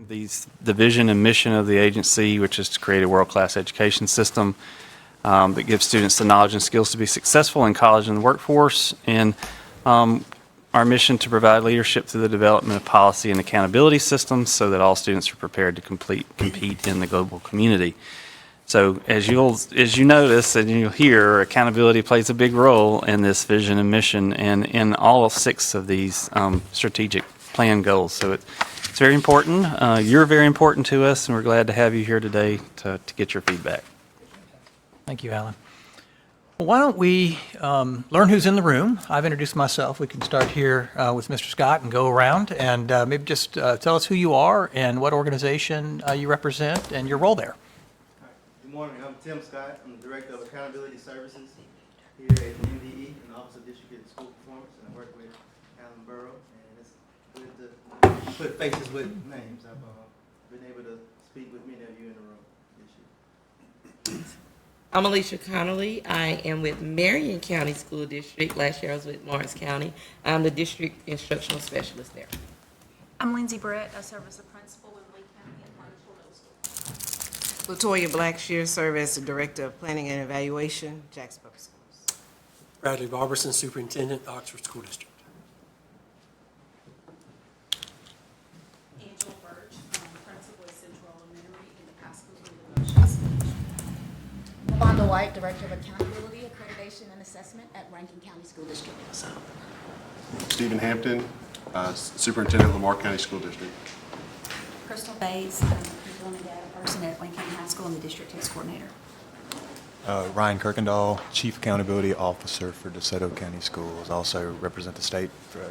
The vision and mission of the agency, which is to create a world-class education system that gives students the knowledge and skills to be successful in college and the workforce, and our mission to provide leadership through the development of policy and accountability systems so that all students are prepared to compete in the global community. So as you notice and you'll hear, accountability plays a big role in this vision and mission and in all 6 of these strategic plan goals. So it's very important. You're very important to us, and we're glad to have you here today to get your feedback. Thank you, Alan. Well, why don't we learn who's in the room? I've introduced myself. We can start here with Mr. Scott and go around and maybe just tell us who you are and what organization you represent and your role there. Good morning. I'm Tim Scott. I'm the Director of Accountability Services here at the MDE in the Office of District and School Performance, and I work with Alan Burrow, and it's good to put faces with names. I've been able to speak with many of you in the room this year. I'm Alicia Connolly. I am with Marion County School District. Last year I was with Morris County. I'm the district instructional specialist there. I'm Lindsay Brett. I serve as a principal in Lee County and Harnisville Middle School. Latoya Blackshear, serve as the Director of Planning and Evaluation, Jackson Public Schools. Bradley Robertson, Superintendent, Oxford School District. Angela Birch, principal at Central Elementary in the Pasco School. Wanda White, Director of Accountability, Accreditation, and Assessment at Rankin County School District. Stephen Hampton, Superintendent, Lamar County School District. Crystal Bays, I'm a curriculum and data person at Wayne County High School and the District Health Coordinator. Ryan Kirkendall, Chief Accountability Officer for DeSoto County Schools. Also represent the state for the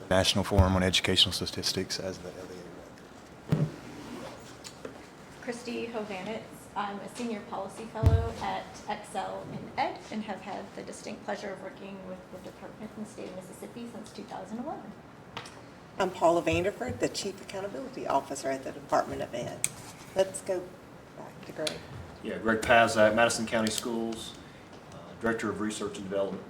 National Forum on Educational Statistics as the LEA Director. Christy Hovanitz. I'm a senior policy fellow at Excel in Ed and have had the distinct pleasure of working with the department in the state of Mississippi since 2011. I'm Paula Vanderford, the Chief Accountability Officer at the Department of Ed. Let's go back to Greg. Yeah, Greg Pazak, Madison County Schools, Director of Research and Development.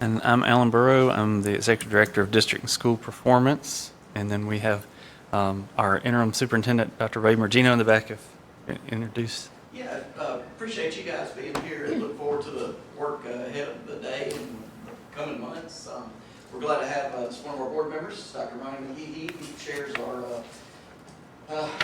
And I'm Alan Burrow. I'm the Executive Director of District and School Performance. And then we have our interim superintendent, Dr. Ray Mergino, in the back. If introduce. Yeah, appreciate you guys being here and look forward to the work ahead of the day and the coming months. We're glad to have one of our board members, Dr. Ryan McGehee, who chairs our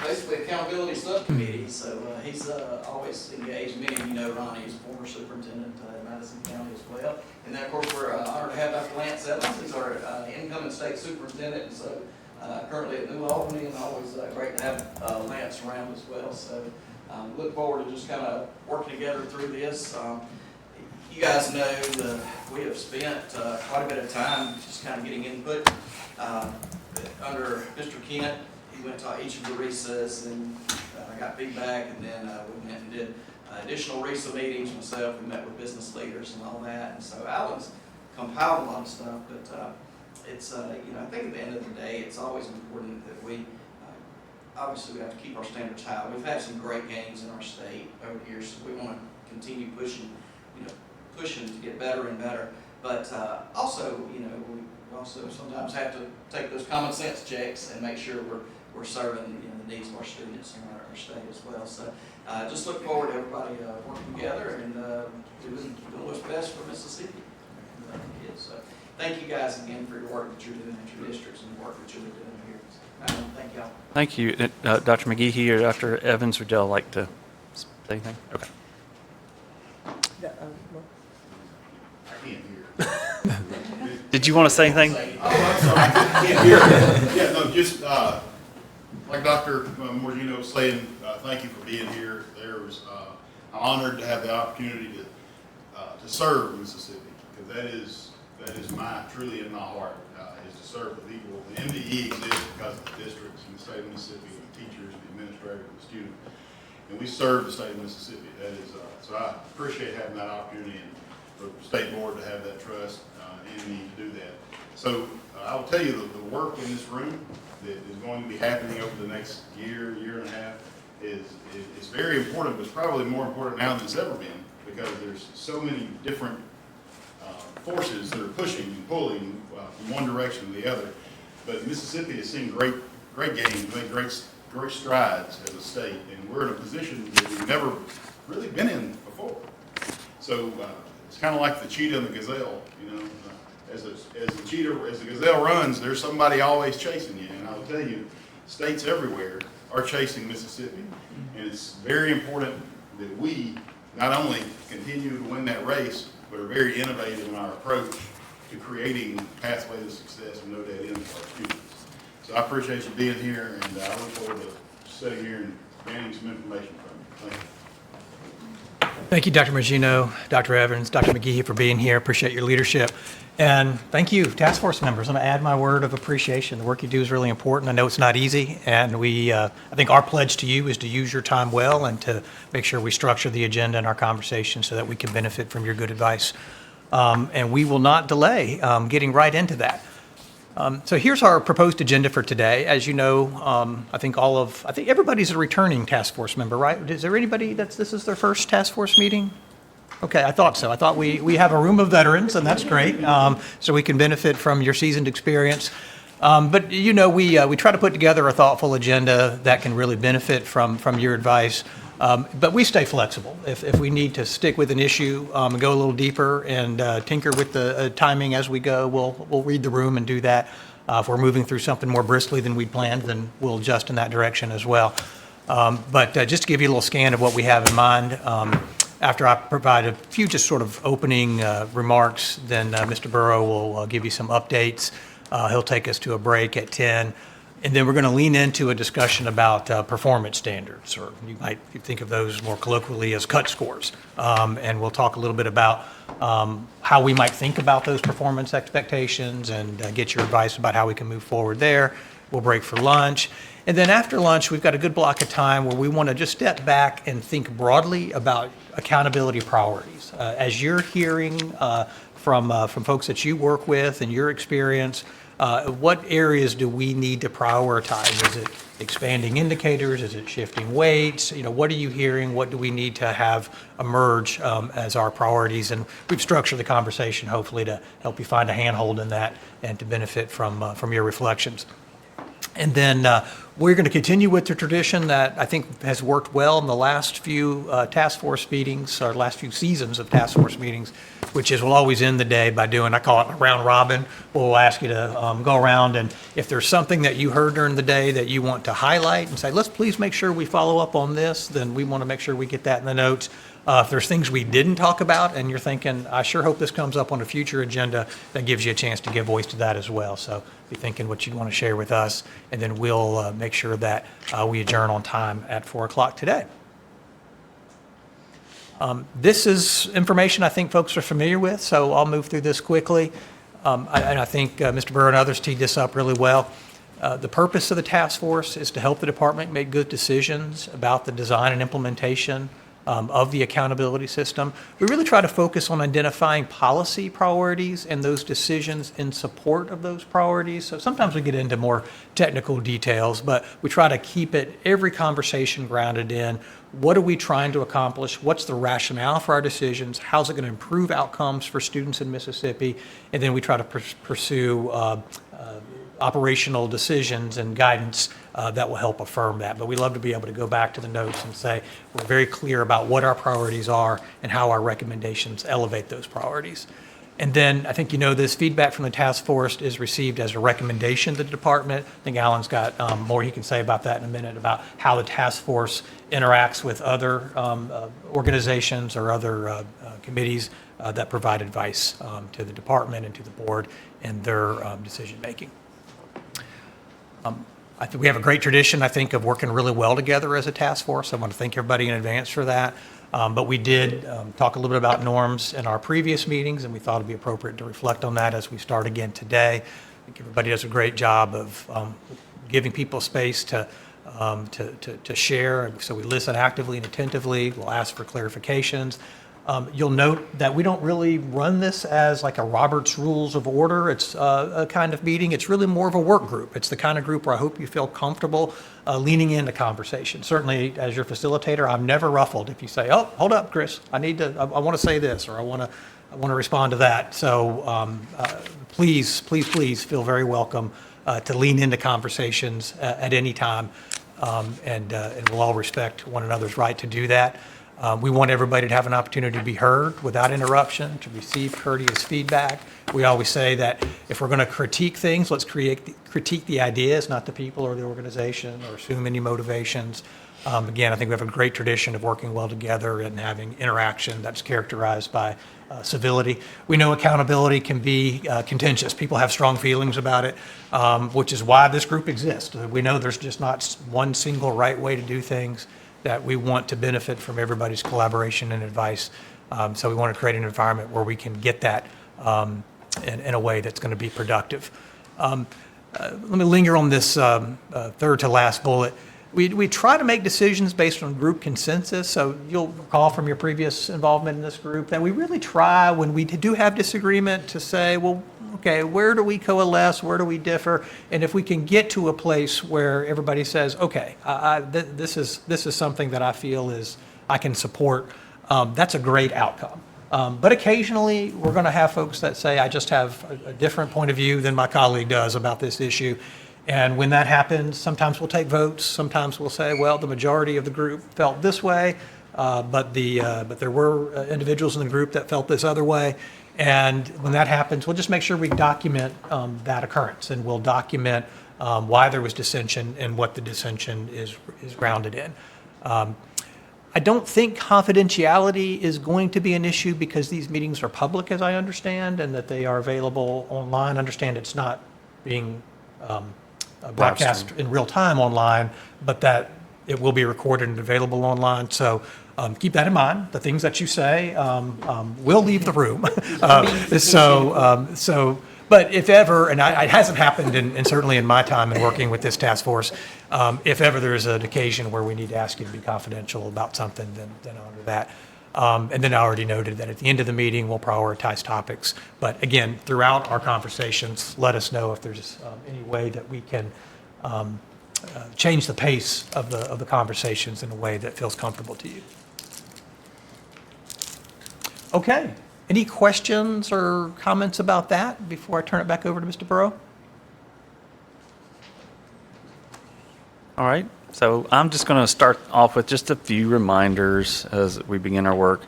basically accountability subcommittee. So he's always engaged. Many of you know Ronnie is former superintendent in Madison County as well. And then of course we're honored to have Dr. Lance Evans. He's our incoming state superintendent. And so currently at New Albany, and always great to have Lance around as well. So look forward to just kind of working together through this. You guys know we have spent quite a bit of time just kind of getting input under Mr. Kent. He went to each of the RESAs and got feedback, and then we went and did additional RESA meetings myself. We met with business leaders and all that. And so Alan's compiled a lot of stuff, but it's, I think at the end of the day, it's always important that we, obviously we have to keep our standards high. We've had some great gains in our state over the years, so we want to continue pushing to get better and better. But also, we also sometimes have to take those common sense checks and make sure we're serving, the needs of our students in our state as well. So just look forward to everybody working together and doing what's best for Mississippi. So thank you guys again for your work that you're doing at your districts and the work that you're doing here. Thank y'all. Thank you. Dr. McGehee or Dr. Evans, would y'all like to say anything? Okay. I can't hear. Did you want to say anything? Oh, I'm sorry. I can't hear. Yeah, no, just like Dr. Morgino was saying, thank you for being here. I'm honored to have the opportunity to serve Mississippi, because that is truly in my heart, is to serve the people. The MDE exists because of the districts in the state of Mississippi, the teachers, the administrators, the students, and we serve the state of Mississippi. That is, so I appreciate having that opportunity and for the state board to have that trust in me to do that. So I will tell you the work in this room that is going to be happening over the next year and a half is very important, but it's probably more important now than it's ever been, because there's so many different forces that are pushing and pulling from one direction to the other. But Mississippi has seen great great gains, made great strides as a state, and we're in a position that we've never really been in before. So it's kind of like the cheetah and the gazelle, you know. As the gazelle runs, there's somebody always chasing you, and I will tell you, states everywhere are chasing Mississippi, and it's very important that we not only continue to win that race, but are very innovative in our approach to creating pathways to success and no dead ends for our students. So I appreciate you being here, and I look forward to sitting here and gaining some information from you. Thank you. Thank you, Dr. Magino, Dr. Evans, Dr. McGehee for being here. Appreciate your leadership. And thank you, task force members. I'm going to add my word of appreciation. The work you do is really important. I know it's not easy, and I think our pledge to you is to use your time well and to make sure we structure the agenda and our conversation so that we can benefit from your good advice. And we will not delay getting right into that. So here's our proposed agenda for today. As you know, I think everybody's a returning task force member, right? Is there anybody this is their first task force meeting? Okay, I thought so. I thought we have a room of veterans, and that's great. So we can benefit from your seasoned experience. But you know, we try to put together a thoughtful agenda that can really benefit from your advice. But we stay flexible. If we need to stick with an issue and go a little deeper and tinker with the timing as we go, we'll read the room and do that. If we're moving through something more briskly than we'd planned, then we'll adjust in that direction as well. But just to give you a little scan of what we have in mind, after I provide a few just sort of opening remarks, then Mr. Burrow will give you some updates. He'll take us to a break at 10. And then we're going to lean into a discussion about performance standards, or you might think of those more colloquially as cut scores. And we'll talk a little bit about how we might think about those performance expectations and get your advice about how we can move forward there. We'll break for lunch. And then after lunch, we've got a good block of time where we want to just step back and think broadly about accountability priorities. As you're hearing from folks that you work with and your experience, what areas do we need to prioritize? Is it expanding indicators? Is it shifting weights? You know, what are you hearing? What do we need to have emerge as our priorities? And we've structured the conversation hopefully to help you find a handhold in that and to benefit from your reflections. And then we're going to continue with the tradition that I think has worked well in the last few task force meetings, or last few seasons of task force meetings, which is we'll always end the day by doing, I call it a round robin. We'll ask you to go around, and if there's something that you heard during the day that you want to highlight and say, let's please make sure we follow up on this, then we want to make sure we get that in the notes. If there's things we didn't talk about and you're thinking, I sure hope this comes up on a future agenda, that gives you a chance to give voice to that as well. So be thinking what you'd want to share with us, and then we'll make sure that we adjourn on time at 4 o'clock today. This is information I think folks are familiar with, so I'll move through this quickly. And I think Mr. Burrow and others teed this up really well. The purpose of the task force is to help the department make good decisions about the design and implementation of the accountability system. We really try to focus on identifying policy priorities and those decisions in support of those priorities. So sometimes we get into more technical details, but we try to keep every conversation grounded in what are we trying to accomplish, what's the rationale for our decisions, how's it going to improve outcomes for students in Mississippi, and then we try to pursue operational decisions and guidance that will help affirm that. But we love to be able to go back to the notes and say we're very clear about what our priorities are and how our recommendations elevate those priorities. And then I think you know this feedback from the task force is received as a recommendation to the department. I think Alan's got more he can say about that in a minute, about how the task force interacts with other organizations or other committees that provide advice to the department and to the board in their decision making. I think we have a great tradition, I think, of working really well together as a task force. I want to thank everybody in advance for that. But we did talk a little bit about norms in our previous meetings, and we thought it'd be appropriate to reflect on that as we start again today. I think everybody does a great job of giving people space to share. So we listen actively and attentively. We'll ask for clarifications. You'll note that we don't really run this as like a Robert's Rules of Order. It's a kind of meeting. It's really more of a work group. It's the kind of group where I hope you feel comfortable leaning into conversation. Certainly, as your facilitator, I'm never ruffled if you say, "Oh, hold up, Chris. I want to say this, or I want to respond to that." So please feel very welcome to lean into conversations at any time, and we'll all respect one another's right to do that. We want everybody to have an opportunity to be heard without interruption, to receive courteous feedback. We always say that if we're going to critique things, let's critique the ideas, not the people or the organization, or assume any motivations. Again, I think we have a great tradition of working well together and having interaction that's characterized by civility. We know accountability can be contentious. People have strong feelings about it, which is why this group exists. We know there's just not one single right way to do things, that we want to benefit from everybody's collaboration and advice. So we want to create an environment where we can get that in a way that's going to be productive. Let me linger on this third to last bullet. We try to make decisions based on group consensus. So you'll recall from your previous involvement in this group that we really try, when we do have disagreement, to say, well, okay, where do we coalesce? Where do we differ? And if we can get to a place where everybody says, okay, this is something that I feel is I can support, that's a great outcome. But occasionally, we're going to have folks that say, I just have a different point of view than my colleague does about this issue. And when that happens, sometimes we'll take votes. Sometimes we'll say, well, the majority of the group felt this way, but there were individuals in the group that felt this other way. And when that happens, we'll just make sure we document that occurrence, and we'll document why there was dissension and what the dissension is grounded in. I don't think confidentiality is going to be an issue because these meetings are public, as I understand, and that they are available online. I understand it's not being broadcast in real time online, but that it will be recorded and available online. So keep that in mind. The things that you say will leave the room. But if ever, and it hasn't happened, and certainly in my time in working with this task force, if ever there is an occasion where we need to ask you to be confidential about something, then honor that. And then I already noted that at the end of the meeting, we'll prioritize topics. But again, throughout our conversations, let us know if there's any way that we can change the pace of the conversations in a way that feels comfortable to you. Okay. Any questions or comments about that before I turn it back over to Mr. Burrow? All right, so I'm just going to start off with just a few reminders as we begin our work.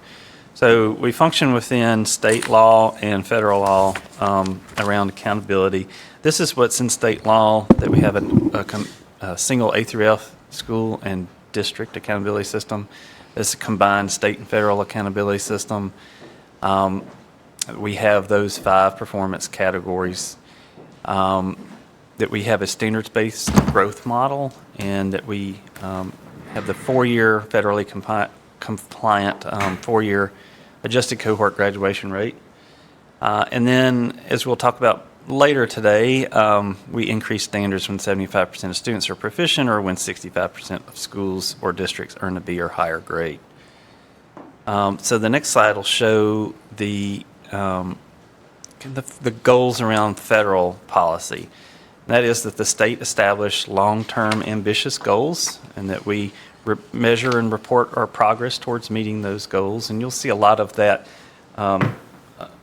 So we function within state law and federal law around accountability. This is what's in state law, that we have a single A through F school and district accountability system. It's a combined state and federal accountability system. We have those 5 performance categories, that we have a standards-based growth model, and that we have the 4-year federally compliant 4-year adjusted cohort graduation rate. And then, as we'll talk about later today, we increase standards when 75% of students are proficient, or when 65% of schools or districts earn a B or higher grade. So the next slide will show the goals around federal policy. That is that the state establish long-term ambitious goals, and that we measure and report our progress towards meeting those goals. And you'll see a lot of that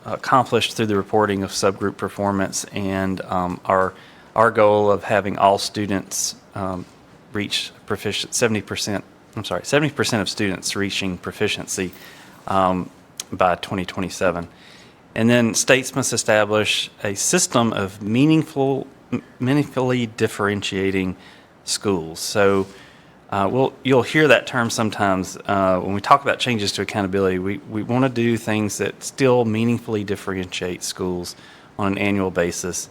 accomplished through the reporting of subgroup performance and our goal of having all students reach proficient 70% of students reaching proficiency by 2027. And then states must establish a system of meaningfully differentiating schools. So you'll hear that term sometimes when we talk about changes to accountability. We want to do things that still meaningfully differentiate schools on an annual basis.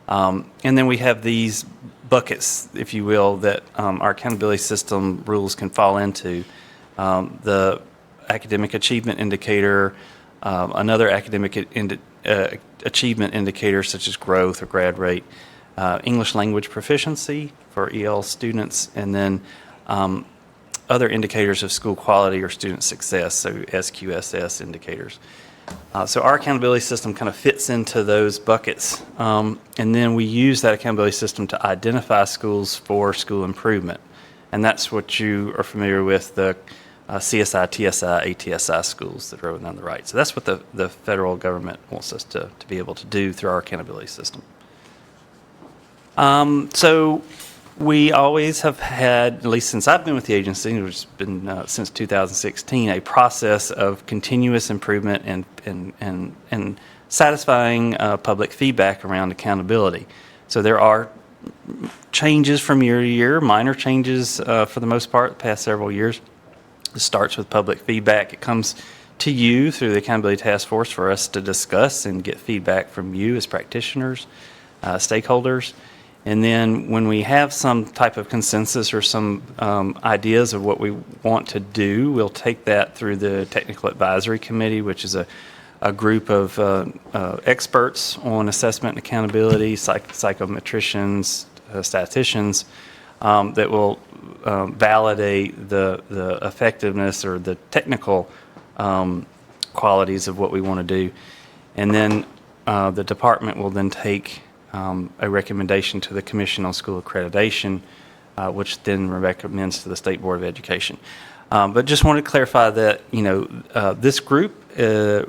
And then we have these buckets, if you will, that our accountability system rules can fall into. The academic achievement indicator, another academic achievement indicator such as growth or grad rate, English language proficiency for EL students, and then other indicators of school quality or student success, so SQSS indicators. So our accountability system kind of fits into those buckets, and then we use that accountability system to identify schools for school improvement, and that's what you are familiar with, the CSI, TSI, ATSI schools that are over on the right. So that's what the federal government wants us to be able to do through our accountability system. So we always have had, at least since I've been with the agency, which has been since 2016, a process of continuous improvement and satisfying public feedback around accountability. So there are changes from year to year, minor changes for the most part, the past several years. It starts with public feedback. It comes to you through the Accountability Task Force for us to discuss and get feedback from you as practitioners, stakeholders. And then when we have some type of consensus or some ideas of what we want to do, we'll take that through the Technical Advisory Committee, which is a group of experts on assessment and accountability, psychometricians, statisticians, that will validate the effectiveness or the technical qualities of what we want to do. And then the department will then take a recommendation to the Commission on School Accreditation, which then recommends to the State Board of Education. But just wanted to clarify that, this group, it's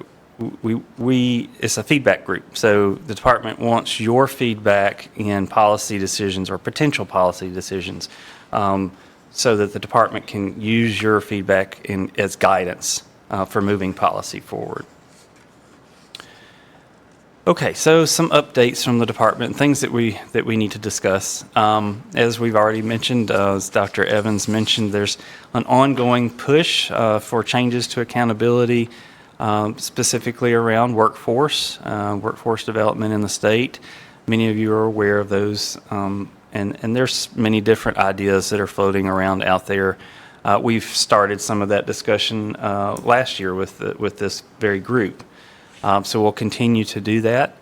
a feedback group. So the department wants your feedback in policy decisions or potential policy decisions, so that the department can use your feedback as guidance for moving policy forward. Okay, so some updates from the department, things that we need to discuss. As we've already mentioned, as Dr. Evans mentioned, there's an ongoing push for changes to accountability, specifically around workforce development in the state. Many of you are aware of those, and there's many different ideas that are floating around out there. We've started some of that discussion last year with this very group. So we'll continue to do that.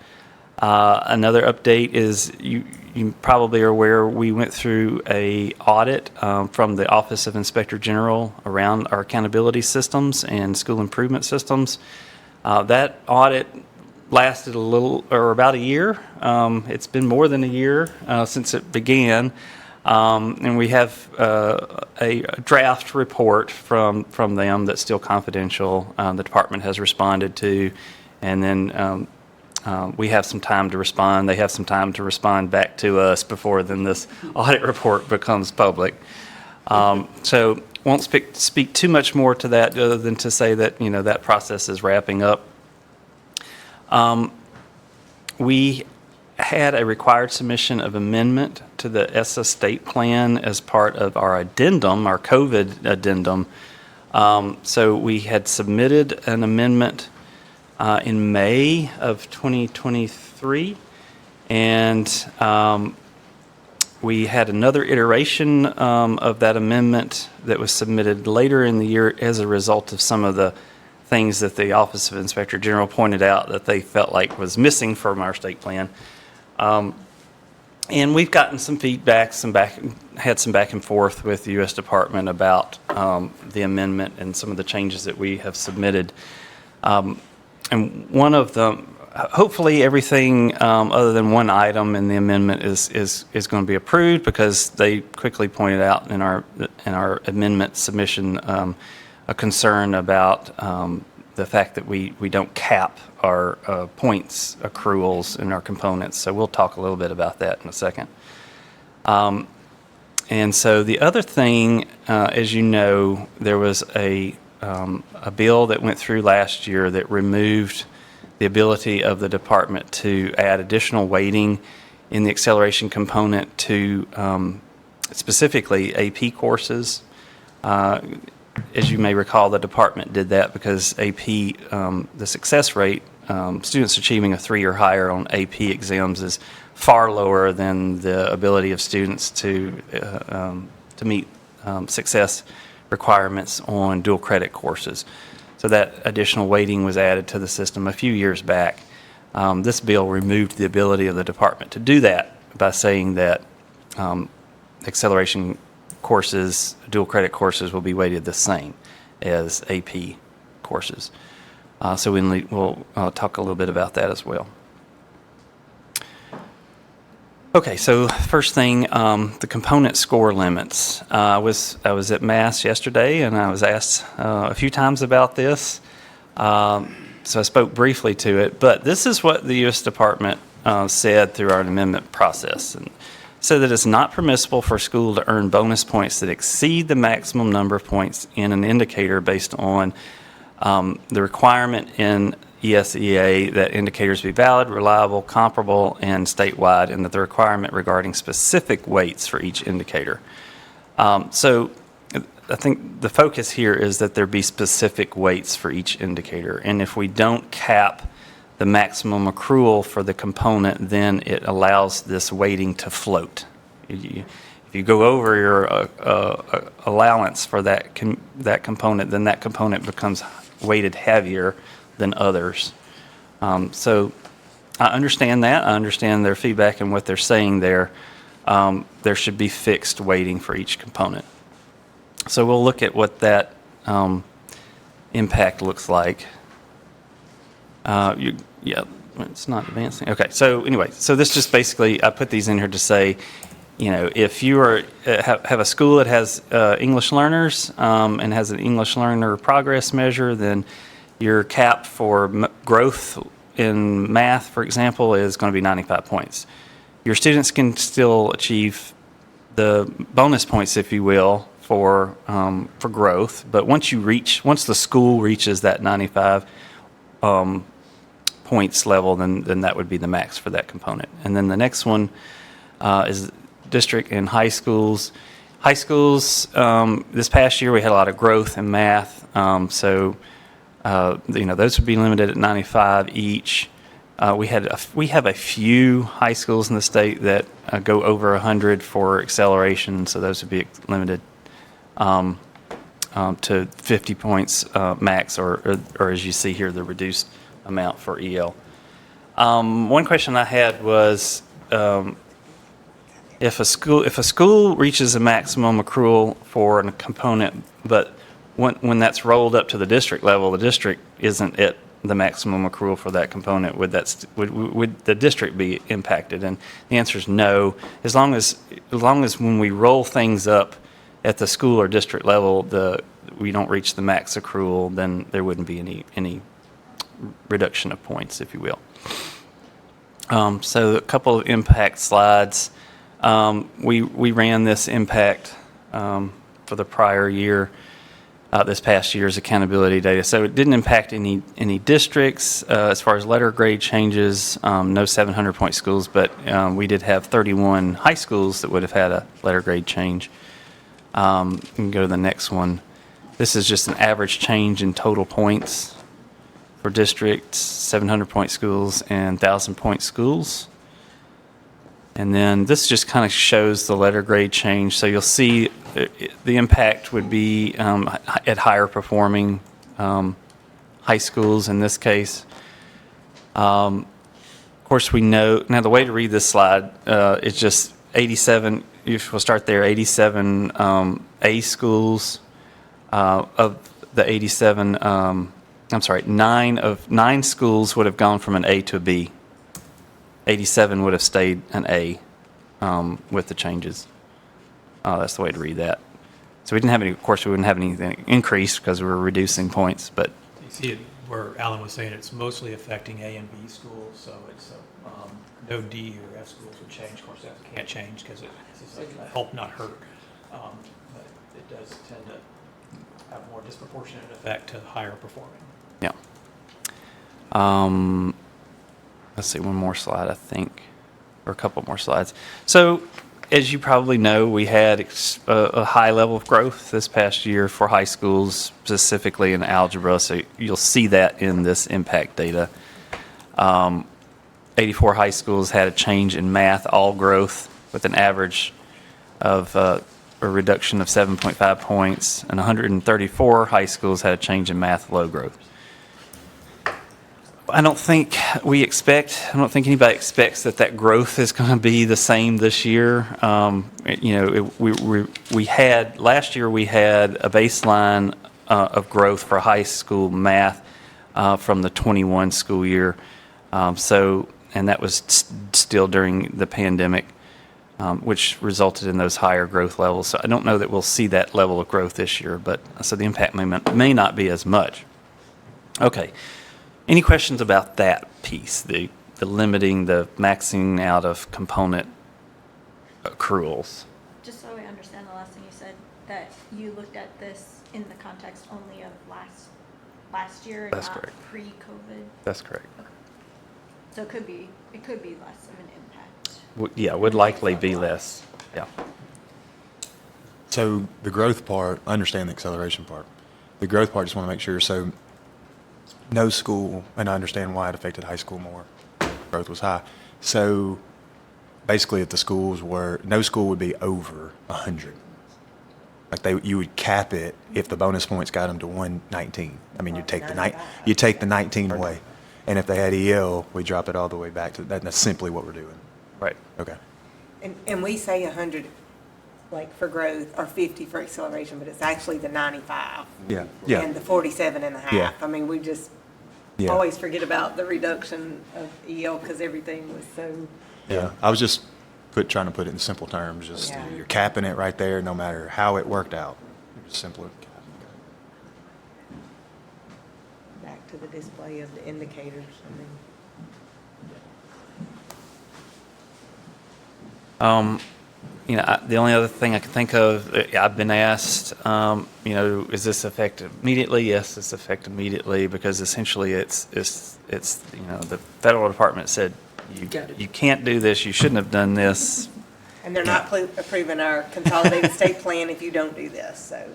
Another update is you probably are aware we went through a audit from the Office of Inspector General around our accountability systems and school improvement systems. That audit lasted about a year. It's been more than a year since it began. And we have a draft report from them that's still confidential. The department has responded to. And then we have some time to respond. They have some time to respond back to us before then this audit report becomes public. So won't speak too much more to that other than to say that, that process is wrapping up. We had a required submission of amendment to the ESSA state plan as part of our addendum, our COVID addendum. So we had submitted an amendment in May of 2023, and we had another iteration of that amendment that was submitted later in the year as a result of some of the things that the Office of Inspector General pointed out that they felt like was missing from our state plan. And we've gotten some feedback, had some back and forth with the U.S. Department about the amendment and some of the changes that we have submitted. And one of them, hopefully everything other than one item in the amendment is going to be approved, because they quickly pointed out in our amendment submission a concern about the fact that we don't cap our points accruals in our components. So we'll talk a little bit about that in a second. And so the other thing, as you know, there was a bill that went through last year that removed the ability of the department to add additional weighting in the acceleration component to specifically AP courses. As you may recall, the department did that because AP, the success rate, students achieving a 3 or higher on AP exams is far lower than the ability of students to meet success requirements on dual credit courses. So that additional weighting was added to the system a few years back. This bill removed the ability of the department to do that by saying that acceleration courses, dual credit courses, will be weighted the same as AP courses. So we'll talk a little bit about that as well. Okay, so first thing, the component score limits. I was at Mass yesterday, and I was asked a few times about this. So I spoke briefly to it, but this is what the U.S. Department said through our amendment process. And so that it's not permissible for a school to earn bonus points that exceed the maximum number of points in an indicator based on the requirement in ESEA that indicators be valid, reliable, comparable, and statewide, and that the requirement regarding specific weights for each indicator. So I think the focus here is that there be specific weights for each indicator. And if we don't cap the maximum accrual for the component, then it allows this weighting to float. If you go over your allowance for that component, then that component becomes weighted heavier than others. So I understand that. I understand their feedback and what they're saying there. There should be fixed weighting for each component. So we'll look at what that impact looks like. Yeah, it's not advancing. Okay, so anyway, so this just basically, I put these in here to say, you know, if you are have a school that has English learners and has an English learner progress measure, then your cap for growth in math, for example, is going to be 95 points. Your students can still achieve the bonus points, if you will, for growth, but once the school reaches that 95 points level, then that would be the max for that component. And then the next one is district and high schools. High schools, this past year we had a lot of growth in math, so you know, those would be limited at 95 each. We have a few high schools in the state that go over 100 for acceleration, so those would be limited to 50 points max, or as you see here, the reduced amount for EL. One question I had was, if a school reaches a maximum accrual for a component, but when that's rolled up to the district level, the district isn't at the maximum accrual for that component, would the district be impacted? And the answer is no. As long as when we roll things up at the school or district level, we don't reach the max accrual, then there wouldn't be any reduction of points, if you will. So a couple of impact slides. We ran this impact for the prior year, this past year's accountability data. So it didn't impact any districts as far as letter grade changes, no 700-point schools, but we did have 31 high schools that would have had a letter grade change. You can go to the next one. This is just an average change in total points for districts, 700-point schools and 1,000-point schools. And then this just kind of shows the letter grade change. So you'll see the impact would be at higher performing high schools in this case. Of course, we know, now the way to read this slide is just 87, if we'll start there, 87 A schools of the 87, I'm sorry, 9 schools would have gone from an A to a B. 87 would have stayed an A with the changes. That's the way to read that. So we didn't have any, of course, we wouldn't have anything increased because we were reducing points, but. You see it where Alan was saying it's mostly affecting A and B schools, so it's no D or F schools would change. Of course, that can't change because it's a help, not hurt. But it does tend to have more disproportionate effect to higher performing. Yeah. Let's see, one more slide, I think, or a couple more slides. So, as you probably know, we had a high level of growth this past year for high schools, specifically in algebra. So you'll see that in this impact data. 84 high schools had a change in math, all growth, with an average of a reduction of 7.5 points, and 134 high schools had a change in math, low growth. I don't think anybody expects that growth is going to be the same this year. You know, we had, last year we had a baseline of growth for high school math from the 21 school year. And that was still during the pandemic, which resulted in those higher growth levels. So I don't know that we'll see that level of growth this year, but so the impact may not be as much. Okay. Any questions about that piece, the limiting the maxing out of component accruals. Just so I understand the last thing you said, that you looked at this in the context only of last year, That's not correct. pre-COVID? That's correct. So it could be less of an impact. Yeah, would likely be less. Yeah. So the growth part, I understand the acceleration part. The growth part, just want to make sure, so no school, and I understand why it affected high school more, growth was high. So basically if the schools were, no school would be over 100. Like you would cap it if the bonus points got them to 119. I mean, you'd take the 19 away. And if they had EL, we drop it all the way back to that. That's simply what we're doing. Right. Okay. And we say 100, like for growth, or 50 for acceleration, but it's actually the 95. Yeah. Yeah. And the 47 and a half. Yeah. I mean, we just Yeah. always forget about the reduction of EL because everything was so. Yeah. I was just trying to put it in simple terms. Just Yeah. you're capping it right there, no matter how it worked out. It's simpler. Back to the display of the indicators. I mean, The only other thing I can think of, I've been asked, is this effective immediately? Yes, it's effective immediately because essentially it's the federal department said you can't do this, you shouldn't have done this. and they're not approving our consolidated state plan if you don't do this, so.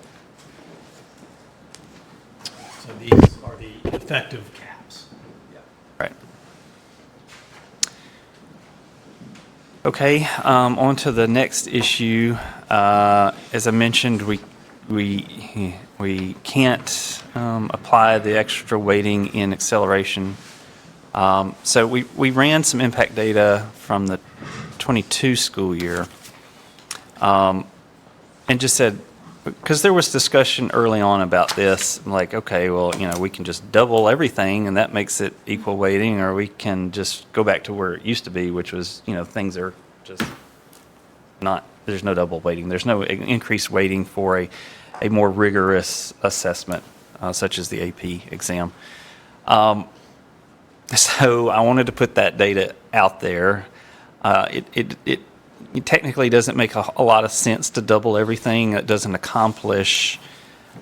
So these are the effective caps. Right. Okay, on to the next issue. As I mentioned, we can't apply the extra weighting in acceleration. So we ran some impact data from the 22 school year, and just said, because there was discussion early on about this, like, okay, well, we can just double everything and that makes it equal weighting, or we can just go back to where it used to be, which was, things are just not, there's no double weighting. There's no increased weighting for a more rigorous assessment, such as the AP exam. So I wanted to put that data out there. It technically doesn't make a lot of sense to double everything. It doesn't accomplish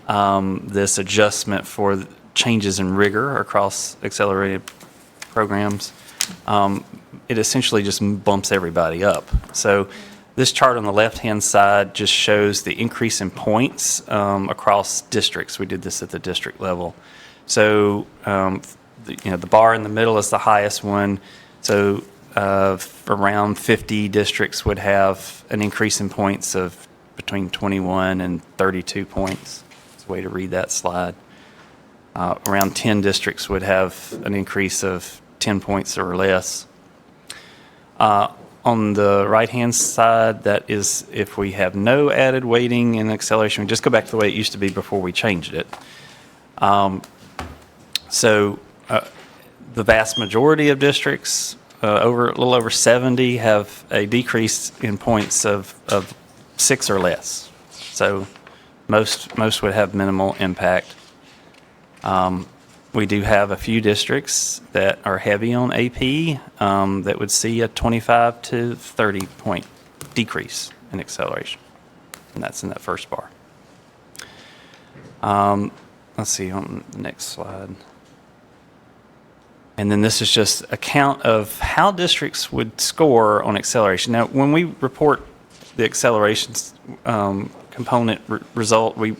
this adjustment for changes in rigor across accelerated programs. It essentially just bumps everybody up. So this chart on the left-hand side just shows the increase in points across districts. We did this at the district level. So the bar in the middle is the highest one. So around 50 districts would have an increase in points of between 21 and 32 points. That's a way to read that slide. Around 10 districts would have an increase of 10 points or less. On the right-hand side, that is if we have no added weighting in acceleration. We just go back to the way it used to be before we changed it. So the vast majority of districts, a little over 70, have a decrease in points of 6 or less. So most would have minimal impact. We do have a few districts that are heavy on AP that would see a 25 to 30 point decrease in acceleration, and that's in that first bar. Let's see on the next slide. And then this is just a count of how districts would score on acceleration. Now, when we report the acceleration component result, we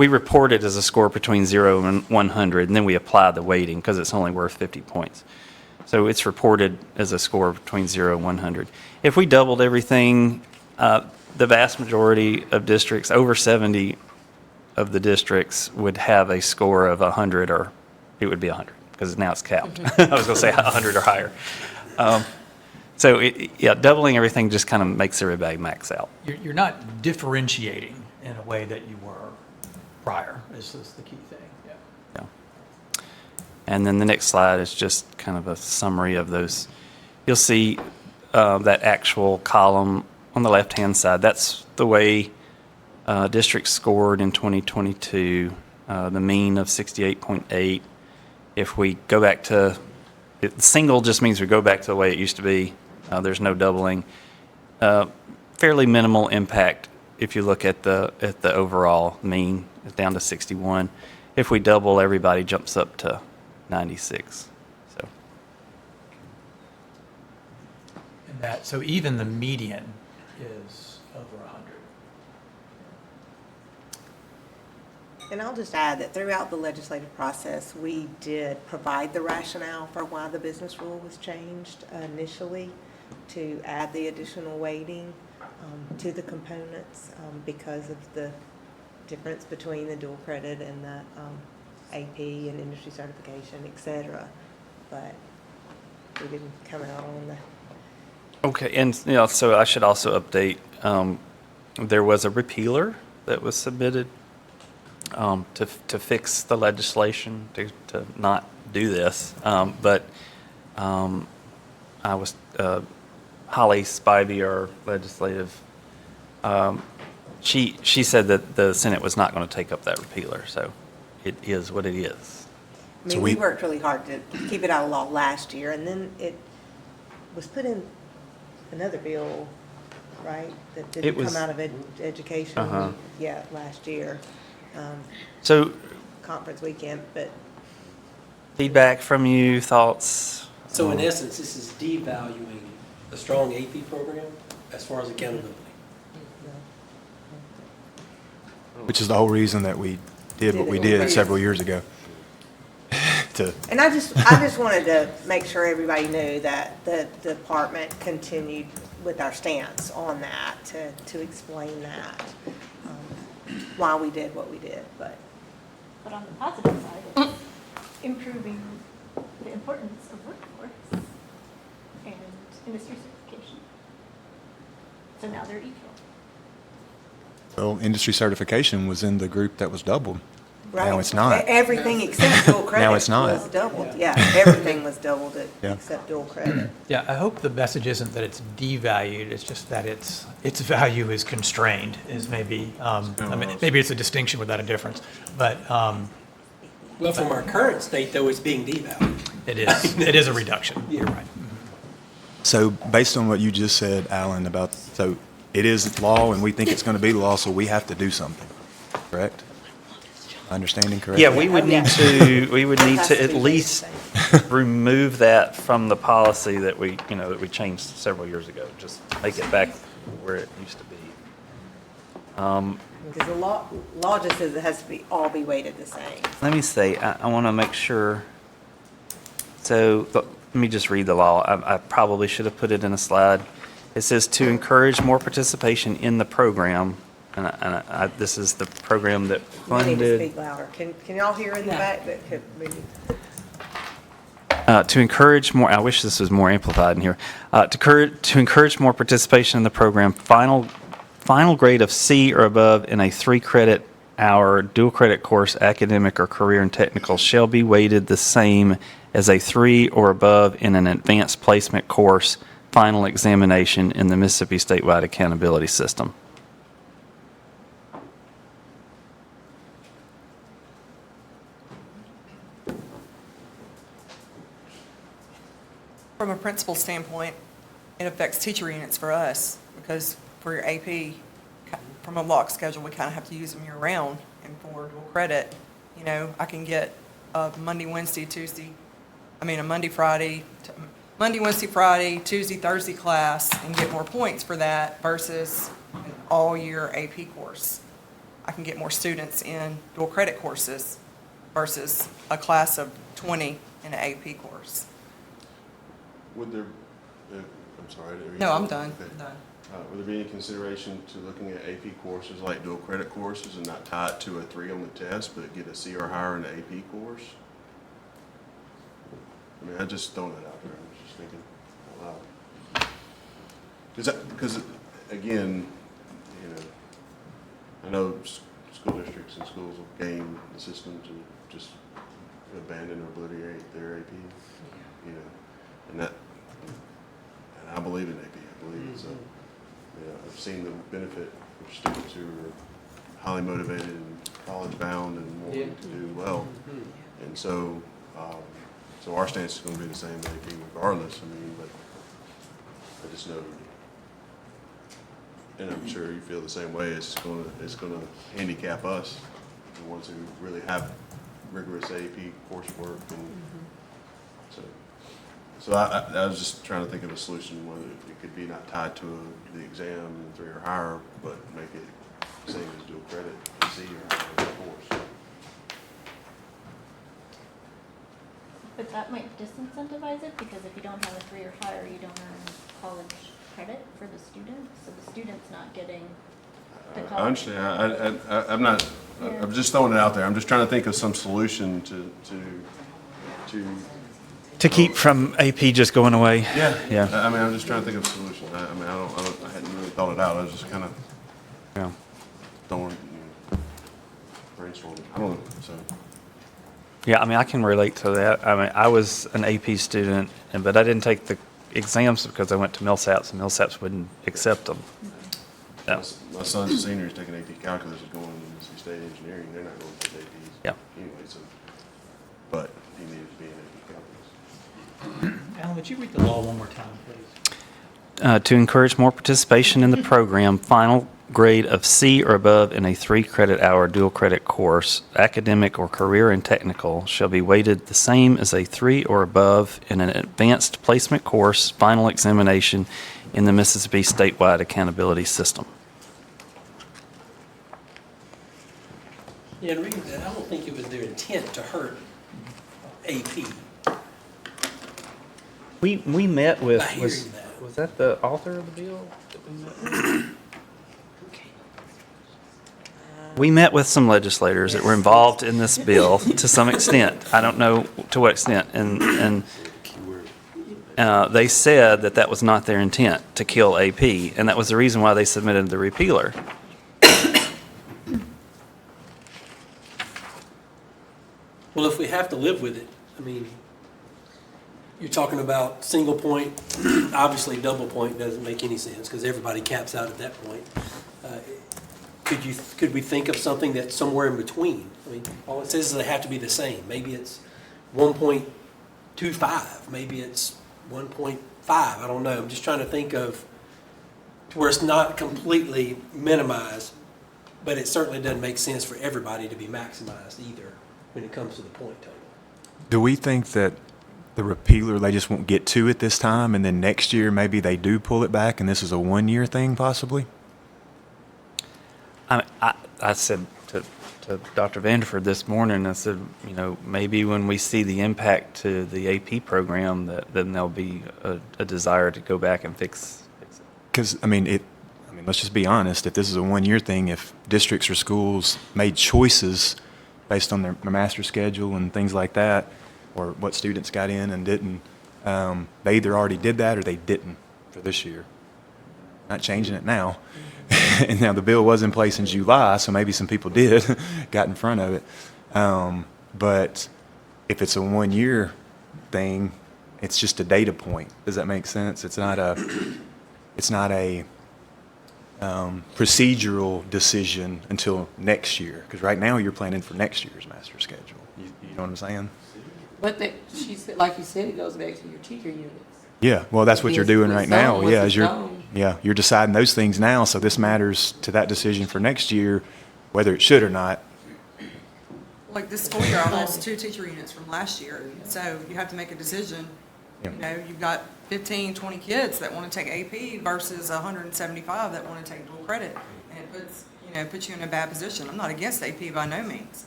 report it as a score between 0 and 100, and then we apply the weighting because it's only worth 50 points. So it's reported as a score between 0 and 100. If we doubled everything, the vast majority of districts, over 70 of the districts, would have a score of 100, or it would be 100. Because now it's capped. I was going to say 100 or higher. So doubling everything just kind of makes everybody max out. You're not differentiating in a way that you were prior, is the key thing. Yeah. And then the next slide is just kind of a summary of those. You'll see that actual column on the left-hand side. That's the way districts scored in 2022, the mean of 68.8. If we go back to Single just means we go back to the way it used to be. There's no doubling. Fairly minimal impact if you look at the overall mean. It's down to 61. If we double, everybody jumps up to 96. So And that, so even the median is over 100. And I'll just add that throughout the legislative process, we did provide the rationale for why the business rule was changed initially to add the additional weighting to the components because of the difference between the dual credit and the AP and industry certification, et cetera. But we didn't come out on the okay, and so I should also update. There was a repealer that was submitted to fix the legislation to not do this, but I was Holly Spivey, our legislative. She said that the Senate was not going to take up that repealer, so it is what it is. I mean, we worked really hard to keep it out of law last year, and then it was put in another bill, right? That didn't come out of education, yeah, last year. So, Conference weekend, but. Feedback from you, thoughts? So in essence, this is devaluing the strong AP program as far as accountability. Which is the whole reason that we did what we did several years ago. And I just wanted to make sure everybody knew that the department continued with our stance on that, to explain that, why we did what we did, but. But on the positive side, it's improving the importance of workforce and industry certification. So now they're equal. Well, industry certification was in the group that was doubled. Right. Now it's not. Everything except dual credit. Now it's not. Was doubled, yeah, everything was doubled Yeah. except dual credit. Yeah, I hope the message isn't that it's devalued, it's just that its value is constrained, is maybe, I mean, maybe it's a distinction without a difference, but Well, from our current state, though, it's being devalued. it is a reduction, you're right. So based on what you just said, Alan, about, so it is law and we think it's going to be law, so we have to do something, correct? Understanding correct? Yeah, we would need to at least remove that from the policy that we changed several years ago. Just make it back where it used to be. Because the law just says it has to be, all be weighted the same. Let me say, I want to make sure. So let me just read the law. I probably should have put it in a slide. It says to encourage more participation in the program. And this is the program that You need to funded. speak louder. Can y'all hear in the back that could read? To encourage more, I wish this was more amplified in here. To encourage more participation in the program, final grade of C or above in a 3-credit hour dual credit course, academic or career and technical, shall be weighted the same as a 3 or above in an advanced placement course final examination in the Mississippi Statewide Accountability System. From a principal standpoint, it affects teacher units for us, because for your AP, from a block schedule, we kind of have to use them year-round, and for dual credit, I can get a Monday, Wednesday, Friday, Tuesday, Thursday class, and get more points for that versus an all-year AP course. I can get more students in dual credit courses versus a class of 20 in an AP course. Would there, I'm sorry. No, I'm done. Okay. I'm done. Would there be any consideration to looking at AP courses like dual credit courses and not tie it to a 3 on the test, but get a C or higher in an AP course? I mean, I just throwing that out there. I was just thinking out loud. Because again, I know school districts and schools will game the system to just abandon or obliterate their AP, and I believe in AP. I believe it's I've seen the benefit for students who are highly motivated and college bound and wanting to do well. And so So our stance is gonna be the same AP regardless, I mean, but I just know, and I'm sure you feel the same way, it's gonna handicap us, the ones who really have rigorous AP coursework and so I was just trying to think of a solution whether it could be not tied to the exam and 3 or higher, but make it the same as dual credit, C or higher course. But that might disincentivize it, because if you don't have a 3 or higher, you don't earn college credit for the student, so the student's not getting the college. I understand. I'm not, I'm just throwing it out there. I'm just trying to think of some solution To keep from AP just going away? Yeah. I mean, I'm just trying to think of a solution. I hadn't really thought it out. I was just kind of throwing, brainstorming. I don't know, so. Yeah, I mean, I can relate to that. I mean, I was an AP student, but I didn't take the exams because I went to Millsaps, and Millsaps wouldn't accept them. Yeah. My son's a senior, he's taking AP calculus, he's going to NC State Engineering, they're not going to take APs. Yeah. Anyway, so, but he needed to be in AP calculus. Alan, would you read the law one more time, please? To encourage more participation in the program, final grade of C or above in a 3-credit-hour dual credit course, academic or career and technical, shall be weighted the same as a 3 or above in an advanced placement course final examination in the Mississippi statewide accountability system. Yeah, and reading that, I don't think it was their intent to hurt AP. We met with, By hearing that. was that the author of the bill that we met with? We met with some legislators that were involved in this bill to some extent. I don't know to what extent. And they said that that was not their intent, to kill AP, and that was the reason why they submitted the repealer. Well, if we have to live with it, I mean, you're talking about single point, obviously double point doesn't make any sense because everybody caps out at that point. Could we think of something that's somewhere in between? I mean, all it says is they have to be the same. Maybe it's 1.25, maybe it's 1.5, I don't know. I'm just trying to think of to where it's not completely minimized, but it certainly doesn't make sense for everybody to be maximized either when it comes to the point total. Do we think that the repealer, they just won't get to it this time, and then next year maybe they do pull it back, and this is a one-year thing possibly? I said to Dr. Vanderford this morning, I said, you know, maybe when we see the impact to the AP program, then there'll be a desire to go back and fix it. Because, I mean, let's just be honest. If this is a one-year thing, if districts or schools made choices based on their master schedule and things like that, or what students got in and didn't, they either already did that or they didn't for this year. Not changing it now. And now the bill was in place in July, so maybe some people did, got in front of it. But if it's a one-year thing, it's just a data point. Does that make sense? It's not a procedural decision until next year. Because right now you're planning for next year's master schedule. You know what I'm saying? But she said, like you said, it goes back to your teacher units. Yeah, well, that's what you're doing right now. Once Yeah, it's gone. you're deciding those things now, so this matters to that decision for next year, whether it should or not. Like this school year, I lost 2 teacher units from last year, so you have to make a decision. Yeah. You know, you've got 15, 20 kids that want to take AP versus 175 that want to take dual credit. And it puts you in a bad position. I'm not against AP by no means.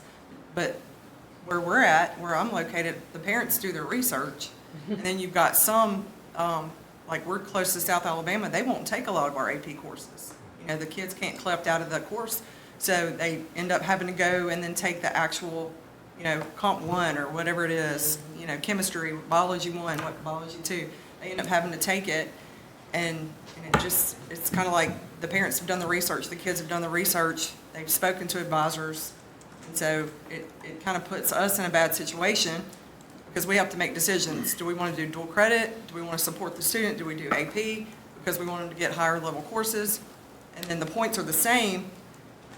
But where we're at, where I'm located, the parents do their research. And then you've got some, like we're close to South Alabama, they won't take a lot of our AP courses. You know, the kids can't collect out of the course, so they end up having to go and then take the actual, you know, Comp 1 or whatever it is, you know, chemistry, biology 1, biology 2. They end up having to take it, and it's kind of like the parents have done the research, the kids have done the research, they've spoken to advisors, and so it kind of puts us in a bad situation because we have to make decisions. Do we want to do dual credit? Do we want to support the student? Do we do AP? Because we want them to get higher level courses, and then the points are the same.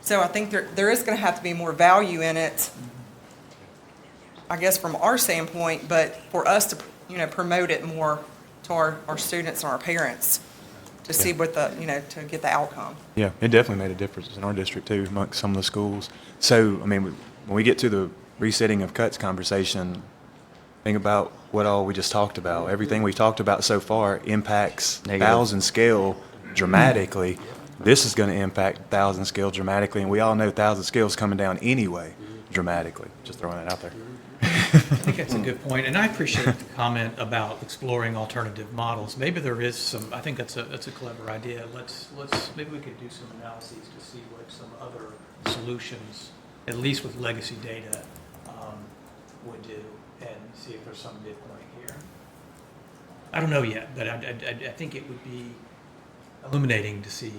So I think there is going to have to be more value in it I guess, from our standpoint, but for us to, promote it more to our students and our parents to see what the, to get the outcome. Yeah, it definitely made a difference in our district too, amongst some of the schools. So, I mean, when we get to the resetting of cuts conversation, think about what all we just talked about. Everything we've talked about so far impacts Negative. thousand scale dramatically. This is going to impact thousand scale dramatically, and we all know thousand scale is coming down anyway, dramatically. Just throwing that out there. I think that's a good point, and I appreciate the comment about exploring alternative models. Maybe there is some, I think that's a clever idea. Maybe we could do some analyses to see what some other solutions, at least with legacy data, would do, and see if there's some midpoint here. I don't know yet, but I think it would be illuminating to see,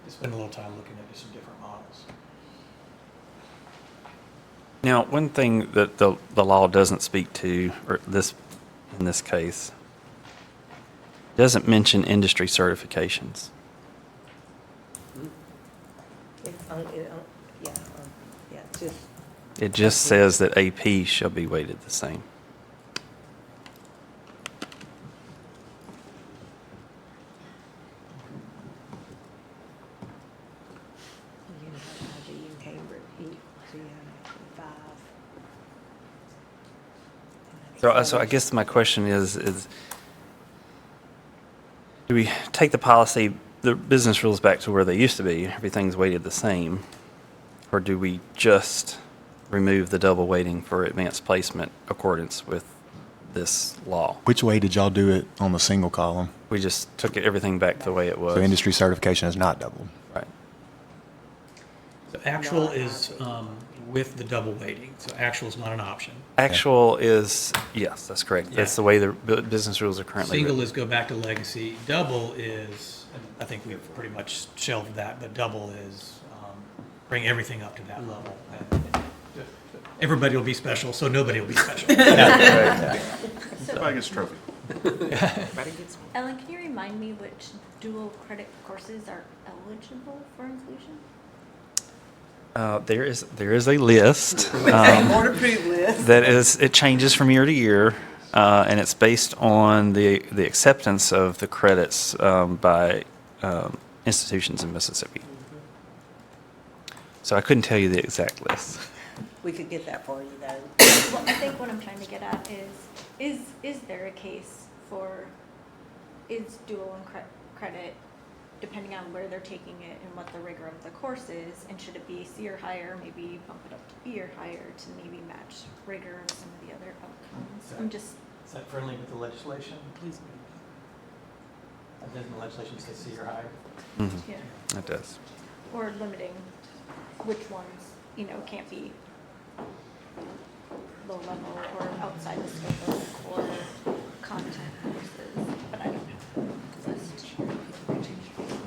to spend a little time looking at some different models. Now, one thing that the law doesn't speak to, or in this case, doesn't mention industry certifications. It just says that AP shall be weighted the same. So I guess my question is do we take the policy, the business rules back to where they used to be, everything's weighted the same, or do we just remove the double weighting for advanced placement accordance with this law? Which way did y'all do it on the single column? We just took everything back the way it was. So industry certification is not doubled. Right. So actual is with the double weighting, so actual is not an option. Actual is, yes, that's correct. That's the way the business rules are currently Single written. is go back to legacy. Double is, and I think we've pretty much shelved that, but double is bring everything up to that level. And everybody will be special, so nobody will be special. Everybody gets a trophy. Ellen, can you remind me which dual credit courses are eligible for inclusion? There is a list. More to prove list. That is, it changes from year to year, and it's based on the acceptance of the credits by institutions in Mississippi. So I couldn't tell you the exact list. We could get that for you though. Well, I think what I'm trying to get at is there a case for, is dual and credit, depending on where they're taking it and what the rigor of the course is, and should it be C or higher, maybe bump it up to B or higher to maybe match rigor of some of the other outcomes? I'm just. Is that friendly with the legislation? Please. Doesn't the legislation say C or higher? Mm-hmm. Yeah. It does. Or limiting which ones, can't be low level or outside the scope of the core content courses, but I don't know.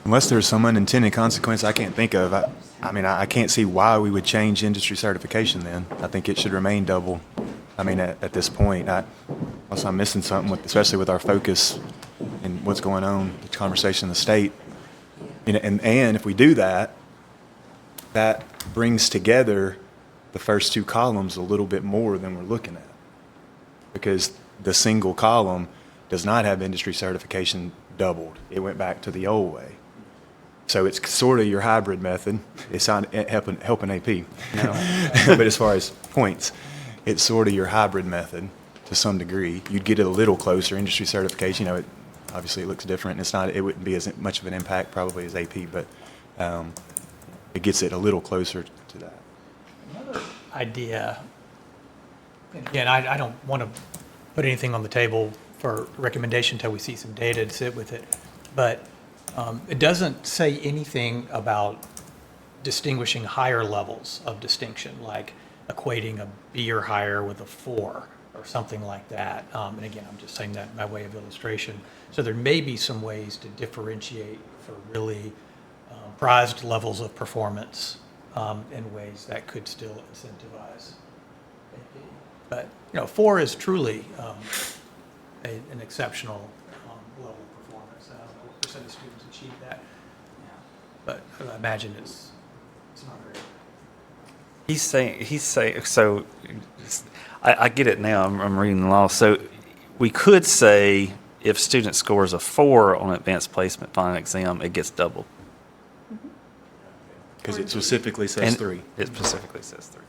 Unless there's some unintended consequence I can't think of, I can't see why we would change industry certification then. I think it should remain double. At this point, unless I'm missing something, especially with our focus and what's going on, the conversation in the state. And if we do that, that brings together the first two columns a little bit more than we're looking at. Because the single column does not have industry certification doubled. It went back to the old way. So it's sort of your hybrid method. It's not helping AP. No. But as far as points, it's sort of your hybrid method to some degree. You'd get it a little closer. Industry certification, obviously it looks different. It wouldn't be as much of an impact probably as AP, but it gets it a little closer to that. Another idea, and again, I don't want to put anything on the table for recommendation until we see some data to sit with it, but it doesn't say anything about distinguishing higher levels of distinction, like equating a B or higher with a 4 or something like that. And again, I'm just saying that by way of illustration. So there may be some ways to differentiate for really prized levels of performance in ways that could still incentivize AP. But 4 is truly an exceptional level of performance. I don't know what percent of students achieve that, but I imagine it's not very. He's saying, so I get it now. I'm reading the law. So we could say if student scores a 4 on advanced placement final exam, it gets doubled. Because it specifically says And 3. It specifically says 3.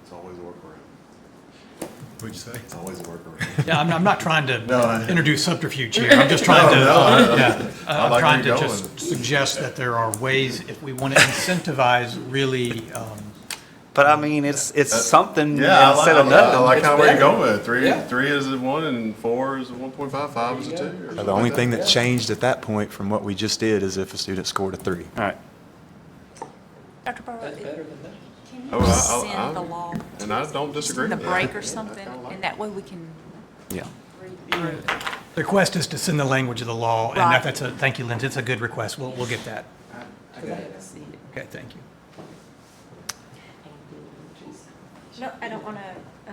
It's always a workaround. What'd you say? It's always a workaround. Yeah, I'm not trying to No, introduce subterfuge here. I'm just trying to, I I'm like trying where to you're just suggest that there are ways, if we want to incentivize really, But I mean, it's something Yeah, instead of nothing. I like It's how where you're better. going with it. Yeah. 3 is a 1 and 4 is a 1.5, 5 is a 2. or something The only like thing that. that changed at that point from what we just did is if a student scored a 3. All right. Dr. Burrow, That's better than that. can Oh, you I- send the law And I don't disagree in the with that. break or something, and that way we can Yeah. read through it? the request is to send the language of the law, and Right. that's a, thank you, Lindsay, it's a good request. We'll get that. I gotta see it. Okay, thank you. No, I don't want to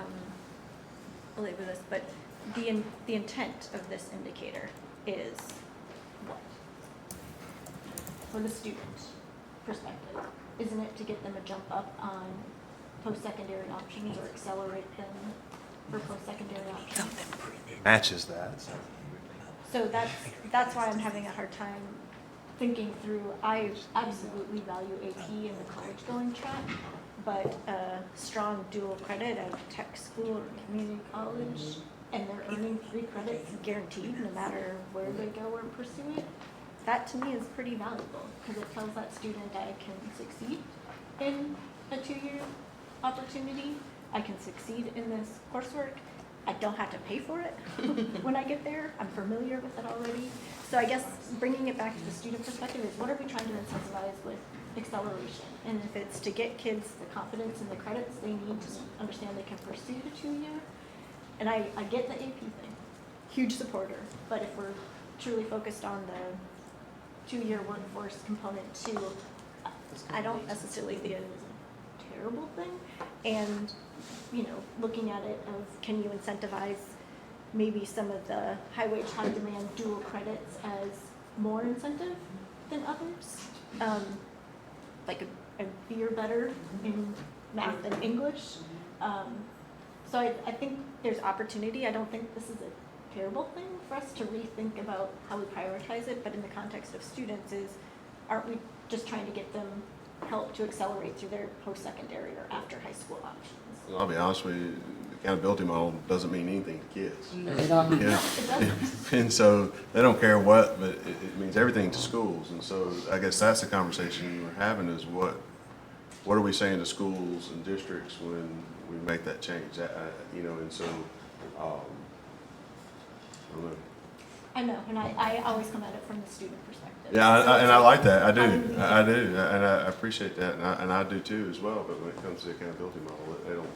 belabor this, but the intent of this indicator is what? For the student perspective, isn't it to get them a jump up on post-secondary options or accelerate them for post-secondary options? Matches that. So. So that's why I'm having a hard time thinking through. I absolutely value AP in the college-going track, but a strong dual credit at a tech school or community college, and they're earning 3 credits guaranteed no matter where they go and pursue it, that to me is pretty valuable because it tells that student I can succeed in a 2-year opportunity. I can succeed in this coursework. I don't have to pay for it when I get there. I'm familiar with it already. So I guess bringing it back to the student perspective is what are we trying to incentivize with acceleration? And if it's to get kids the confidence and the credits they need to understand they can pursue the 2-year, and I get the AP thing, huge supporter, but if we're truly focused on the 2-year workforce component too, I don't necessarily see it as a terrible thing. And, you know, looking at it of can you incentivize maybe some of the high wage, high demand dual credits as more incentive than others? Like a year better in math and English. So I think there's opportunity. I don't think this is a terrible thing for us to rethink about how we prioritize it, but in the context of students aren't we just trying to get them help to accelerate through their post-secondary or after high school options? I'll be honest with you, the accountability model doesn't mean anything to kids. No. And so they don't care what, but it means everything to schools. And so I guess that's the conversation we're having is what are we saying to schools and districts when we make that change? You know, and so, I don't know. I know, and I always come at it from the student perspective. Yeah, and I like that. I do. I do, and I appreciate that, and I do too as well. But when it comes to the accountability model, they don't.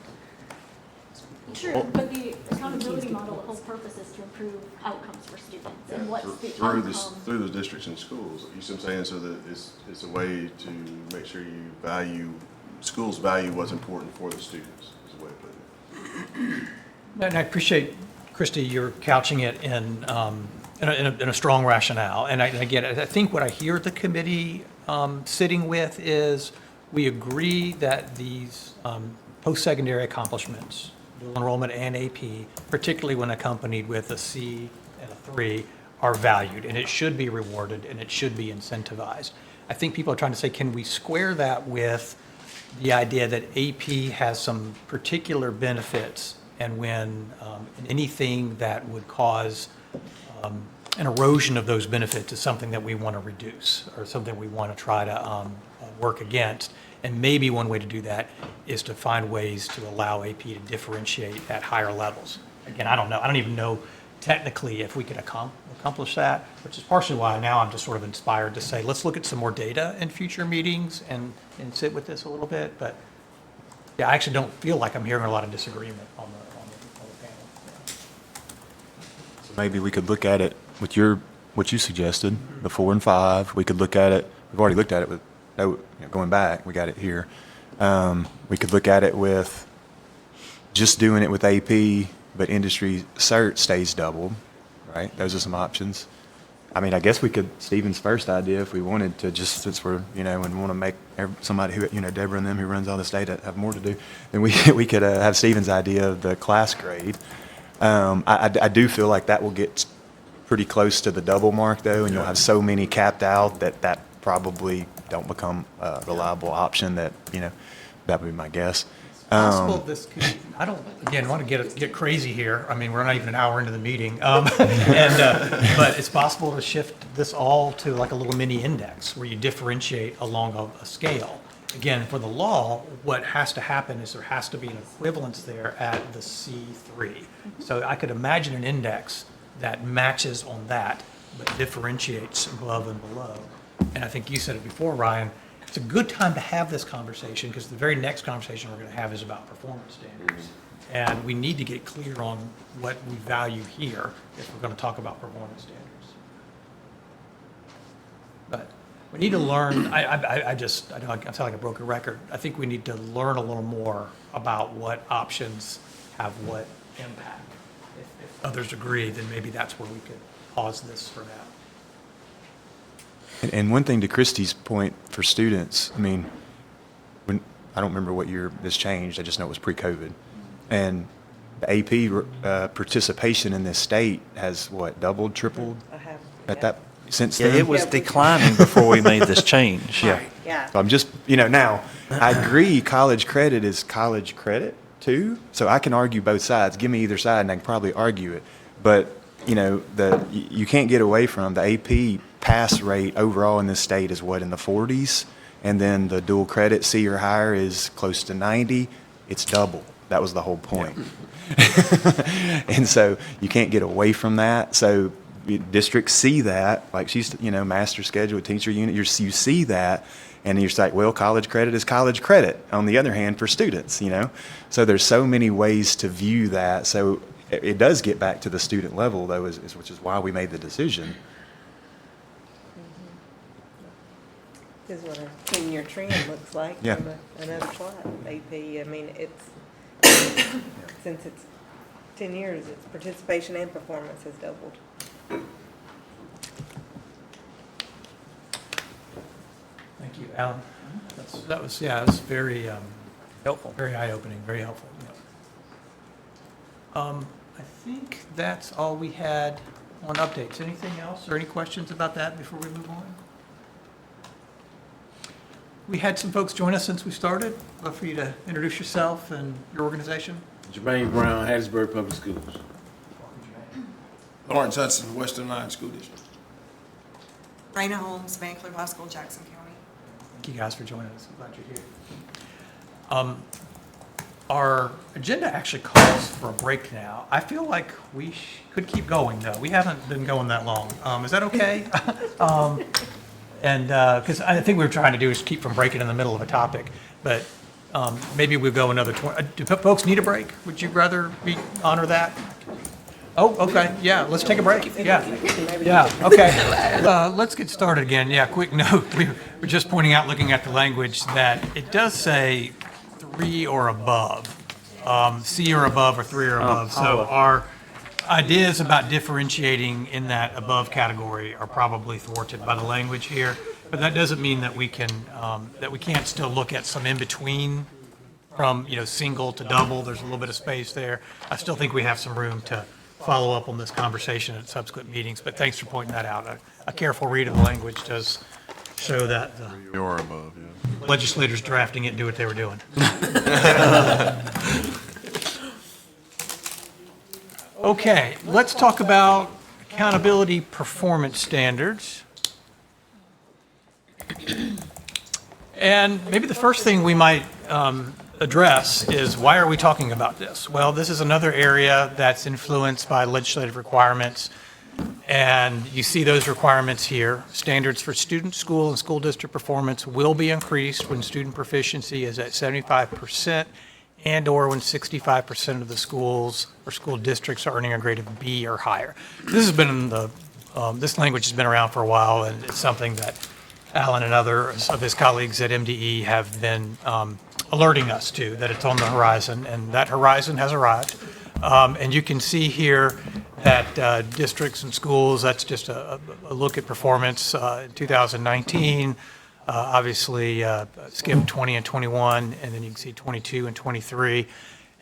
True, but the accountability model, the whole purpose is to improve outcomes for students, and what's the Through the districts and schools. You see what I'm saying? So that it's a way to make sure you schools value what's important for the students. Is the way of putting it. And I appreciate, Christy, you're couching it in a strong rationale. And I get it. I think what I hear the committee sitting with is we agree that these post-secondary accomplishments, dual enrollment and AP, particularly when accompanied with a C and a 3, are valued, and it should be rewarded, and it should be incentivized. I think people are trying to say, can we square that with the idea that AP has some particular benefits, and when anything that would cause an erosion of those benefits is something that we want to reduce or something we want to try to work against. And maybe one way to do that is to find ways to allow AP to differentiate at higher levels. Again, I don't know. I don't even know technically if we could accomplish that, which is partially why now I'm just sort of inspired to say, let's look at some more data in future meetings and sit with this a little bit. But yeah, I actually don't feel like I'm hearing a lot of disagreement on the panel. So maybe we could look at it with what you suggested, the 4 and 5. We could look at it. We've already looked at it with going back. We got it here. We could look at it with just doing it with AP, but industry cert stays doubled, right? Those are some options. I mean, I guess we could, Stephen's first idea, if we wanted to, just since we're, and want to make somebody who, Deborah and them who runs all the state have more to do, then we could have Stephen's idea of the class grade. I do feel like that will get pretty close to the double mark, though, and you'll have so many capped out that probably don't become a reliable option that, that would be my guess. Possible this could, I don't, again, want to get crazy here. I mean, we're not even an hour into the meeting. But it's possible to shift this all to like a little mini index where you differentiate along a scale. Again, for the law, what has to happen is there has to be an equivalence there at the C3. So I could imagine an index that matches on that, but differentiates above and below. And I think you said it before, Ryan, it's a good time to have this conversation because the very next conversation we're going to have is about performance standards. And we need to get clear on what we value here if we're going to talk about performance standards. But we need to learn, I know I sound like a broken record. I think we need to learn a little more about what options have what impact. If others agree, then maybe that's where we could pause this for now. And one thing to Christie's point for students, I mean, I don't remember what year this changed, I just know it was pre-COVID. And the AP participation in this state has doubled, tripled at that since then? It was declining before we made this change. Yeah. So I'm just, now, I agree college credit is college credit too, so I can argue both sides. Give me either side and I can probably argue it. But, you can't get away from the AP pass rate overall in this state is in the 40s, and then the dual credit C or higher is close to 90. It's double. That was the whole point. And so you can't get away from that. So districts see that, like she's, master schedule, teacher unit, you see that, and you're like, well, college credit is college credit, on the other hand, for students, So there's so many ways to view that. So it does get back to the student level, though, which is why we made the decision. This is what our 10-year trend looks like Yeah. from another slide. AP, I mean, since it's 10 years, its participation and performance has doubled. Thank you, Alan. That was very helpful, very eye-opening, very helpful. I think that's all we had on updates. Anything else or any questions about that before we move on? We had some folks join us since we started. Love for you to introduce yourself and your organization. Jermaine Brown, Hattiesburg Public Schools. Lawrence Hudson, Western Line School District. Raina Holmes, Van Cleave High School, Jackson County. Thank you guys for joining us. I'm glad you're here. Our agenda actually calls for a break now. I feel like we could keep going, though. We haven't been going that long. Is that okay? And because I think what we're trying to do is keep from breaking in the middle of a topic, but maybe we'll go another 20. Do folks need a break? Would you rather honor that? Oh, okay. Yeah, let's take a break. Yeah. Okay. Let's get started again. Yeah, quick note. We were just pointing out, looking at the language, that it does say 3 or above, C or above or 3 or above. So our ideas about differentiating in that above category are probably thwarted by the language here. But that doesn't mean that we can't still look at some in between from single to double. There's a little bit of space there. I still think we have some room to follow up on this conversation at subsequent meetings. But thanks for pointing that out. A careful read of the language does show that the You're above, yeah. legislators drafting it knew what they were doing. Okay, let's talk about accountability performance standards. And maybe the first thing we might address is, why are we talking about this? Well, this is another area that's influenced by legislative requirements. And you see those requirements here. Standards for student, school, and school district performance will be increased when student proficiency is at 75% and/or when 65% of the schools or school districts are earning a grade of B or higher. This has been in this language has been around for a while, and it's something that Alan and others of his colleagues at MDE have been alerting us to, that it's on the horizon, and that horizon has arrived. And you can see here that districts and schools, that's just a look at performance in 2019. Obviously, skip 20 and 21, and then you can see 22 and 23,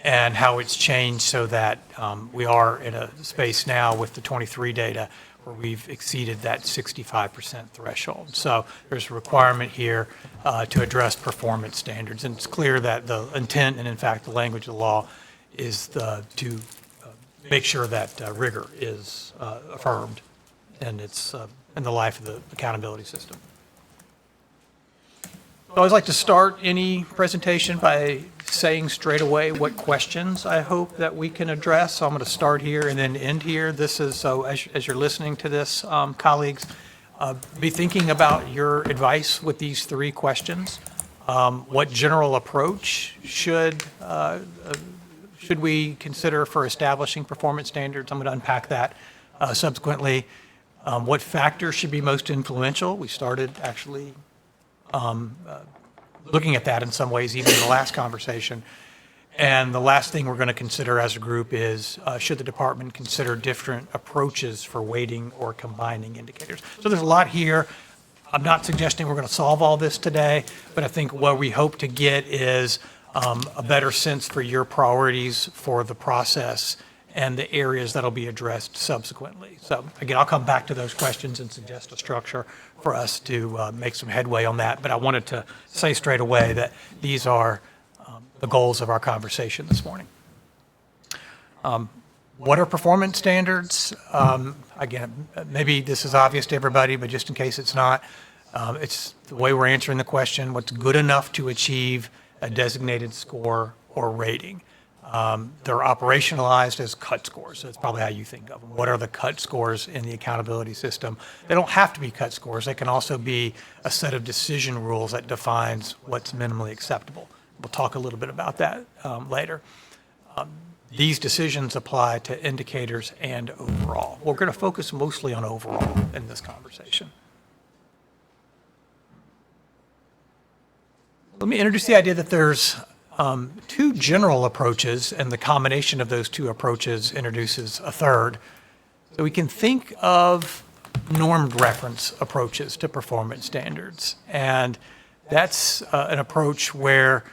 and how it's changed so that we are in a space now with the 23 data where we've exceeded that 65% threshold. So there's a requirement here to address performance standards, and it's clear that the intent and in fact the language of the law is to make sure that rigor is affirmed and it's in the life of the accountability system. I always like to start any presentation by saying straight away what questions I hope that we can address. So I'm going to start here and then end here. This is, so as you're listening to this, colleagues, be thinking about your advice with these three questions. What general approach should we consider for establishing performance standards? I'm going to unpack that subsequently. What factors should be most influential? We started actually looking at that in some ways, even in the last conversation. And the last thing we're going to consider as a group is, should the department consider different approaches for weighting or combining indicators? So there's a lot here. I'm not suggesting we're going to solve all this today, but I think what we hope to get is a better sense for your priorities for the process and the areas that'll be addressed subsequently. So again, I'll come back to those questions and suggest a structure for us to make some headway on that. But I wanted to say straight away that these are the goals of our conversation this morning. What are performance standards? Again, maybe this is obvious to everybody, but just in case it's not, it's the way we're answering the question, what's good enough to achieve a designated score or rating. They're operationalized as cut scores. That's probably how you think of them. What are the cut scores in the accountability system? They don't have to be cut scores. They can also be a set of decision rules that defines what's minimally acceptable. We'll talk a little bit about that later. These decisions apply to indicators and overall. We're going to focus mostly on overall in this conversation. Let me introduce the idea that there's two general approaches, and the combination of those two approaches introduces a third. So we can think of normed reference approaches to performance standards. And that's an approach where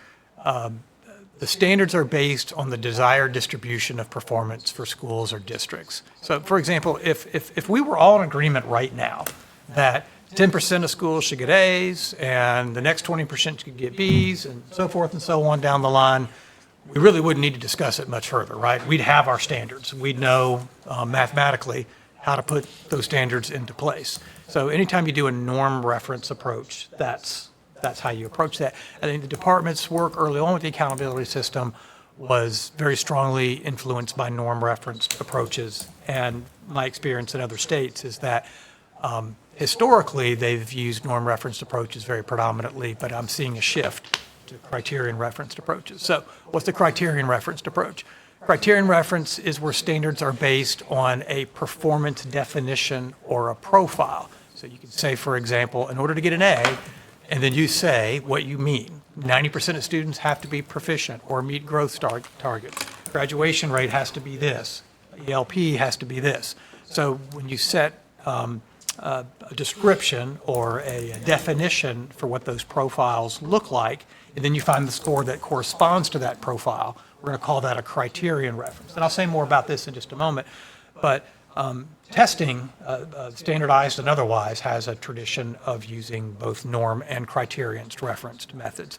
the standards are based on the desired distribution of performance for schools or districts. So for example, if we were all in agreement right now that 10% of schools should get A's, and the next 20% should get B's, and so forth and so on down the line, we really wouldn't need to discuss it much further, right? We'd have our standards. We'd know mathematically how to put those standards into place. So anytime you do a norm reference approach, that's how you approach that. I think the department's work early on with the accountability system was very strongly influenced by norm reference approaches, and my experience in other states is that historically, they've used norm referenced approaches very predominantly, but I'm seeing a shift to criterion referenced approaches. So what's the criterion referenced approach? Criterion reference is where standards are based on a performance definition or a profile. So you can say, for example, in order to get an A, and then you say what you mean. 90% of students have to be proficient or meet growth targets. Graduation rate has to be this. ELP has to be this. So when you set a description or a definition for what those profiles look like, and then you find the score that corresponds to that profile, we're going to call that a criterion reference. And I'll say more about this in just a moment. But testing, standardized and otherwise, has a tradition of using both norm and criterion referenced methods.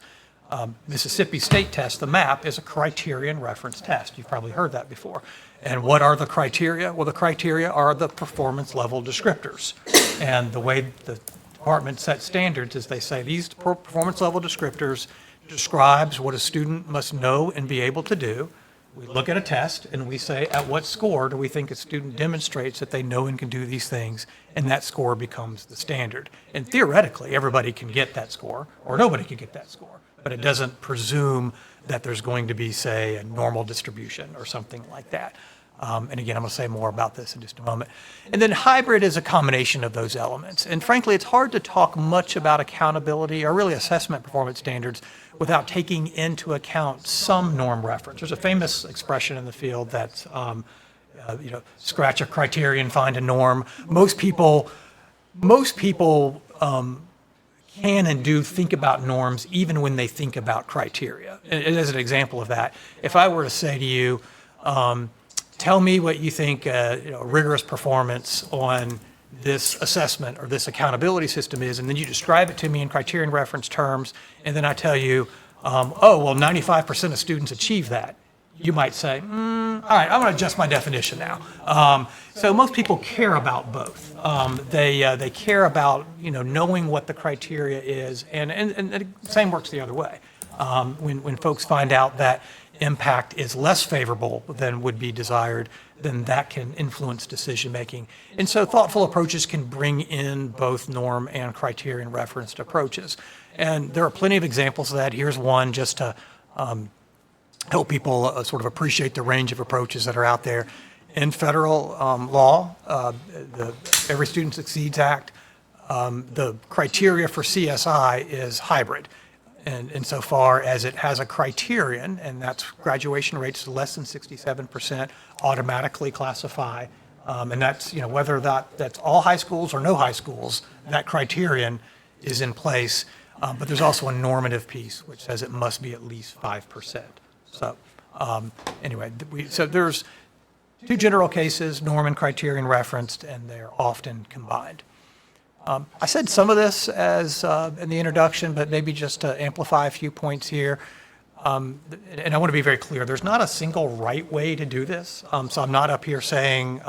Mississippi State test, the MAP, is a criterion reference test. You've probably heard that before. And what are the criteria? Well, the criteria are the performance level descriptors. And the way the department sets standards is they say these performance level descriptors describes what a student must know and be able to do. We look at a test and we say, at what score do we think a student demonstrates that they know and can do these things, and that score becomes the standard. And theoretically, everybody can get that score, or nobody can get that score, but it doesn't presume that there's going to be, say, a normal distribution or something like that. And again, I'm going to say more about this in just a moment. And then hybrid is a combination of those elements. And frankly, it's hard to talk much about accountability or really assessment performance standards without taking into account some norm reference. There's a famous expression in the field that's scratch a criterion, find a norm. Most people can and do think about norms even when they think about criteria. And as an example of that, if I were to say to you, tell me what you think rigorous performance on this assessment or this accountability system is, and then you describe it to me in criterion reference terms, and then I tell you, 95% of students achieve that. You might say, all right, I'm going to adjust my definition now. So most people care about both. They care about knowing what the criteria is, and the same works the other way. When folks find out that impact is less favorable than would be desired, then that can influence decision making. And so thoughtful approaches can bring in both norm and criterion referenced approaches. And there are plenty of examples of that. Here's one just to help people sort of appreciate the range of approaches that are out there. In federal law, the Every Student Succeeds Act, the criteria for CSI is hybrid. And insofar as it has a criterion, and that's graduation rates less than 67%, automatically classify. And that's, whether that's all high schools or no high schools, that criterion is in place. But there's also a normative piece, which says it must be at least 5%. So anyway, so there's two general cases, norm and criterion referenced, and they're often combined. I said some of this as in the introduction, but maybe just to amplify a few points here. And I want to be very clear, there's not a single right way to do this. So I'm not up here saying,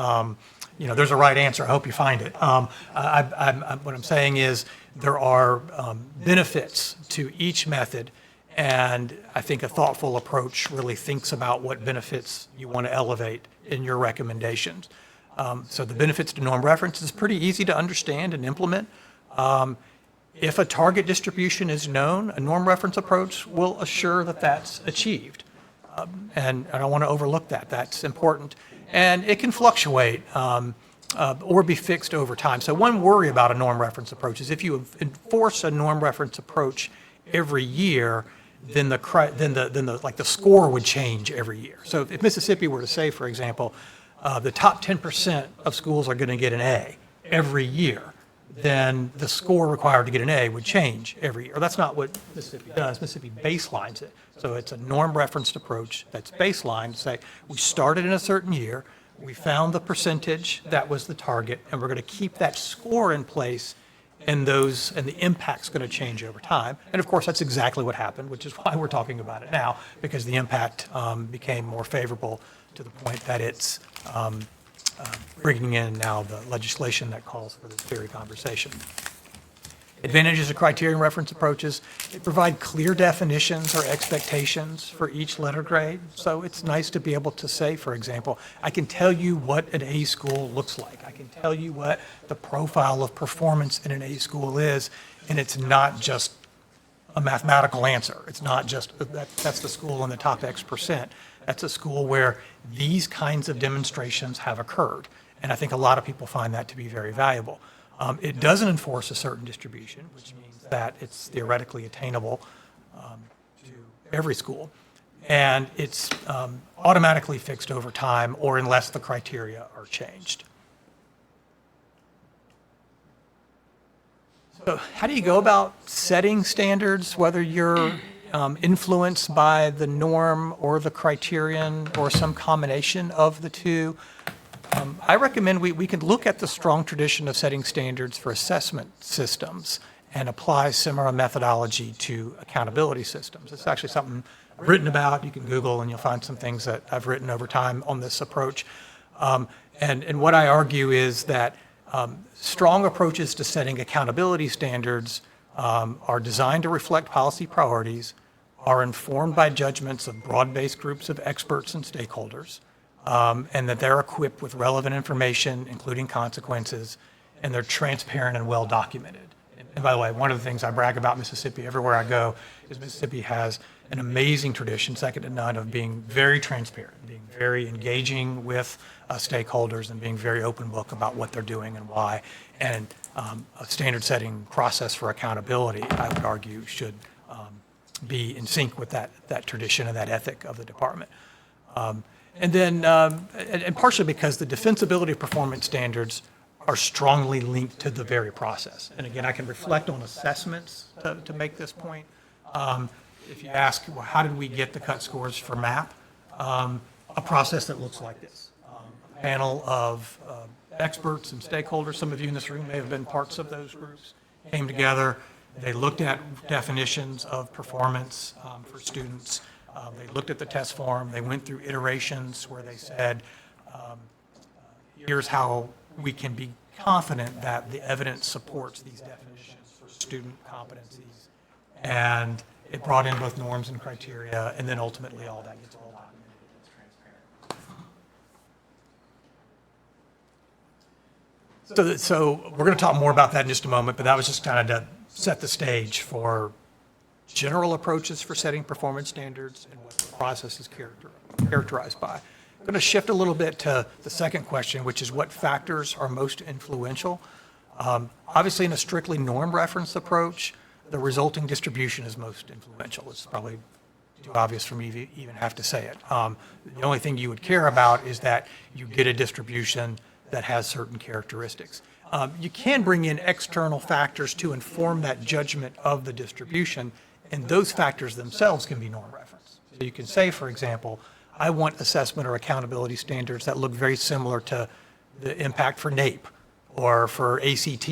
there's a right answer. I hope you find it. What I'm saying is there are benefits to each method. And I think a thoughtful approach really thinks about what benefits you want to elevate in your recommendations. So the benefits to norm reference is pretty easy to understand and implement. If a target distribution is known, a norm reference approach will assure that that's achieved. And I don't want to overlook that. That's important. And it can fluctuate or be fixed over time. So one worry about a norm reference approach is if you enforce a norm reference approach every year, then the score would change every year. So if Mississippi were to say, for example, the top 10% of schools are going to get an A every year, then the score required to get an A would change every year. That's not what Mississippi does. Mississippi baselines it. So it's a norm referenced approach that's baseline to say, we started in a certain year, we found the percentage that was the target, and we're going to keep that score in place, and the impact's going to change over time. And of course, that's exactly what happened, which is why we're talking about it now, because the impact became more favorable to the point that it's bringing in now the legislation that calls for this very conversation. Advantages of criterion reference approaches, they provide clear definitions or expectations for each letter grade. So it's nice to be able to say, for example, I can tell you what an A school looks like. I can tell you what the profile of performance in an A school is, and it's not just a mathematical answer. It's not just that's the school in the top X percent. That's a school where these kinds of demonstrations have occurred. And I think a lot of people find that to be very valuable. It doesn't enforce a certain distribution, which means that it's theoretically attainable to every school. And it's automatically fixed over time or unless the criteria are changed. So how do you go about setting standards, whether you're influenced by the norm or the criterion or some combination of the two? I recommend we can look at the strong tradition of setting standards for assessment systems and apply similar methodology to accountability systems. It's actually something I've written about. You can Google and you'll find some things that I've written over time on this approach. And what I argue is that strong approaches to setting accountability standards are designed to reflect policy priorities, are informed by judgments of broad-based groups of experts and stakeholders, and that they're equipped with relevant information, including consequences, and they're transparent and well documented. And by the way, one of the things I brag about Mississippi everywhere I go is Mississippi has an amazing tradition, second to none, of being very transparent, being very engaging with stakeholders, and being very open book about what they're doing and why. And a standard setting process for accountability, I would argue, should be in sync with that tradition and that ethic of the department. And then, and partially because the defensibility of performance standards are strongly linked to the very process. And again, I can reflect on assessments to make this point. If you ask, well, how did we get the cut scores for MAP? A process that looks like this. A panel of experts and stakeholders, some of you in this room may have been parts of those groups, came together. They looked at definitions of performance for students. They looked at the test form. They went through iterations where they said, here's how we can be confident that the evidence supports these definitions for student competencies. And it brought in both norms and criteria, and then ultimately all that gets well documented and it's transparent. So we're going to talk more about that in just a moment, but that was just kind of to set the stage for general approaches for setting performance standards and what the process is characterized by. I'm going to shift a little bit to the second question, which is what factors are most influential. Obviously, in a strictly norm reference approach, the resulting distribution is most influential. It's probably too obvious for me to even have to say it. The only thing you would care about is that you get a distribution that has certain characteristics. You can bring in external factors to inform that judgment of the distribution, and those factors themselves can be norm reference. So you can say, for example, I want assessment or accountability standards that look very similar to the impact for NAEP or for ACT.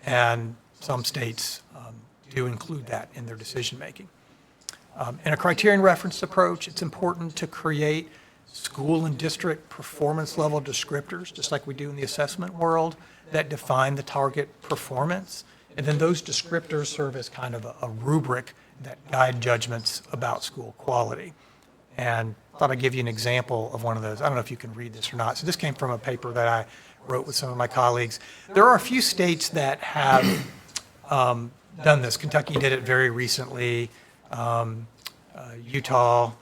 And some states do include that in their decision making. In a criterion reference approach, it's important to create school and district performance level descriptors, just like we do in the assessment world, that define the target performance. And then those descriptors serve as kind of a rubric that guide judgments about school quality. And I thought I'd give you an example of one of those. I don't know if you can read this or not. So this came from a paper that I wrote with some of my colleagues. There are a few states that have done this. Kentucky did it very recently. Utah,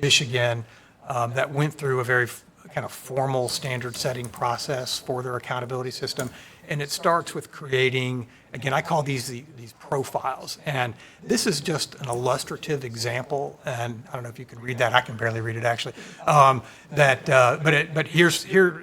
Michigan, that went through a very kind of formal standard setting process for their accountability system. And it starts with creating, again, I call these profiles. And this is just an illustrative example. And I don't know if you can read that. I can barely read it, actually. But here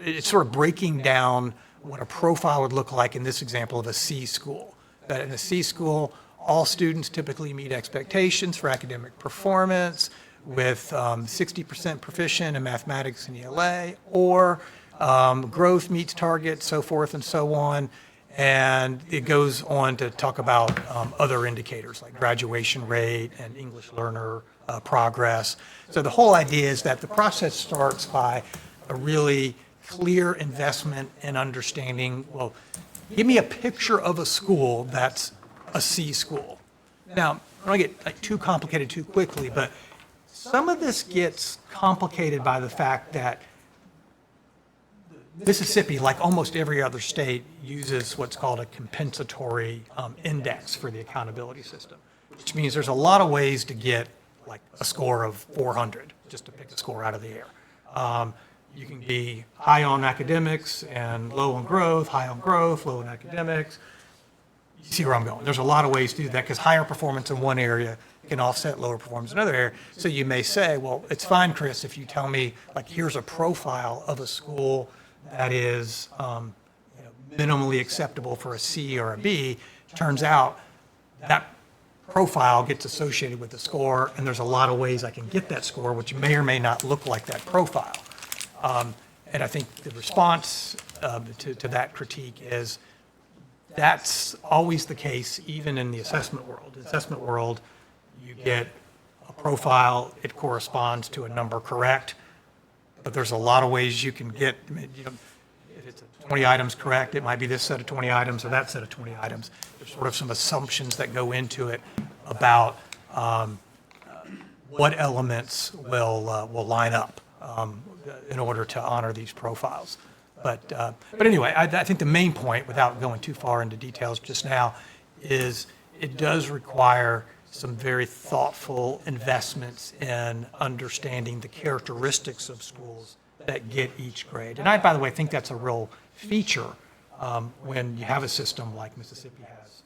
it's sort of breaking down what a profile would look like in this example of a C school. That in a C school, all students typically meet expectations for academic performance with 60% proficient in mathematics and ELA, or growth meets targets, so forth and so on. And it goes on to talk about other indicators like graduation rate and English learner progress. So the whole idea is that the process starts by a really clear investment in understanding, well, give me a picture of a school that's a C school. Now, I don't get like too complicated too quickly, but some of this gets complicated by the fact that Mississippi, like almost every other state, uses what's called a compensatory index for the accountability system, which means there's a lot of ways to get like a score of 400, just to pick a score out of the air. You can be high on academics and low on growth, high on growth, low on academics. You see where I'm going. There's a lot of ways to do that because higher performance in one area can offset lower performance in another area. So you may say, well, it's fine, Chris, if you tell me, like, here's a profile of a school that is minimally acceptable for a C or a B. Turns out that profile gets associated with the score, and there's a lot of ways I can get that score, which may or may not look like that profile. And I think the response to that critique is that's always the case, even in the assessment world. In the assessment world, you get a profile, it corresponds to a number correct, but there's a lot of ways you can get, if it's 20 items correct, it might be this set of 20 items or that set of 20 items. There's sort of some assumptions that go into it about what elements will line up in order to honor these profiles. But anyway, I think the main point, without going too far into details just now, is it does require some very thoughtful investments in understanding the characteristics of schools that get each grade. And I, by the way, think that's a real feature when you have a system like Mississippi has,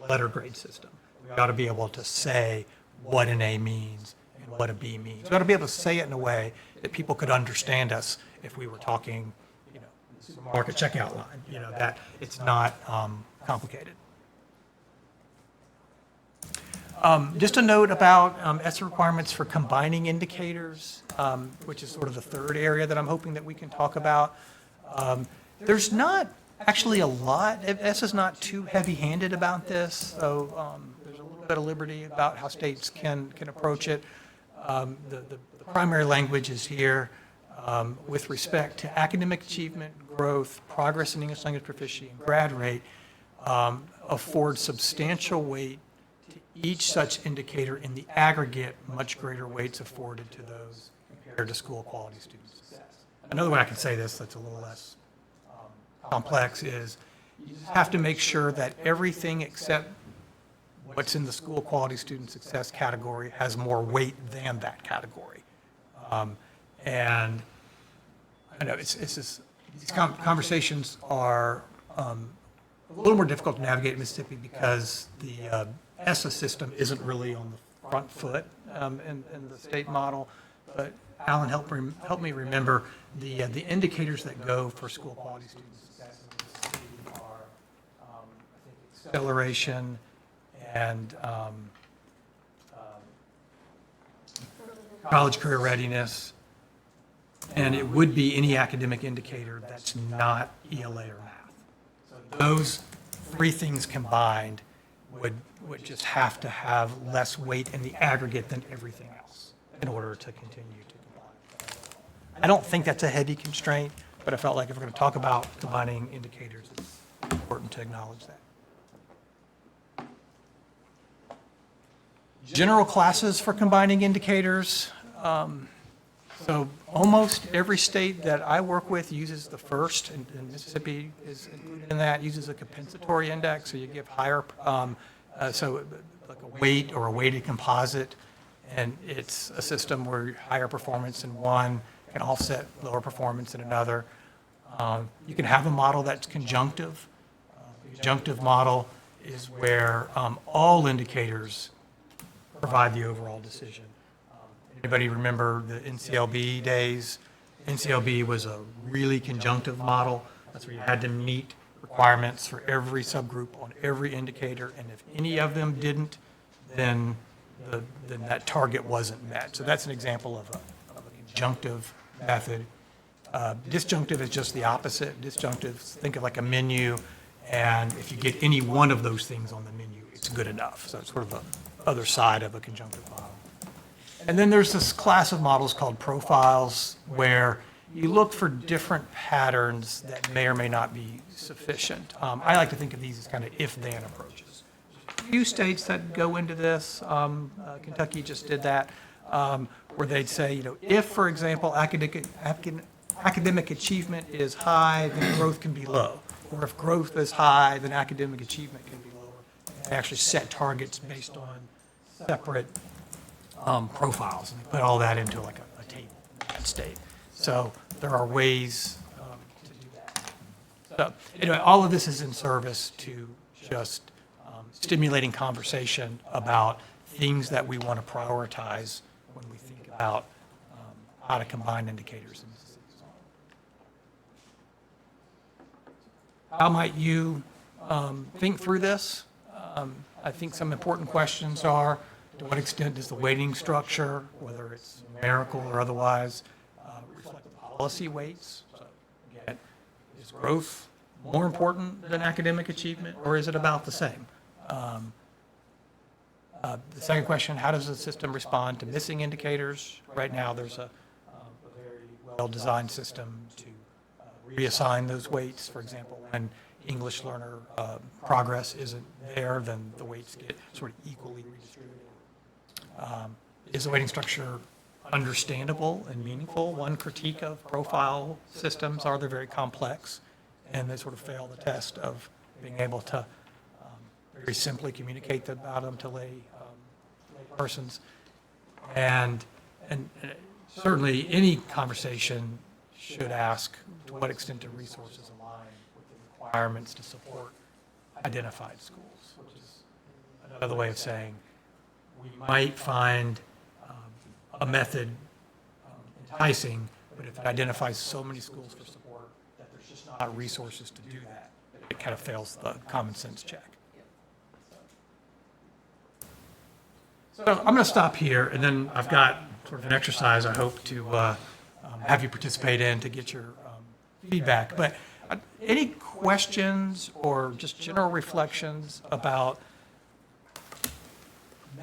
a letter grade system. We ought to be able to say what an A means and what a B means. We ought to be able to say it in a way that people could understand us if we were talking, you know, supermarket checkout line, you know, that it's not complicated. Just a note about ESSA requirements for combining indicators, which is sort of the third area that I'm hoping that we can talk about. There's not actually a lot, ESSA's not too heavy-handed about this, so there's a little bit of liberty about how states can approach it. The primary language is here with respect to academic achievement, growth, progress in English language proficiency, and grad rate, afford substantial weight to each such indicator in the aggregate, much greater weights afforded to those compared to school quality student success. Another way I can say this that's a little less complex is you just have to make sure that everything except what's in the school quality student success category has more weight than that category. And I know it's just, these conversations are a little more difficult to navigate in Mississippi because the ESSA system isn't really on the front foot in the state model. But Alan, help me remember the indicators that go for school quality student success in Mississippi are, I think, acceleration and college career readiness, and it would be any academic indicator that's not ELA or math. So those three things combined would just have to have less weight in the aggregate than everything else in order to continue to comply. I don't think that's a heavy constraint, but I felt like if we're going to talk about combining indicators, it's important to acknowledge that. General classes for combining indicators. So almost every state that I work with uses the first, and Mississippi is included in that, uses a compensatory index, so you give higher, so like a weight or a weighted composite, and it's a system where higher performance in one can offset lower performance in another. You can have a model that's conjunctive. The conjunctive model is where all indicators provide the overall decision. Anybody remember the NCLB days? NCLB was a really conjunctive model. That's where you had to meet requirements for every subgroup on every indicator, and if any of them didn't, then that target wasn't met. So that's an example of a conjunctive method. Disjunctive is just the opposite. Disjunctive, think of like a menu, and if you get any one of those things on the menu, it's good enough. So it's sort of the other side of a conjunctive model. And then there's this class of models called profiles, where you look for different patterns that may or may not be sufficient. I like to think of these as kind of if-then approaches. A few states that go into this, Kentucky just did that, where they'd say, you know, if, for example, academic achievement is high, then growth can be low. Or if growth is high, then academic achievement can be lower. They actually set targets based on separate profiles, and they put all that into like a table in that state. So there are ways to do that. So anyway, all of this is in service to just stimulating conversation about things that we want to prioritize when we think about how to combine indicators in Mississippi. How might you think through this? I think some important questions are, to what extent does the weighting structure, whether it's numerical or otherwise, reflect the policy weights? So again, is growth more important than academic achievement, or is it about the same? The second question, how does the system respond to missing indicators? Right now, there's a very well-designed system to reassign those weights. For example, when English learner progress isn't there, then the weights get sort of equally redistributed. Is the weighting structure understandable and meaningful? One critique of profile systems are they're very complex, and they sort of fail the test of being able to very simply communicate about them to lay persons. And certainly any conversation should ask to what extent do resources align with the requirements to support identified schools, which is another way of saying we might find a method enticing, but if it identifies so many schools for support that there's just not resources to do that, it kind of fails the common sense check. So I'm going to stop here, and then I've got sort of an exercise I hope to have you participate in to get your feedback. But any questions or just general reflections about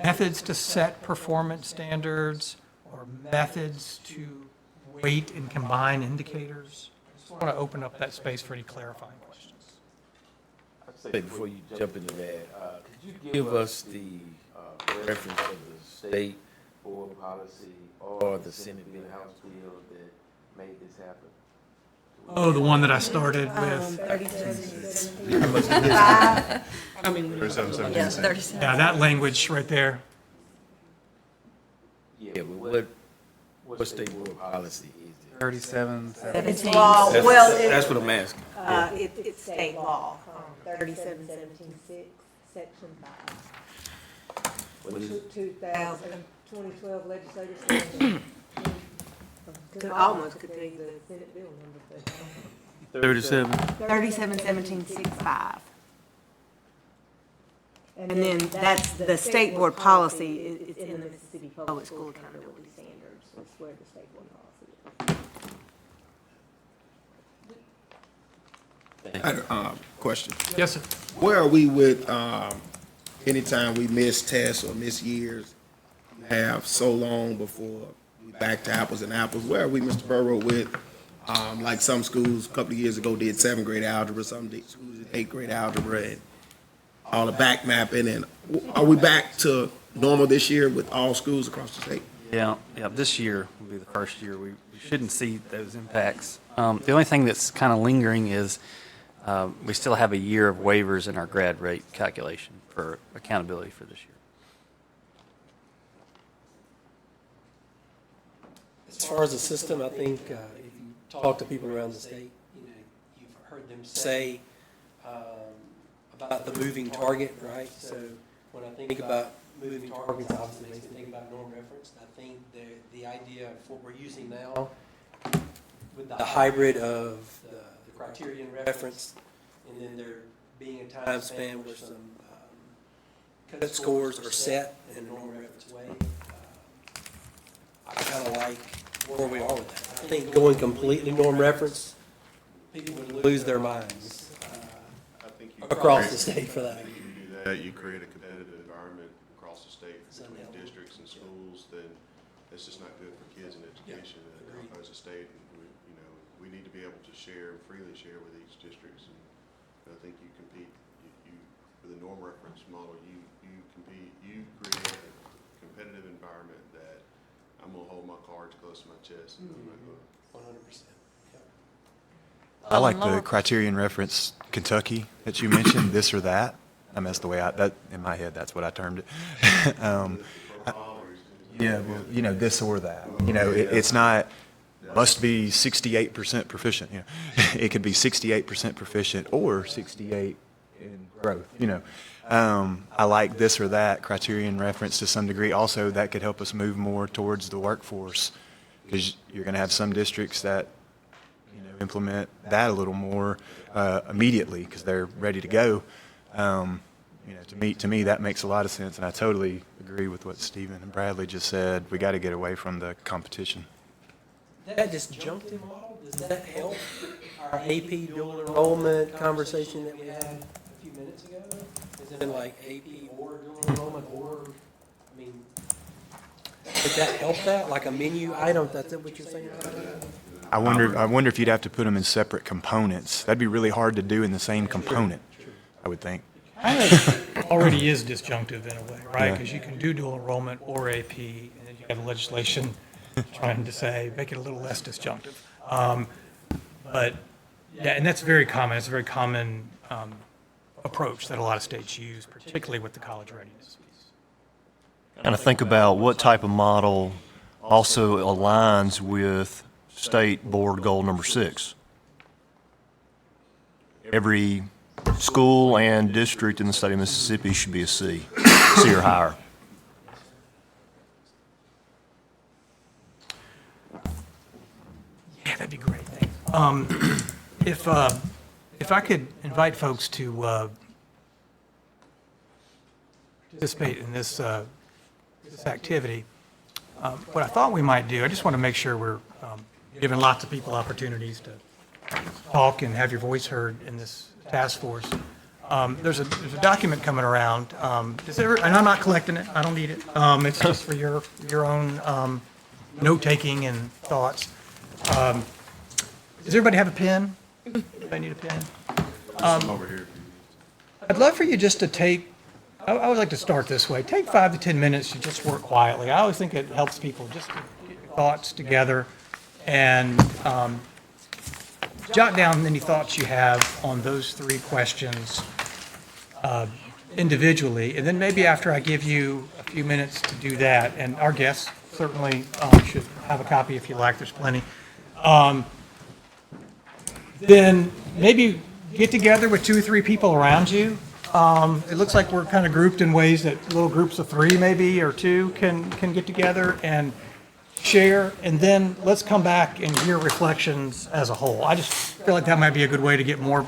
methods to set performance standards or methods to weight and combine indicators? I just want to open up that space for any clarifying questions. Say before you jump into that, could you give us the reference of the state board policy or the Senate bill, House bill that made this happen? Oh, the one that I started with. 37. Yeah, that language right there. Yeah, but what state board policy is it? 37, It's law, well, That's what I'm asking. it's state law, 3717-6, section 5. What is it? 2012 legislative session. Almost could be the Senate bill number, but. 37. 3717-65. And then that's the state board policy, it's in the Mississippi Public School Accountability Standards, that's where the state board policy is. I had a question. Yes, sir. Where are we with, anytime we miss tests or miss years, have so long before we back to apples and apples? Where are we, Mr. Burrow, with, like some schools a couple of years ago did 7th grade algebra, some schools did 8th grade algebra, and all the back mapping, and are we back to normal this year with all schools across the state? Yeah, this year will be the first year we shouldn't see those impacts. The only thing that's kind of lingering is we still have a year of waivers in our grad rate calculation for accountability for this year. As far as the system, I think if you talk to people around the state, you've heard them say about the moving target, right? So when I think about moving targets, obviously makes me think about norm reference. I think the idea of what we're using now with the hybrid of the criterion reference and then there being a time span where some cut scores are set in a norm reference way, I kind of like where we are with that. I think going completely norm reference, people would lose their minds across the state for that. I think if you do that, you create a competitive environment across the state between districts and schools, then it's just not good for kids and education across the state. And we need to be able to freely share with each district. And I think you compete, with a norm reference model, you create a competitive environment that I'm gonna hold my cards close to my chest and I'm not gonna. 100%. I like the criterion reference Kentucky that you mentioned, this or that. I mean, that's the way that in my head, that's what I termed it. Yeah, well, this or that. It's not, must be 68% proficient. It could be 68% proficient or 68 in growth. I like this or that criterion reference to some degree. Also, that could help us move more towards the workforce, because you're going to have some districts that implement that a little more immediately because they're ready to go. To me, that makes a lot of sense, and I totally agree with what Stephen and Bradley just said. We got to get away from the competition. That disjunctive model, does that help our AP dual enrollment conversation that we had a few minutes ago? Is it like AP or dual enrollment or, would that help that, like a menu item? That's what you're saying about that? I wonder if you'd have to put them in separate components. That'd be really hard to do in the same component, I would think. Already is disjunctive in a way, right? Yeah. Because you can do dual enrollment or AP, and then you have legislation trying to say, make it a little less disjunctive. But, yeah, and that's very common. It's a very common approach that a lot of states use, particularly with the college readiness piece. And I think about what type of model also aligns with state board goal number 6. Every school and district in the state of Mississippi should be a C or higher. Yeah, that'd be great, thanks. If I could invite folks to participate in this activity, what I thought we might do, I just want to make sure we're giving lots of people opportunities to talk and have your voice heard in this task force. There's a document coming around. And I'm not collecting it. I don't need it. It's just for your own note-taking and thoughts. Does everybody have a pen? Anybody need a pen? Over here. I'd love for you just to take, I would like to start this way. Take 5 to 10 minutes to just work quietly. I always think it helps people just to get your thoughts together and jot down any thoughts you have on those 3 questions individually. And then maybe after I give you a few minutes to do that, and our guests certainly should have a copy if you like, there's plenty. Then maybe get together with 2 or 3 people around you. It looks like we're kind of grouped in ways that little groups of 3 maybe, or 2 can get together and share, and then let's come back and hear reflections as a whole. I just feel like that might be a good way to get more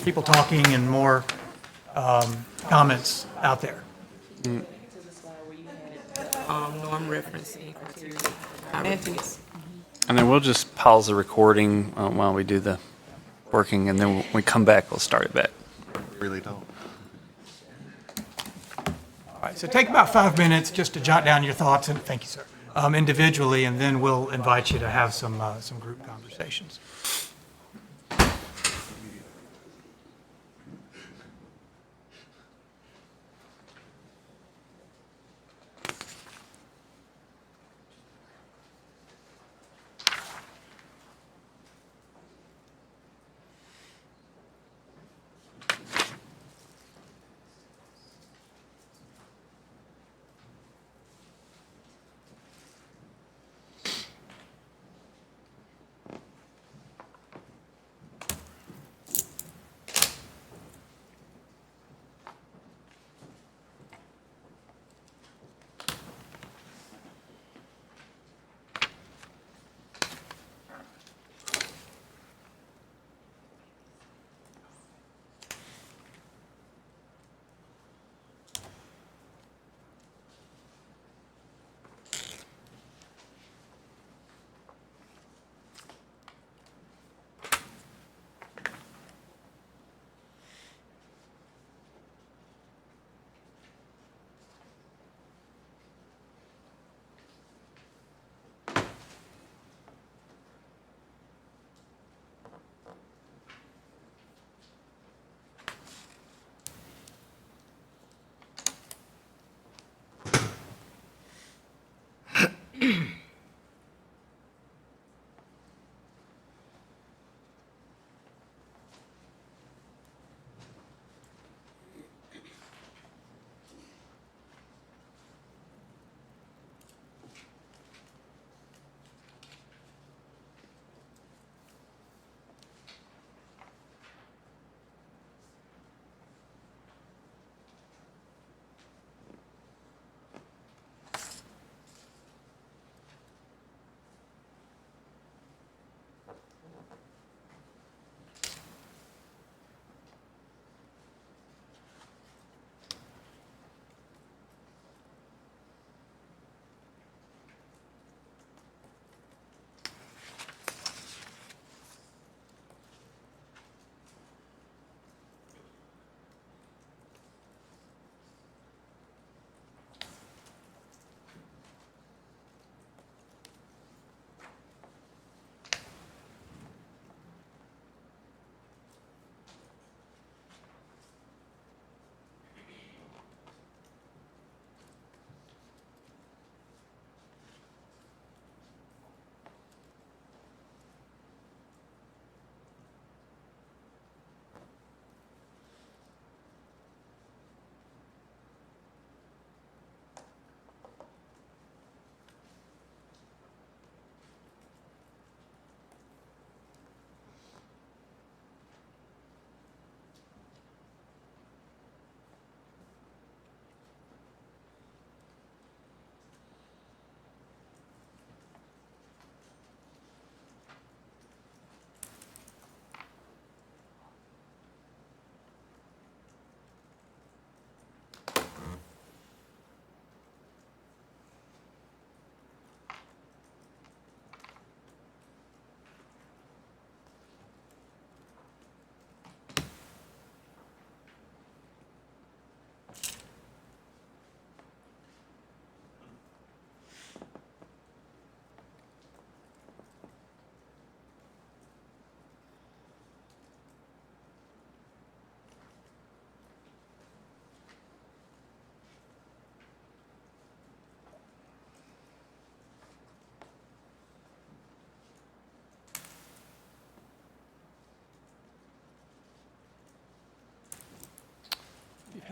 people talking and more comments out there. Norm referencing criteria. And then we'll just pause the recording while we do the working, and then when we come back, we'll start it back. Really don't. All right, so take about 5 minutes just to jot down your thoughts, and thank you, sir, individually, and then we'll invite you to have some group conversations.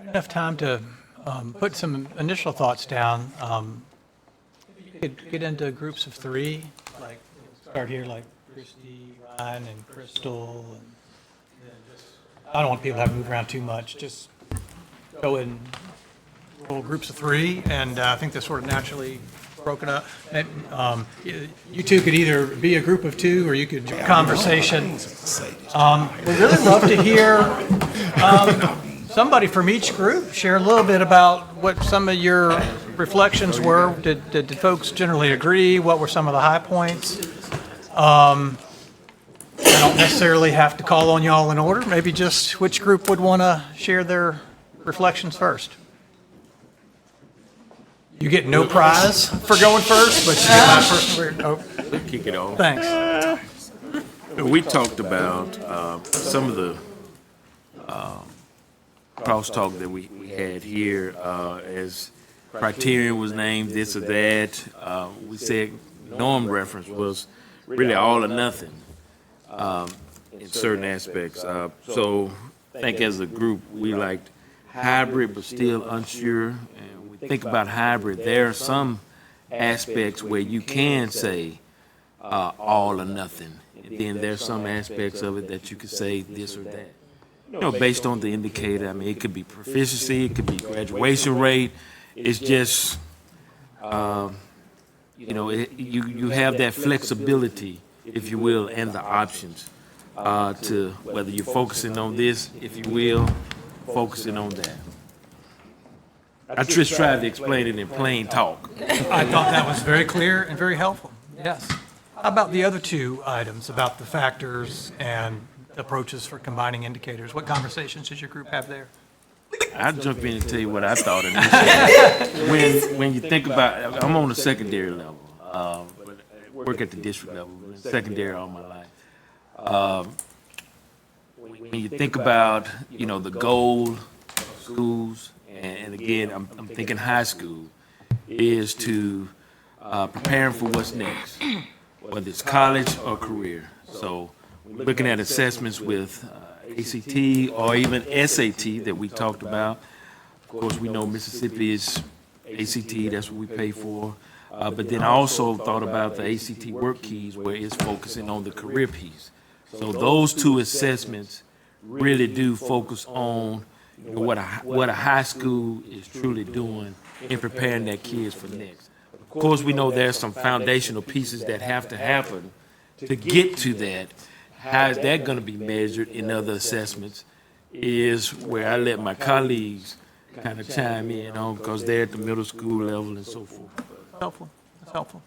enough time to put some initial thoughts down. You could get into groups of three, like start here, like Christy, Ryan, and Crystal. And then just, I don't want people to have to move around too much. Just go in little groups of three, and I think they're sort of naturally broken up. And, you two could either be a group of two, or you could conversation. We'd really love to hear somebody from each group share a little bit about what some of your reflections were. Did folks generally agree? What were some of the high points? I don't necessarily have to call on y'all in order. Maybe just which group would want to share their reflections first. You get no prize for going first, but you get my first. Oh, We'll kick it off. thanks. We talked about some of the crosstalk that we had here as criterion was named this or that. We said norm reference was really all or nothing in certain aspects. So I think as a group, we liked hybrid but still unsure. And we think about hybrid, there are some aspects where you can say all or nothing. And then there's some aspects of it that you could say this or that. You know, based on the indicator. I mean, it could be proficiency, it could be graduation rate. It's just, you know, you have that flexibility, if you will, and the options to whether you're focusing on this, if you will, focusing on that. I just tried to explain it in plain talk. I thought that was very clear and very helpful. Yes. How about the other two items about the factors and approaches for combining indicators? What conversations did your group have there? I'll jump in and tell you what I thought initially. When you think about, I'm on the secondary level, but I work at the district level, been secondary all my life. When you think about, you know, the goal of schools, and again, I'm thinking high school, is to preparing for what's next, whether it's college or career. So we're looking at assessments with ACT or even SAT that we talked about. Of course, we know Mississippi is ACT, that's what we pay for. But then I also thought about the ACT work keys where it's focusing on the career piece. So those two assessments really do focus on, you know, what a high school is truly doing in preparing their kids for next. Of course, we know there's some foundational pieces that have to happen to get to that. How is that going to be measured in other assessments is where I let my colleagues kind of chime in on, because they're at the middle school level and so forth. Helpful. That's helpful.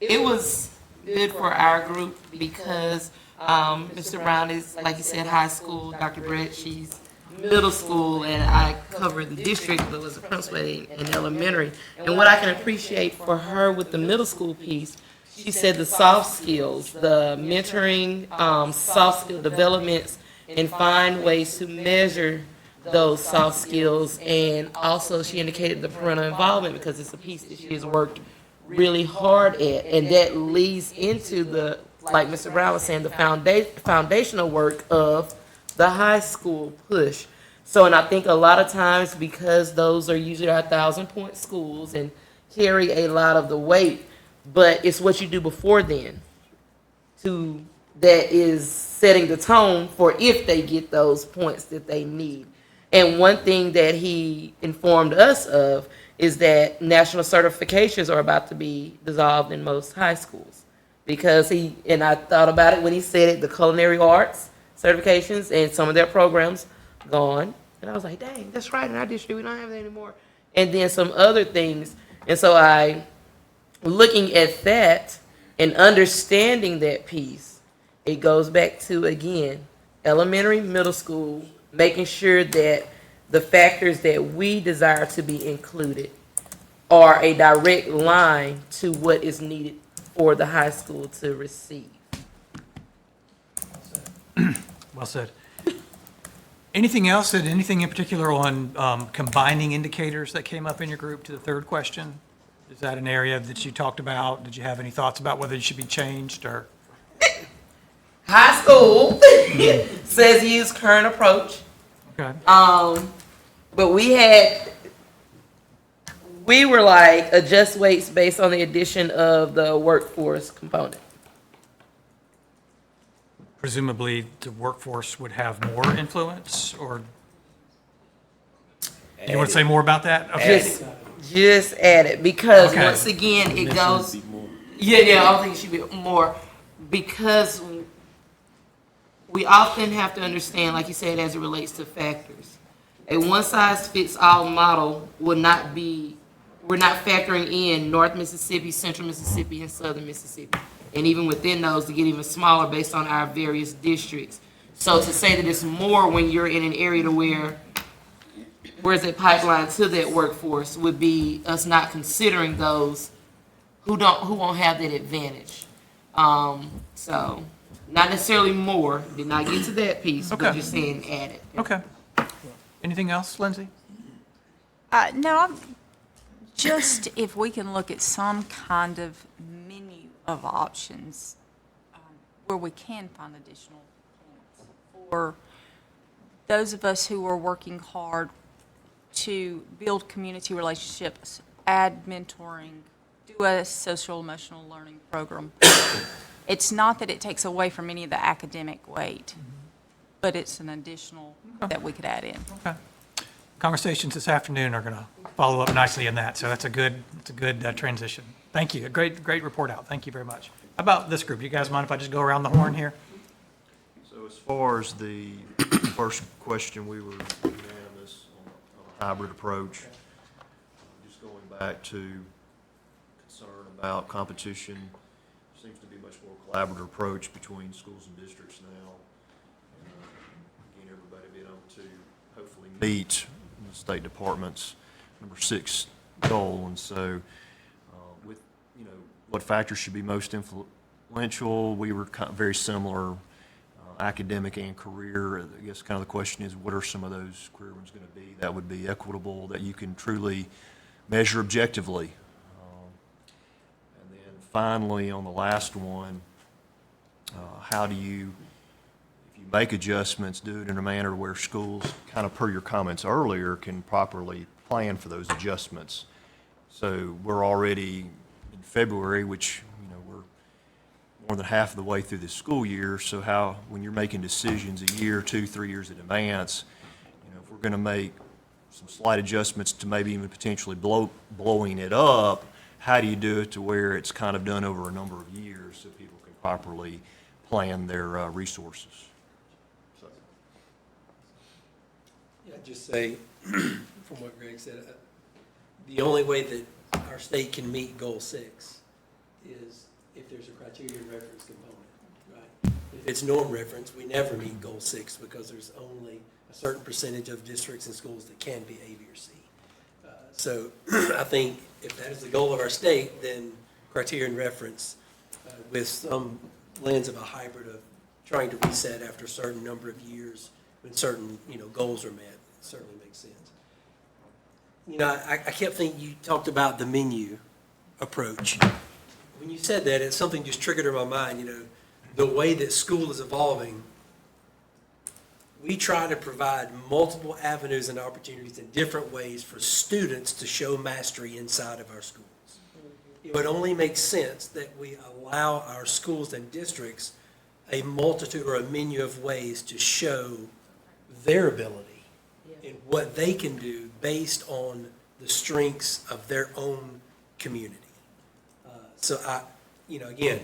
It was good for our group because Mr. Brown is, like you said, high school. Dr. Brett, she's middle school, and I covered the district, but was a principal in elementary. And what I can appreciate for her with the middle school piece, she said the soft skills, the mentoring, soft skill developments, and find ways to measure those soft skills. And also she indicated the parental involvement, because it's a piece that she has worked really hard at. And that leads into the, like Mr. Brown was saying, the foundational work of the high school push. So, and I think a lot of times, because those are usually our 1,000-point schools and carry a lot of the weight, but it's what you do before then that is setting the tone for if they get those points that they need. And one thing that he informed us of is that national certifications are about to be dissolved in most high schools. Because and I thought about it when he said it, the culinary arts certifications and some of their programs gone. And I was like, dang, that's right, in our district we don't have that anymore. And then some other things. And so looking at that and understanding that piece, it goes back to, again, elementary, middle school, making sure that the factors that we desire to be included are a direct line to what is needed for the high school to receive. Well said. Anything else, anything in particular on combining indicators that came up in your group to the third question? Is that an area that you talked about? Did you have any thoughts about whether it should be changed or? High school says use current approach. Okay. But we were like, adjust weights based on the addition of the workforce component. Presumably, the workforce would have more influence, or you want to say more about that? Okay. Just add it, because Okay. once again, it goes, yeah, I don't think it should be more, because we often have to understand, like you said, as it relates to factors. A one-size-fits-all model would not be, we're not factoring in North Mississippi, Central Mississippi, and Southern Mississippi. And even within those, to get even smaller based on our various districts. So to say that it's more when you're in an area to where's a pipeline to that workforce would be us not considering those who won't have that advantage. So not necessarily more, did not get to that piece, but Okay. just saying add it. Okay. Anything else, Lindsay? No, just if we can look at some kind of menu of options where we can find additional points for those of us who are working hard to build community relationships, add mentoring, do a social emotional learning program. It's not that it takes away from any of the academic weight, but it's an additional that we could add in. Okay. Conversations this afternoon are going to follow up nicely in that, so that's a good transition. Thank you. A great report out. Thank you very much. How about this group? You guys mind if I just go around the horn here? So as far as the first question, we were unanimous on a hybrid approach. Just going back to concern about competition, seems to be a much more collaborative approach between schools and districts now. Again, everybody being able to hopefully meet the State Department's number 6 goal. And so with, what factors should be most influential, we were very similar, academic and career. I guess kind of the question is, what are some of those career ones going to be that would be equitable, that you can truly measure objectively? And then finally, on the last one, how do you, if you make adjustments, do it in a manner where schools, kind of per your comments earlier, can properly plan for those adjustments? So we're already in February, which, we're more than half of the way through the school year. So how, when you're making decisions a year, 2, 3 years in advance, if we're going to make some slight adjustments to maybe even potentially blowing it up, how do you do it to where it's kind of done over a number of years so people can properly plan their resources? So. Yeah, I'd just say, from what Greg said, the only way that our state can meet Goal 6 is if there's a criterion reference component, right? If it's norm reference, we never meet Goal 6 because there's only a certain percentage of districts and schools that can be A, B, or C. So I think if that is the goal of our state, then criterion reference with some lens of a hybrid of trying to reset after a certain number of years when certain, goals are met, certainly makes sense. I kept thinking, you talked about the menu approach. When you said that, it's something just triggered in my mind, the way that school is evolving. We try to provide multiple avenues and opportunities in different ways for students to show mastery inside of our schools. It would only make sense that we allow our schools and districts a multitude or a menu of ways to show their ability and what they can do based on the strengths of their own community. So again,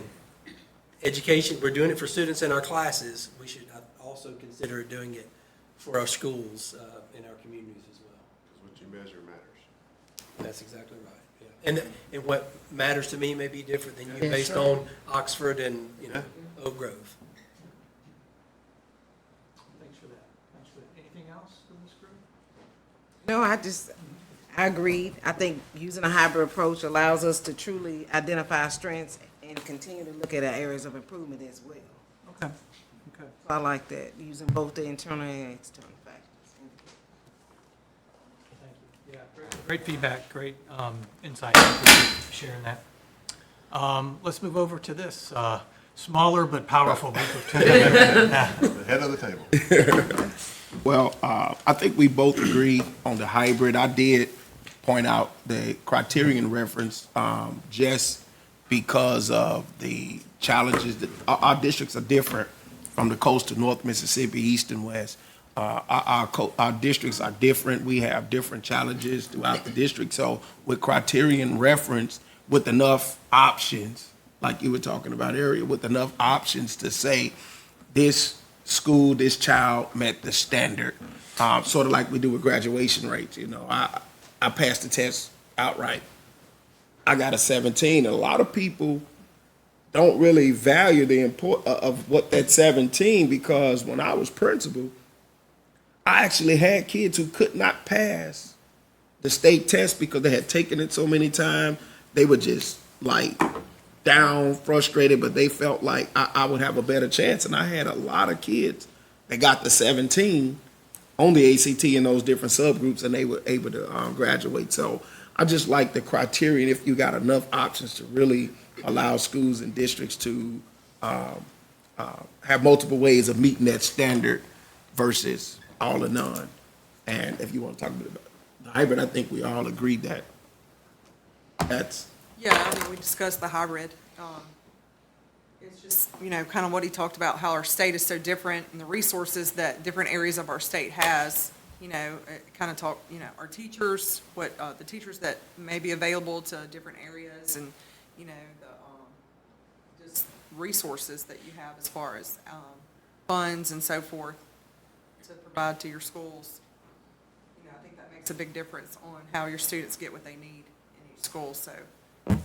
education, we're doing it for students in our classes. We should also consider doing it for our schools in our communities as well. Because what you measure matters. That's exactly right. Yeah. And what matters to me may be different than you based on Oxford and, Oak Grove. Thanks for that. Anything else from this group? No, I agree. I think using a hybrid approach allows us to truly identify strengths and continue to look at our areas of improvement as well. Okay. So I like that, using both the internal and external factors. Thank you. Yeah, great feedback, great insight. Thank you for sharing that. Let's move over to this. smaller but powerful group of 10. The head of the table. Well, I think we both agree on the hybrid. I did point out the criterion reference just because of the challenges that our districts are different from the coast to North Mississippi, east and west. Our districts are different. We have different challenges throughout the district. So with criterion reference, with enough options, like you were talking about earlier, with enough options to say this school, this child met the standard, sort of like we do with graduation rates. You know, I passed the test outright. I got a 17. A lot of people don't really value the import of what that 17, because when I was principal, I actually had kids who could not pass the state test because they had taken it so many times. They were just like down, frustrated, but they felt like I would have a better chance. And I had a lot of kids that got the 17 on the ACT in those different subgroups, and they were able to graduate. So I just like the criterion, if you got enough options to really allow schools and districts to have multiple ways of meeting that standard versus all or none. And if you want to talk about the hybrid, I think we all agree that that's. Yeah, I mean, we discussed the hybrid. It's just, you know, kind of what he talked about, how our state is so different and the resources that different areas of our state has. You know, kind of talk, you know, our teachers, what the teachers that may be available to different areas, and, you know, the just resources that you have as far as funds and so forth to provide to your schools. You know, I think that makes a big difference on how your students get what they need in each school. So, you know,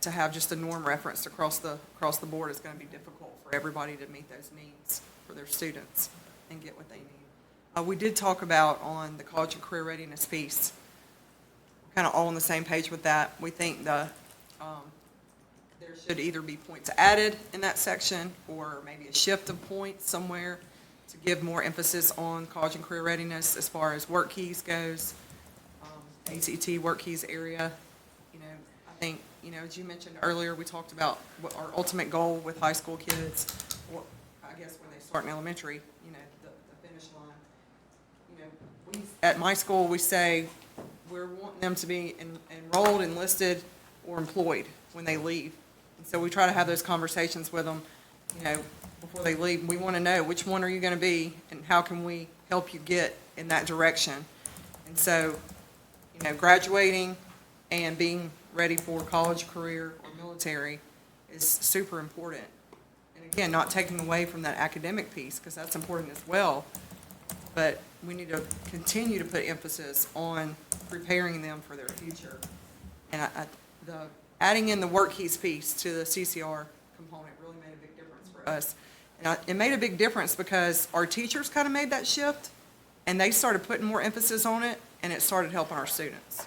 to have just a norm reference across the board is going to be difficult for everybody to meet those needs for their students and get what they need. We did talk about on the college and career readiness piece, kind of all on the same page with that. We think there should either be points added in that section or maybe a shift of points somewhere to give more emphasis on college and career readiness as far as work keys goes, ACT work keys area. You know, I think, you know, as you mentioned earlier, we talked about what our ultimate goal with high school kids, or I guess when they start in elementary, you know, the finish line. You know, at my school, we say we're wanting them to be enrolled, enlisted, or employed when they leave. And so we try to have those conversations with them, you know, before they leave. We want to know which one are you going to be and how can we help you get in that direction. And so, you know, graduating and being ready for college, career, or military is super important. And again, not taking away from that academic piece, because that's important as well. But we need to continue to put emphasis on preparing them for their future. And adding in the work keys piece to the CCR component really made a big difference for us. And it made a big difference because our teachers kind of made that shift, and they started putting more emphasis on it, and it started helping our students.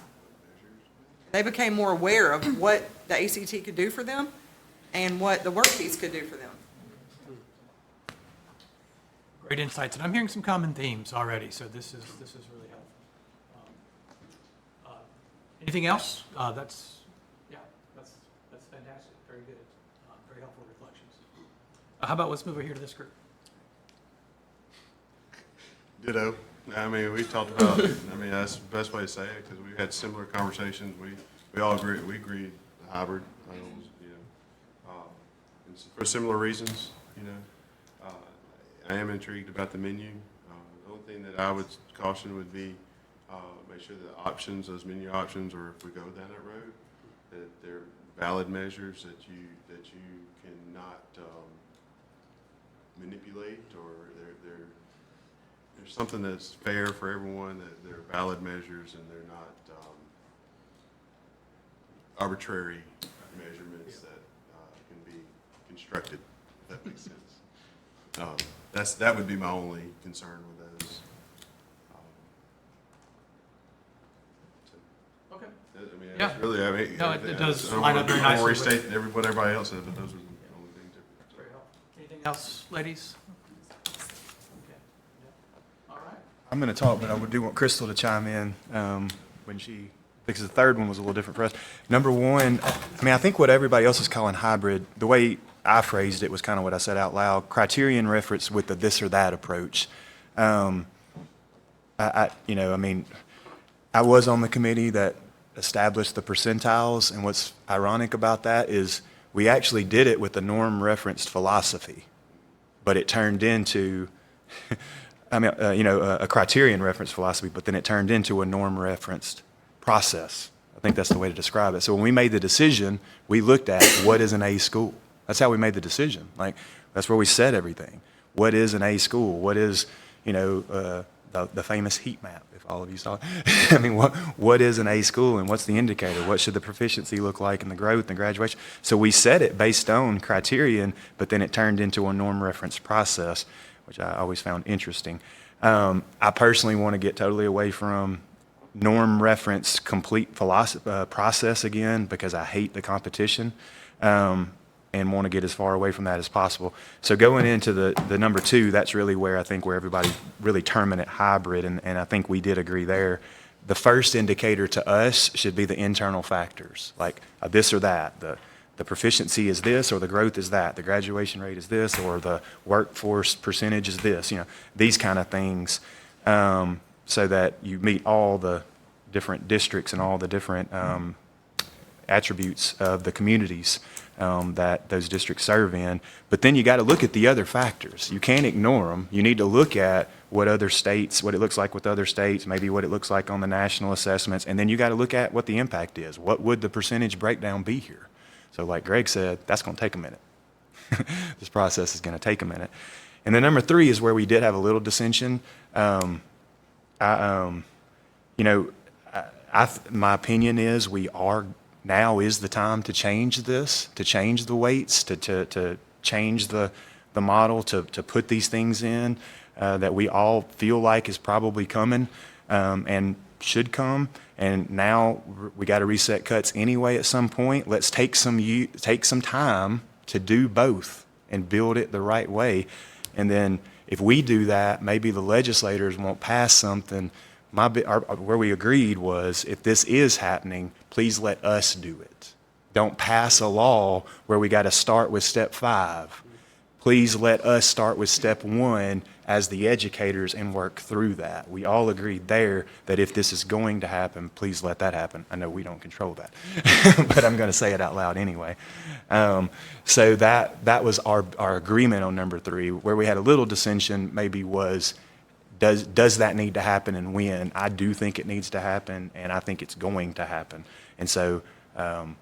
They became more aware of what the ACT could do for them and what the work keys could do for them. Great insights, and I'm hearing some common themes already, so this is really helpful. Anything else? That's fantastic. Very good. Very helpful reflections. How about let's move over here to this group. Ditto. I mean, we talked about, I mean, that's the best way to say it, because we had similar conversations. We all agreed, the hybrid, you know, and for similar reasons, you know. I am intrigued about the menu. The only thing that I would caution would be make sure the options, those menu options, or if we go down that road, that they're valid measures that you cannot manipulate, or there's something that's fair for everyone, that they're valid measures and they're not arbitrary measurements that can be constructed, if that makes sense. That would be my only concern with those. Okay. I mean, Yeah. it's really, I mean, No, it does I don't line wanna- up very I don't wanna nicely with- restate what everybody else said, but those are the only things. Very helpful. Anything else, ladies? Okay. Yeah. All right. I'm going to talk, but I do want Crystal to chime in when she, because the third one was a little different for us. Number one, I mean, I think what everybody else is calling hybrid, the way I phrased it was kind of what I said out loud, criterion reference with the this or that approach. I was on the committee that established the percentiles, and what's ironic about that is we actually did it with the norm referenced philosophy, but it turned into, a criterion referenced philosophy, but then it turned into a norm referenced process. I think that's the way to describe it. So when we made the decision, we looked at what is an A school. That's how we made the decision. Like, that's where we said everything. What is an A school? What is, the famous heat map, if all of you saw it. I mean, what is an A school and what's the indicator? What should the proficiency look like in the growth and the graduation? So we set it based on criterion, but then it turned into a norm reference process, which I always found interesting. I personally want to get totally away from norm reference complete process again, because I hate the competition. And want to get as far away from that as possible. So going into the number 2, that's really where I think where everybody really terming it hybrid, and I think we did agree there. The first indicator to us should be the internal factors, like this or that. The proficiency is this, or the growth is that. The graduation rate is this, or the workforce percentage is this. These kind of things, so that you meet all the different districts and all the different attributes of the communities that those districts serve in. But then you got to look at the other factors. You can't ignore them. You need to look at what it looks like with other states, maybe what it looks like on the national assessments, and then you got to look at what the impact is. What would the percentage breakdown be here? So like Greg said, that's going to take a minute. This process is going to take a minute. And then number 3 is where we did have a little dissension. My opinion is now is the time to change this, to change the weights, to change the model, to put these things in that we all feel like is probably coming and should come. And now we got to reset cuts anyway at some point. Let's take some time to do both and build it the right way. And then if we do that, maybe the legislators won't pass something. Where we agreed was, if this is happening, please let us do it. Don't pass a law where we got to start with step 5. Please let us start with step 1 as the educators and work through that. We all agreed there that if this is going to happen, please let that happen. I know we don't control that, but I'm going to say it out loud anyway. So that was our agreement on number 3. Where we had a little dissension maybe was, does that need to happen and when? I do think it needs to happen, and I think it's going to happen. And so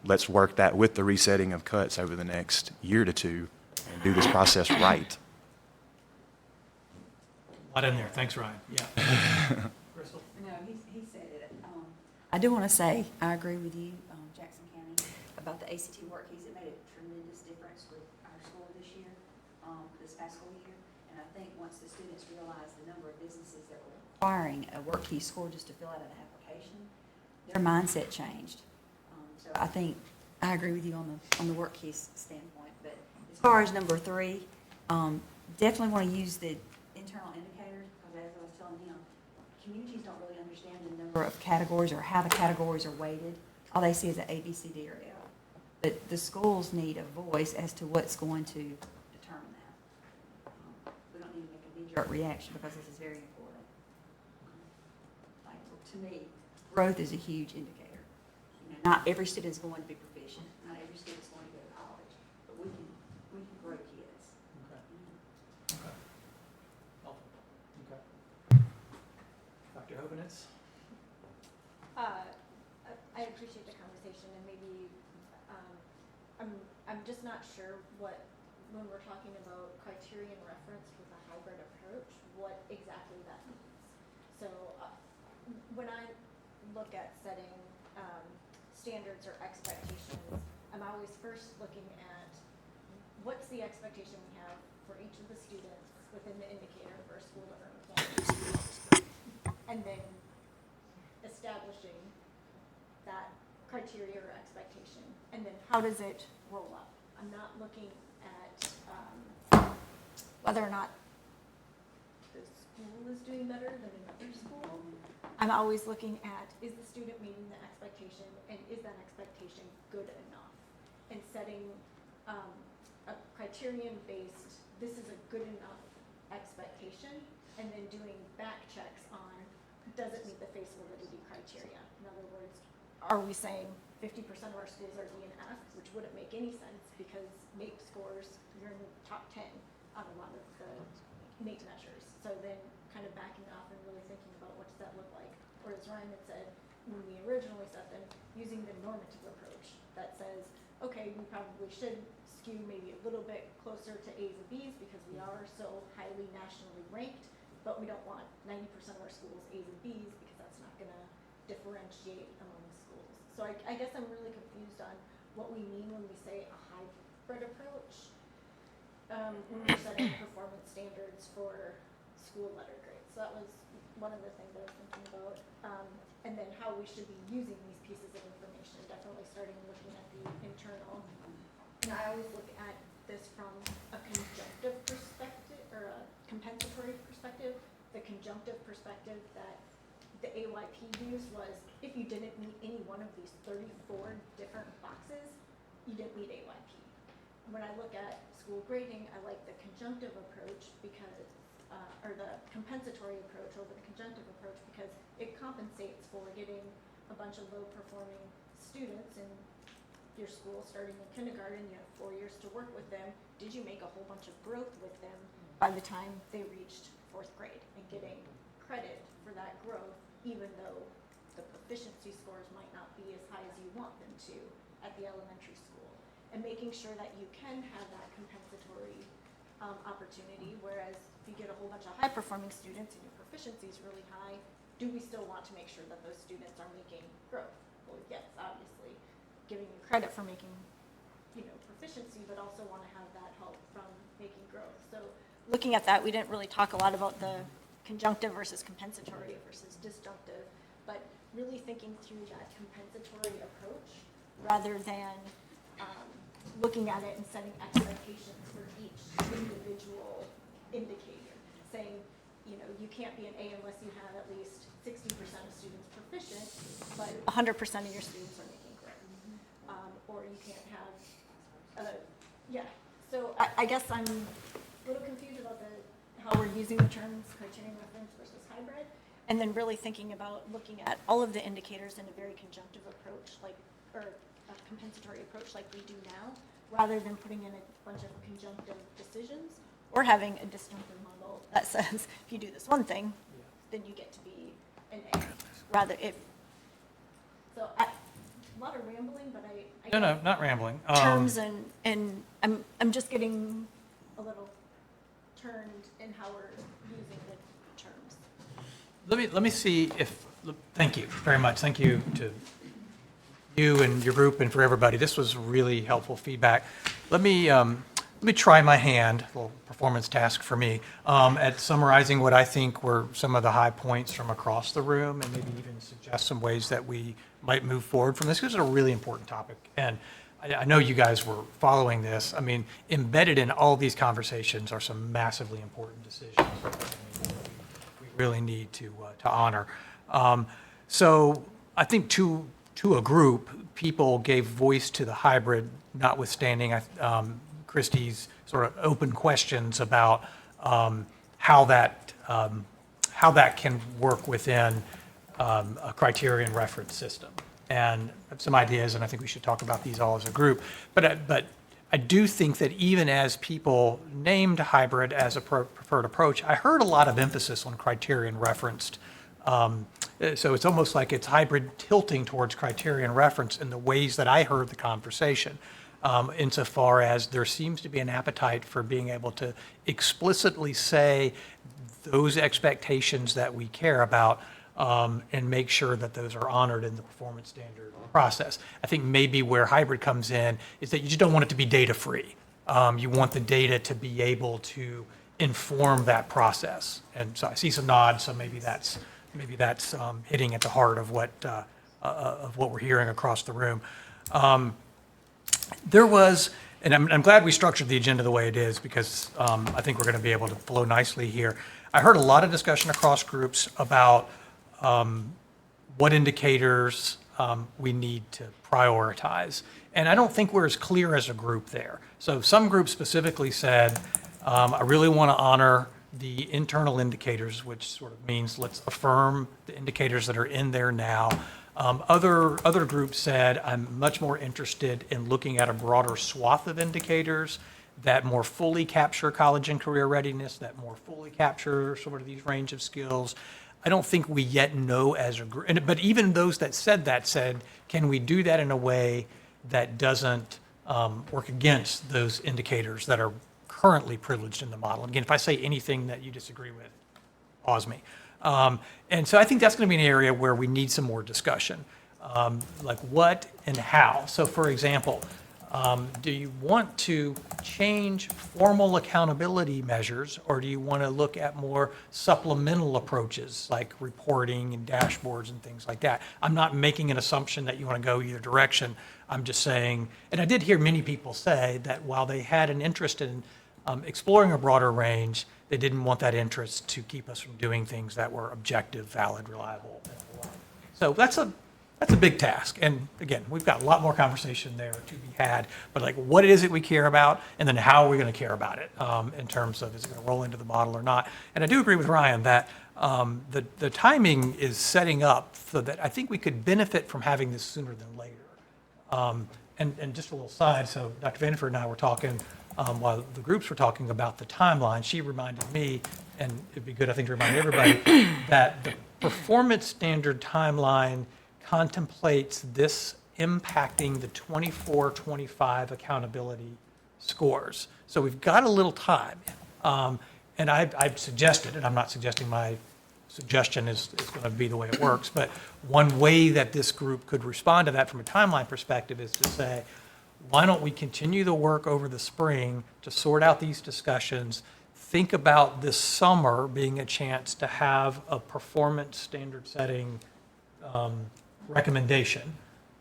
let's work that with the resetting of cuts over the next year to 2 and do this process right. A lot in there. Thanks, Ryan. Yeah. Crystal? No, he said it. I do want to say, I agree with you, Jackson County, about the ACT work keys. It made a tremendous difference with our school this year, this past school year. And I think once the students realized the number of businesses that were requiring a work key score just to fill out an application, their mindset changed. So I think I agree with you on the work keys standpoint. But as far as number 3, definitely want to use the internal indicators, because as I was telling him, communities don't really understand the number of categories or how the categories are weighted. All they see is an A, B, C, D, or F. But the schools need a voice as to what's going to determine that. We don't need to make a knee-jerk reaction, because this is very important. Like, to me, growth is a huge indicator. Not every student is going to be proficient. Not every student is going to go to college. But we can grow kids. Okay. Dr. Hovenitz? I appreciate the conversation, and maybe I'm just not sure when we're talking about criterion reference with a hybrid approach, what exactly that means. So when I look at setting standards or expectations, I'm always first looking at what's the expectation we have for each of the students within the indicator for a school to earn points, and then establishing that criteria or expectation, and then how does it roll up? I'm not looking at whether or not the school is doing better than another school. I'm always looking at, is the student meeting the expectation, and is that expectation good enough? And setting a criterion-based, this is a good enough expectation, and then doing back checks on, does it meet the face validity criteria? In other words, are we saying 50% of our schools are D and F, which wouldn't make any sense because MAPE scores, you're in the top 10 on a lot of the MAPE measures. So then kind of backing off and really thinking about what does that look like? Or as Ryan had said, when we originally set them, using the normative approach that says, okay, we probably should skew maybe a little bit closer to A's and B's because we are so highly nationally ranked, but we don't want 90% of our schools A's and B's because that's not going to differentiate among schools. So I guess I'm really confused on what we mean when we say a hybrid approach, when we're setting performance standards for school letter grades. So that was one of the things I was thinking about. And then how we should be using these pieces of information, definitely starting looking at the internal. And I always look at this from a conjunctive perspective, or a compensatory perspective. The conjunctive perspective that the AYP used was, if you didn't meet any one of these 34 different boxes, you didn't meet AYP. When I look at school grading, I like the conjunctive approach because, or the compensatory approach over the conjunctive approach because it compensates for getting a bunch of low-performing students in your school starting in kindergarten. You have 4 years to work with them. Did you make a whole bunch of growth with them by the time they reached 4th grade and getting credit for that growth, even though the proficiency scores might not be as high as you want them to at the elementary school, and making sure that you can have that compensatory opportunity, whereas if you get a whole bunch of high-performing students and your proficiency is really high, do we still want to make sure that those students are making growth? Well, yes, obviously, giving you credit for making, proficiency, but also want to have that help from making growth. So looking at that, we didn't really talk a lot about the conjunctive versus compensatory versus disjunctive, but really thinking through that compensatory approach rather than looking at it and setting expectations for each individual indicator, saying, you can't be an A unless you have at least 60% of students proficient, but 100% of your students are making growth. Or you can't have, So I guess I'm a little confused about how we're using the terms criterion reference versus hybrid, and then really thinking about looking at all of the indicators in a very conjunctive approach, or a compensatory approach like we do now, rather than putting in a bunch of conjunctive decisions, or having a disjunctive model that says, if you do this one thing, then you get to be an A. A lot of rambling, but I No, not rambling. terms and I'm just getting a little turned in how we're using the terms. Let me see if, thank you very much. Thank you to you and your group and for everybody. This was really helpful feedback. Let me try my hand, a little performance task for me, at summarizing what I think were some of the high points from across the room, and maybe even suggest some ways that we might move forward from this, because it's a really important topic. And I know you guys were following this. I mean, embedded in all these conversations are some massively important decisions we really need to honor. So I think to a group, people gave voice to the hybrid, notwithstanding Christie's sort of open questions about how that can work within a criterion reference system. And I have some ideas, and I think we should talk about these all as a group. But I do think that even as people named hybrid as a preferred approach, I heard a lot of emphasis on criterion referenced. So it's almost like it's hybrid tilting towards criterion reference in the ways that I heard the conversation, insofar as there seems to be an appetite for being able to explicitly say those expectations that we care about, and make sure that those are honored in the performance standard process. I think maybe where hybrid comes in is that you just don't want it to be data-free. You want the data to be able to inform that process. And so I see some nods, so maybe that's hitting at the heart of what we're hearing across the room. There was, and I'm glad we structured the agenda the way it is, because I think we're going to be able to flow nicely here. I heard a lot of discussion across groups about what indicators we need to prioritize. And I don't think we're as clear as a group there. So some groups specifically said, I really want to honor the internal indicators, which sort of means let's affirm the indicators that are in there now. Other groups said, I'm much more interested in looking at a broader swath of indicators that more fully capture college and career readiness, that more fully capture sort of these range of skills. I don't think we yet know as a group, but even those that said that said, can we do that in a way that doesn't work against those indicators that are currently privileged in the model? Again, if I say anything that you disagree with, pause me. And so I think that's going to be an area where we need some more discussion, like what and how. So for example, do you want to change formal accountability measures, or do you want to look at more supplemental approaches like reporting and dashboards and things like that? I'm not making an assumption that you want to go either direction. I'm just saying, and I did hear many people say that while they had an interest in exploring a broader range, they didn't want that interest to keep us from doing things that were objective, valid, reliable. So that's a big task. And again, we've got a lot more conversation there to be had, but like what is it we care about, and then how are we going to care about it in terms of is it going to roll into the model or not? And I do agree with Ryan that the timing is setting up so that I think we could benefit from having this sooner than later. And just a little side, so Dr. Vanderford and I were talking while the groups were talking about the timeline. She reminded me, and it'd be good I think to remind everybody, that the performance standard timeline contemplates this impacting the 24-25 accountability scores. So we've got a little time. And I've suggested, and I'm not suggesting my suggestion is going to be the way it works, but one way that this group could respond to that from a timeline perspective is to say, why don't we continue the work over the spring to sort out these discussions, think about this summer being a chance to have a performance standard setting recommendation,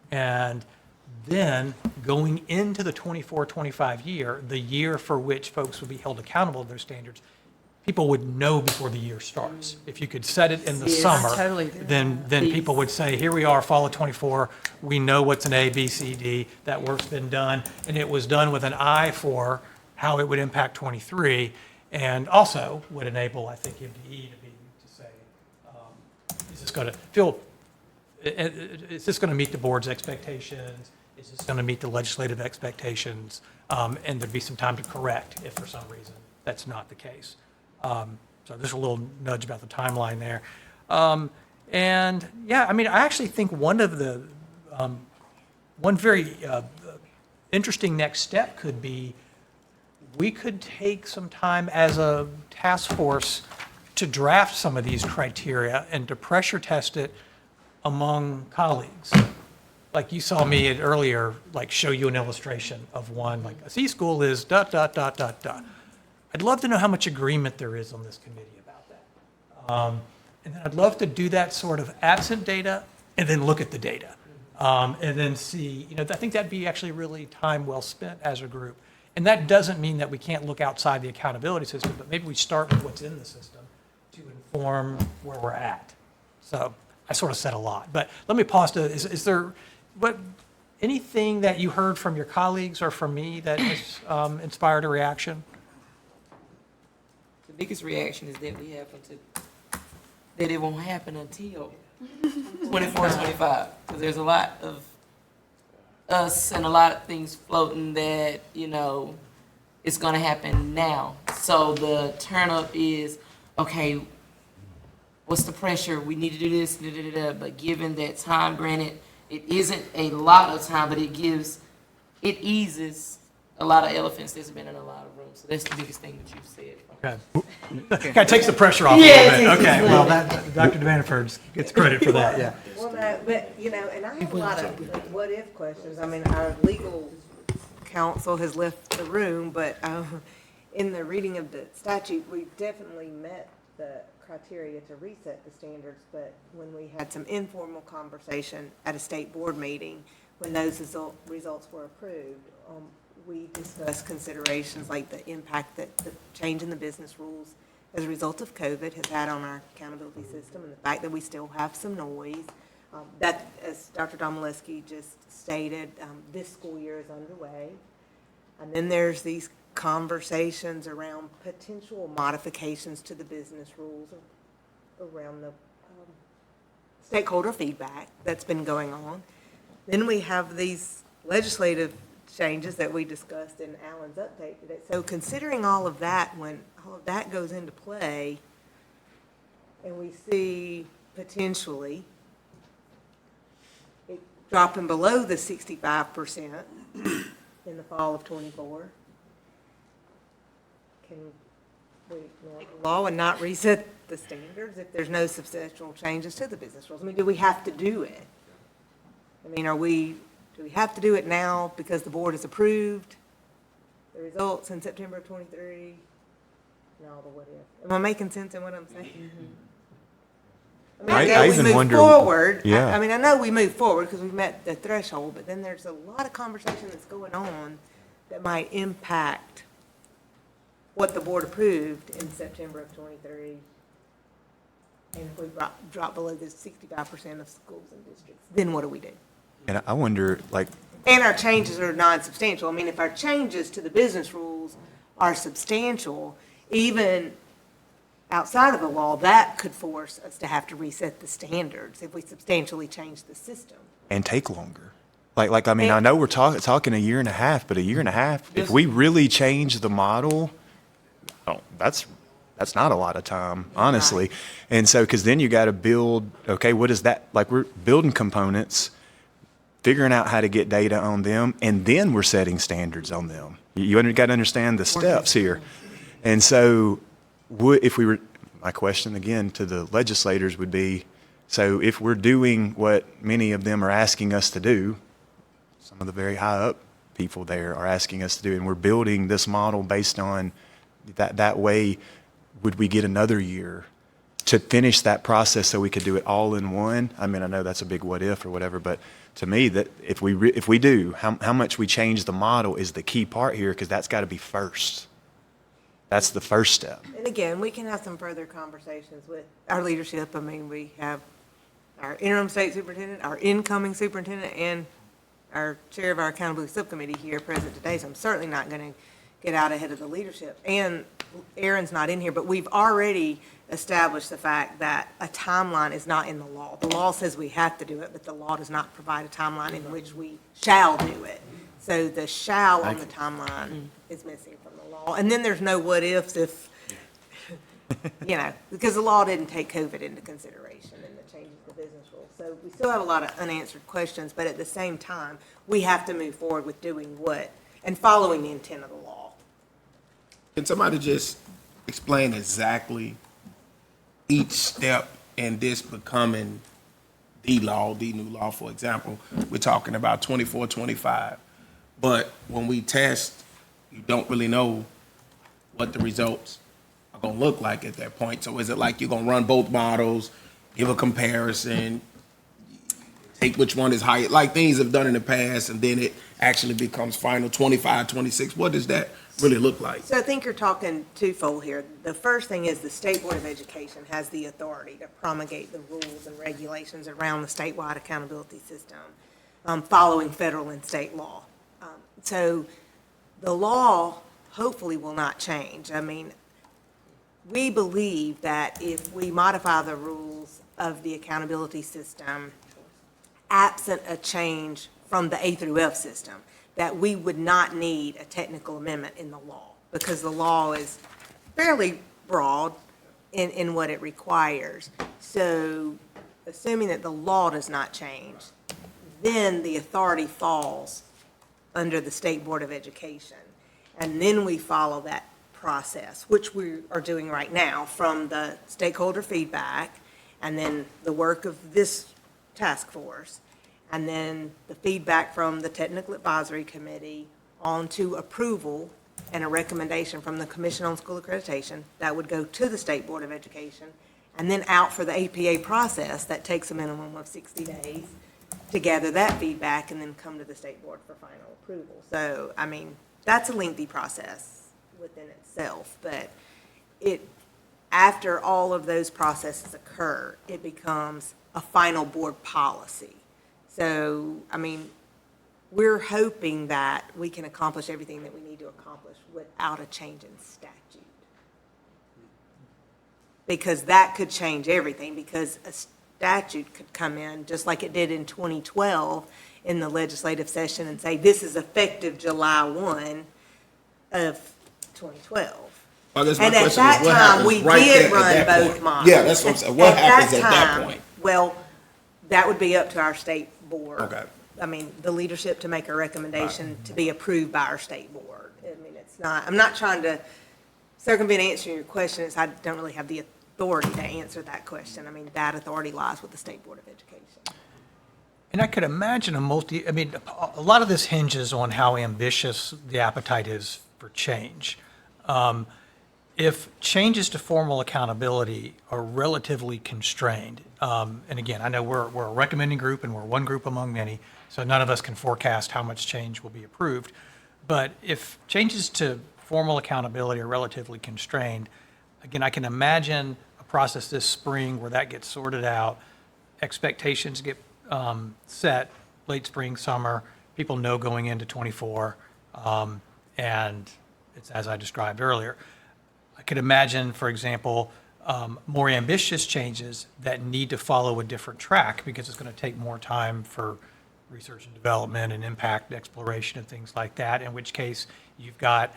and then going into the 24-25 year, the year for which folks would be held accountable to those standards, people would know before the year starts. If you could set it in the summer, then people would say, here we are, fall of 24, we know what's an A, B, C, D, that work's been done, and it was done with an eye for how it would impact 23, and also would enable, I think, MDE to say, is this going to feel, is this going to meet the board's expectations? Is this going to meet the legislative expectations? And there'd be some time to correct if for some reason that's not the case. So there's a little nudge about the timeline there. And yeah, I mean, I actually think one of the, one very interesting next step could be we could take some time as a task force to draft some of these criteria and to pressure test it among colleagues. Like you saw me earlier, like show you an illustration of one, like a C school is ... I'd love to know how much agreement there is on this committee about that. And then I'd love to do that sort of absent data and then look at the data. And then see, I think that'd be actually really time well spent as a group. And that doesn't mean that we can't look outside the accountability system, but maybe we start with what's in the system to inform where we're at. So I sort of said a lot, but let me pause to, is there, anything that you heard from your colleagues or from me that has inspired a reaction? The biggest reaction is that that it won't happen until 24, 25. Because there's a lot of us and a lot of things floating that, it's going to happen now. So the turn up is, okay, what's the pressure? We need to do this, but given that time, granted, it isn't a lot of time, but it eases a lot of elephants that's been in a lot of rooms. So that's the biggest thing that you've said. Okay. Kind of takes the pressure off a little bit. Okay, well, Dr. Vanderford gets credit for that, yeah. Well, no, but, and I have a lot of what-if questions. I mean, our legal counsel has left the room, but in the reading of the statute, we definitely met the criteria to reset the standards, but when we had some informal conversation at a state board meeting, when those results were approved, we discussed considerations like the impact that the change in the business rules as a result of COVID has had on our accountability system, and the fact that we still have some noise, That, as Dr. Domaleski just stated, this school year is underway. And then there's these conversations around potential modifications to the business rules around the stakeholder feedback that's been going on. Then we have these legislative changes that we discussed in Alan's update today. So considering all of that, when all of that goes into play, and we see potentially it dropping below the 65% in the fall of '24, can we ignore the law and not reset the standards if there's no substantial changes to the business rules? I mean, do we have to do it? I mean, do we have to do it now because the board has approved the results in September of '23? And all the what if. Am I making sense in what I'm saying? I mean, I we even move wonder- forward. yeah. I mean, I know we move forward because we've met the threshold, but then there's a lot of conversation that's going on that might impact what the board approved in September of '23. And if we drop below the 65% of schools and districts, then what do we do? And I wonder, like, And our changes are non-substantial. I mean, if our changes to the business rules are substantial, even outside of the law, that could force us to have to reset the standards if we substantially change the system. and take longer. Like I mean, I know we're talking a year and a half, but a year and a half, if we really change the model, oh, that's not a lot of time, honestly. And so, because then you got to build, okay, what is that? Like, we're building components, figuring out how to get data on them, and then we're setting standards on them. You got to understand the steps here. And so, if we were, my question again to the legislators would be, so if we're doing what many of them are asking us to do, some of the very high up people there are asking us to do, and we're building this model based on that way, would we get another year to finish that process so we could do it all in one? I mean, I know that's a big what if or whatever, but to me, that if we do, how much we change the model is the key part here, because that's got to be first. That's the first step. And again, we can have some further conversations with our leadership. I mean, we have our interim state superintendent, our incoming superintendent, and our chair of our accountability subcommittee here present today, so I'm certainly not going to get out ahead of the leadership. And Aaron's not in here, but we've already established the fact that a timeline is not in the law. The law says we have to do it, but the law does not provide a timeline in which we shall do it. So the shall on the timeline is missing from the law. And then there's no what ifs if, you know, because the law didn't take COVID into consideration in the changes to business rules. So we still have a lot of unanswered questions, but at the same time, we have to move forward with doing what and following the intent of the law. Can somebody just explain exactly each step in this becoming the law, the new law? For example, we're talking about 24, 25, but when we test, you don't really know what the results are gonna look like at that point. So is it like you're gonna run both models, give a comparison, take which one is higher, like things have done in the past, and then it actually becomes final 25, 26? What does that really look like? So I think you're talking twofold here. The first thing is the State Board of Education has the authority to promulgate the rules and regulations around the statewide accountability system, following federal and state law. So the law hopefully will not change. I mean, we believe that if we modify the rules of the accountability system, absent a change from the A through F system, that we would not need a technical amendment in the law, because the law is fairly broad in what it requires. So assuming that the law does not change, then the authority falls under the State Board of Education. And then we follow that process, which we are doing right now, from the stakeholder feedback, and then the work of this task force, and then the feedback from the Technical Advisory Committee on to approval and a recommendation from the Commission on School Accreditation that would go to the State Board of Education, and then out for the APA process that takes a minimum of 60 days to gather that feedback and then come to the State Board for final approval. So, I mean, that's a lengthy process within itself, but after all of those processes occur, it becomes a final board policy. So, I mean, we're hoping that we can accomplish everything that we need to accomplish without a change in statute. Because that could change everything, because a statute could come in, just like it did in 2012 in the legislative session, and say, this is effective July 1 of 2012. I guess my And at question is, that what time, happens we right did there at run that both point? models. Yeah, that's what I'm saying. What happens at that time, point? Well, that would be up to our state board. Okay. I mean, the leadership to make a recommendation to be approved by our state board. I mean, it's not, I'm not trying to circumvent answering your question, it's I don't really have the authority to answer that question. I mean, that authority lies with the State Board of Education. And I could imagine I mean, a lot of this hinges on how ambitious the appetite is for change. If changes to formal accountability are relatively constrained, and again, I know we're a recommending group and we're one group among many, so none of us can forecast how much change will be approved. But if changes to formal accountability are relatively constrained, again, I can imagine a process this spring where that gets sorted out, expectations get set late spring, summer, people know going into '24, and it's as I described earlier. I could imagine, for example, more ambitious changes that need to follow a different track because it's going to take more time for research and development and impact exploration and things like that, in which case you've got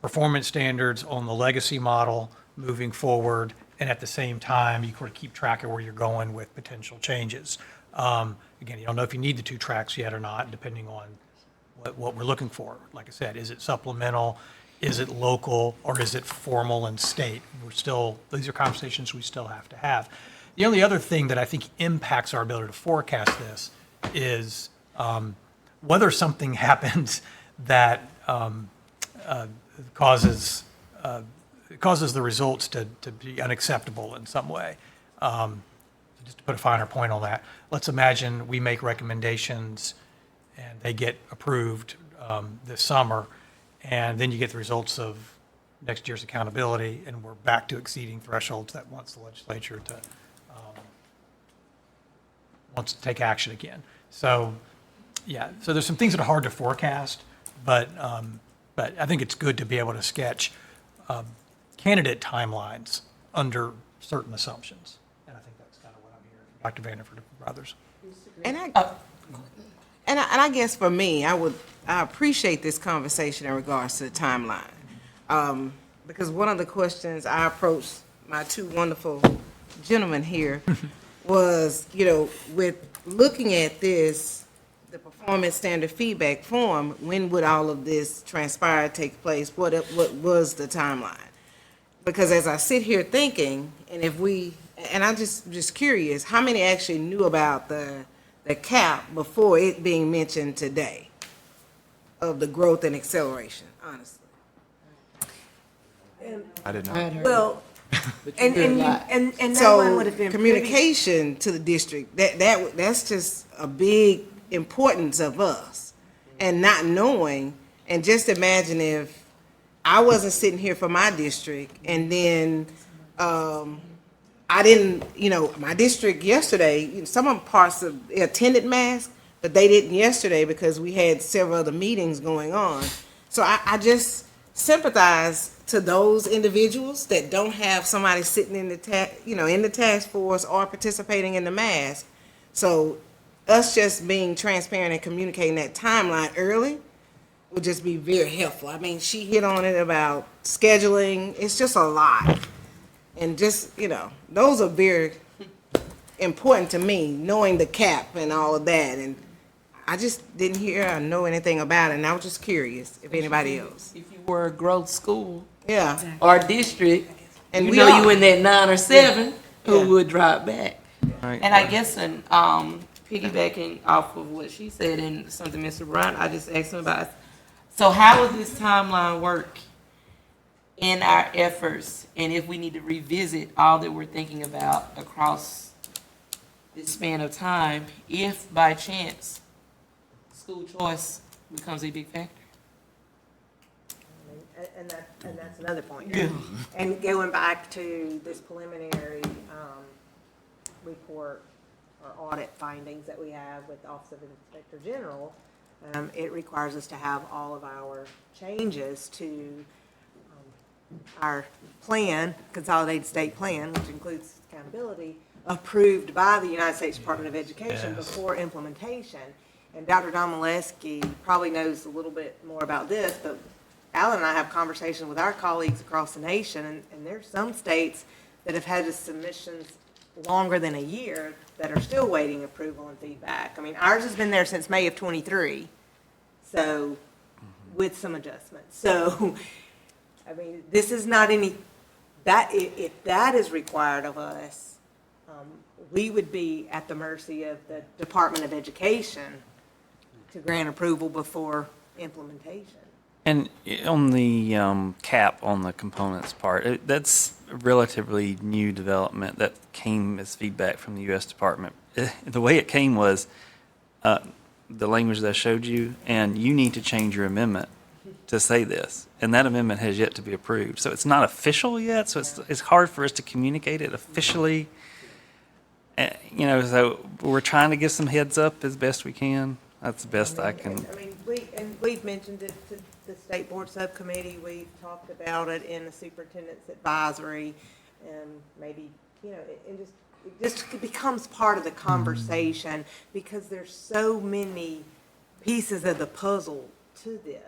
performance standards on the legacy model moving forward, and at the same time, you sort of keep track of where you're going with potential changes. Again, you don't know if you need the two tracks yet or not, depending on what we're looking for. Like I said, is it supplemental, is it local, or is it formal and state? These are conversations we still have to have. The only other thing that I think impacts our ability to forecast this is whether something happens that causes the results to be unacceptable in some way. Just to put a finer point on that, let's imagine we make recommendations and they get approved this summer, and then you get the results of next year's accountability, and we're back to exceeding thresholds that wants the legislature to wants to take action again. So, yeah, so there's some things that are hard to forecast, but I think it's good to be able to sketch candidate timelines under certain assumptions. And I think that's kind of what I'm hearing from Dr. Vanderford and others. And I guess for me, I appreciate this conversation in regards to the timeline. Because one of the questions I approached my two wonderful gentlemen here was, with looking at this, the performance standard feedback form, when would all of this transpire, take place? What was the timeline? Because as I sit here thinking, and I'm just curious, how many actually knew about the cap before it being mentioned today of the growth and acceleration, honestly? I did not. Well, and no So one would have been privy- communication to the district, that's just a big importance of us, and not knowing, and just imagine if I wasn't sitting here for my district, and then I didn't, my district yesterday, some of them parts of attended mass, but they didn't yesterday because we had several other meetings going on. So I just sympathize to those individuals that don't have somebody sitting in the task force or participating in the mass. So us just being transparent and communicating that timeline early would just be very helpful. I mean, she hit on it about scheduling. It's just a lot. And just, those are very important to me, knowing the cap and all of that. And I just didn't hear or know anything about it, and I was just curious if anybody else. If you were a growth school. Yeah. Or district, And you we know are. you in that 9 or 7, Yeah. who would drop back. Right. And I guess, piggybacking off of what she said and something Mr. Brown, I just asked him about, so how will this timeline work in our efforts? And if we need to revisit all that we're thinking about across this span of time, if by chance school choice becomes a big factor? And that's another point. Yeah. And going back to this preliminary report or audit findings that we have with the Office of Inspector General, it requires us to have all of our changes to our plan, Consolidated State Plan, which includes accountability, approved by the United States Department of Education before implementation. And Dr. Domaleski probably knows a little bit more about this, but Alan and I have conversations with our colleagues across the nation, and there's some states that have had the submissions longer than a year that are still waiting approval and feedback. I mean, ours has been there since May of '23, so, with some adjustments. So, I mean, this is not any, that, if that is required of us, we would be at the mercy of the Department of Education to grant approval before implementation. And on the cap on the components part, that's a relatively new development that came as feedback from the U.S. Department. The way it came was the language that I showed you, and you need to change your amendment to say this. And that amendment has yet to be approved. So it's not official yet, so it's hard for us to communicate it officially. You know, so we're trying to give some heads up as best we can. That's the best I can. I mean, we've mentioned it to the State Board Subcommittee. We've talked about it in the Superintendent's Advisory, and maybe, you know, it just becomes part of the conversation because there's so many pieces of the puzzle to this.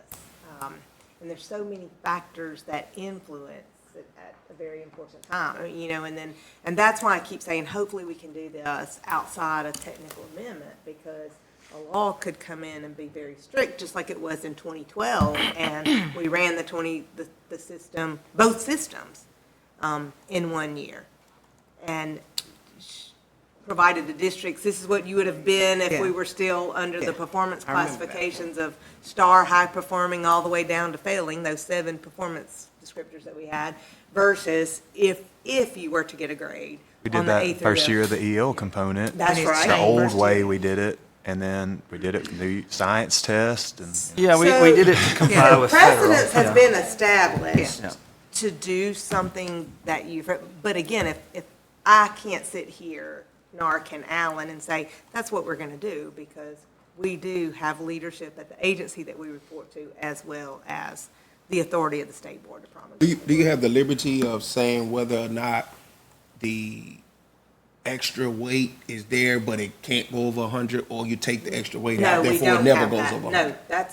And there's so many factors that influence it at a very important time, you know, and that's why I keep saying, hopefully we can do this outside a technical amendment, because a law could come in and be very strict, just like it was in 2012, and we ran the system, both systems, in 1 year. And provided the districts, this is what you would have been if we were still under the performance classifications of star, high performing, all the way down to failing, those 7 performance descriptors that we had, versus if you were to get a grade. We did that first year of the EL component. That's right. The old way we did it, and then we did it from the science test. And Yeah, we did it to comply with federal. Precedence has been established to do something that but again, if I can't sit here, nor can Alan, and say, that's what we're going to do, because we do have leadership at the agency that we report to, as well as the authority of the State Board to promulgate. Do you have the liberty of saying whether or not the extra weight is there, but it can't go over 100, or you take the extra weight out, therefore it never goes over 100? No,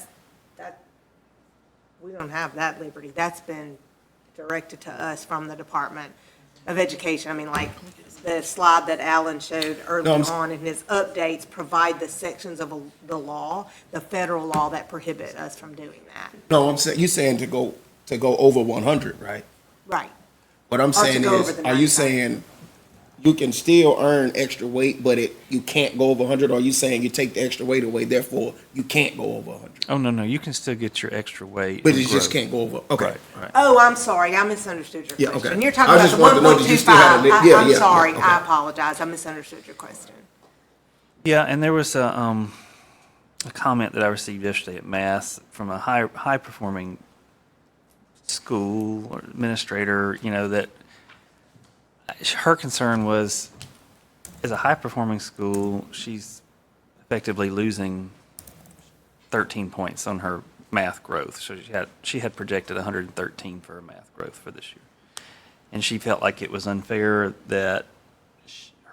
we don't have that liberty. That's been directed to us from the Department of Education. I mean, like, the slide that Alan showed early on in his updates provide the sections of the law, the federal law, that prohibit us from doing that. No, I'm saying, you're saying to go over 100, right? Right. What I'm saying is, are you saying you can still earn extra weight, but you can't go over 100? Or are you saying you take the extra weight away, therefore you can't go over 100? Oh, no, you can still get your extra weight. But you just can't go over, okay. Right. Oh, I'm sorry, I misunderstood your question. okay. You're talking I about just the wanted to know, did you still have 1.25. I'm yeah, sorry, okay. I apologize, I misunderstood your question. Yeah, and there was a comment that I received yesterday at Mass from a high performing school or administrator, you know, that her concern was, as a high performing school, she's effectively losing 13 points on her math growth. So she had projected 113 for her math growth for this year. And she felt like it was unfair that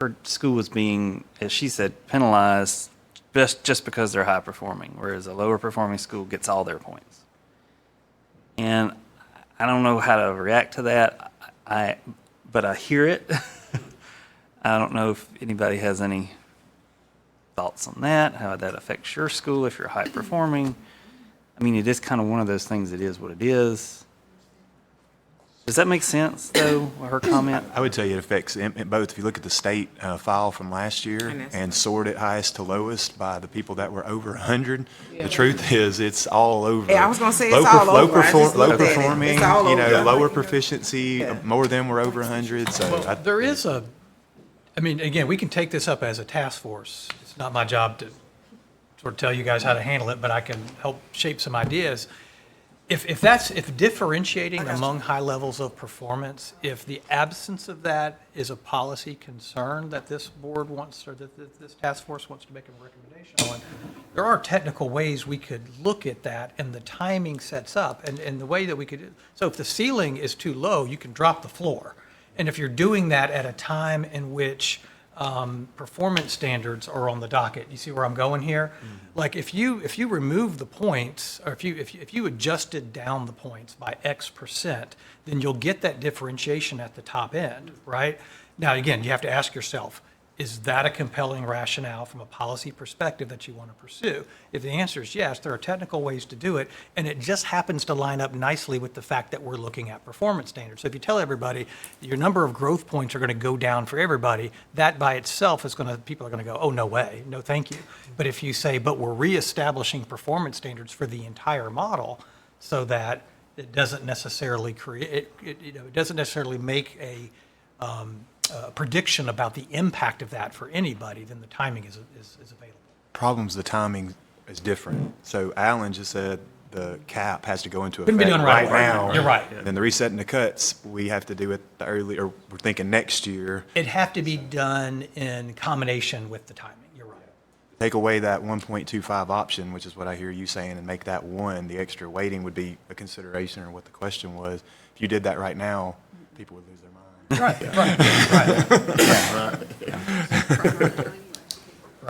her school was being, as she said, penalized just because they're high performing, whereas a lower performing school gets all their points. And I don't know how to react to that, but I hear it. I don't know if anybody has any thoughts on that, how that affects your school if you're high performing. I mean, it is kind of one of those things, it is what it is. Does that make sense, though, her comment? I would tell you it affects both. If you look at the state file from last year and sort it highest to lowest by the people that were over 100, the truth is it's all over. Yeah, I was going to say it's all over. Low performing, It's all over. lower proficiency, more of them were over 100. So Well, there is I mean, again, we can take this up as a task force. It's not my job to sort of tell you guys how to handle it, but I can help shape some ideas. If differentiating among high levels of performance, if the absence of that is a policy concern that this board wants, or that this task force wants to make a recommendation on, there are technical ways we could look at that, and the timing sets up, and the way that we could, so if the ceiling is too low, you can drop the floor. And if you're doing that at a time in which performance standards are on the docket, you see where I'm going here? Like if you remove the points, or if you adjusted down the points by X%, then you'll get that differentiation at the top end, right? Now, again, you have to ask yourself, is that a compelling rationale from a policy perspective that you want to pursue? If the answer is yes, there are technical ways to do it, and it just happens to line up nicely with the fact that we're looking at performance standards. So if you tell everybody your number of growth points are going to go down for everybody, that by itself is going to, people are going to go, oh, no way, no thank you. But if you say, but we're reestablishing performance standards for the entire model so that it doesn't necessarily create, it doesn't necessarily make a prediction about the impact of that for anybody, then the timing is available. Problem's the timing is different. So Alan just said the cap has to go into Couldn't be effect done right away. now. You're right. Then the resetting the cuts, we have to do it the early, or we're thinking next year. It'd have to be done in combination with the timing. You're right. Take away that 1.25 option, which is what I hear you saying, and make that one, the extra weighting would be a consideration, or what the question was. If you did that right now, people would lose their mind. Right.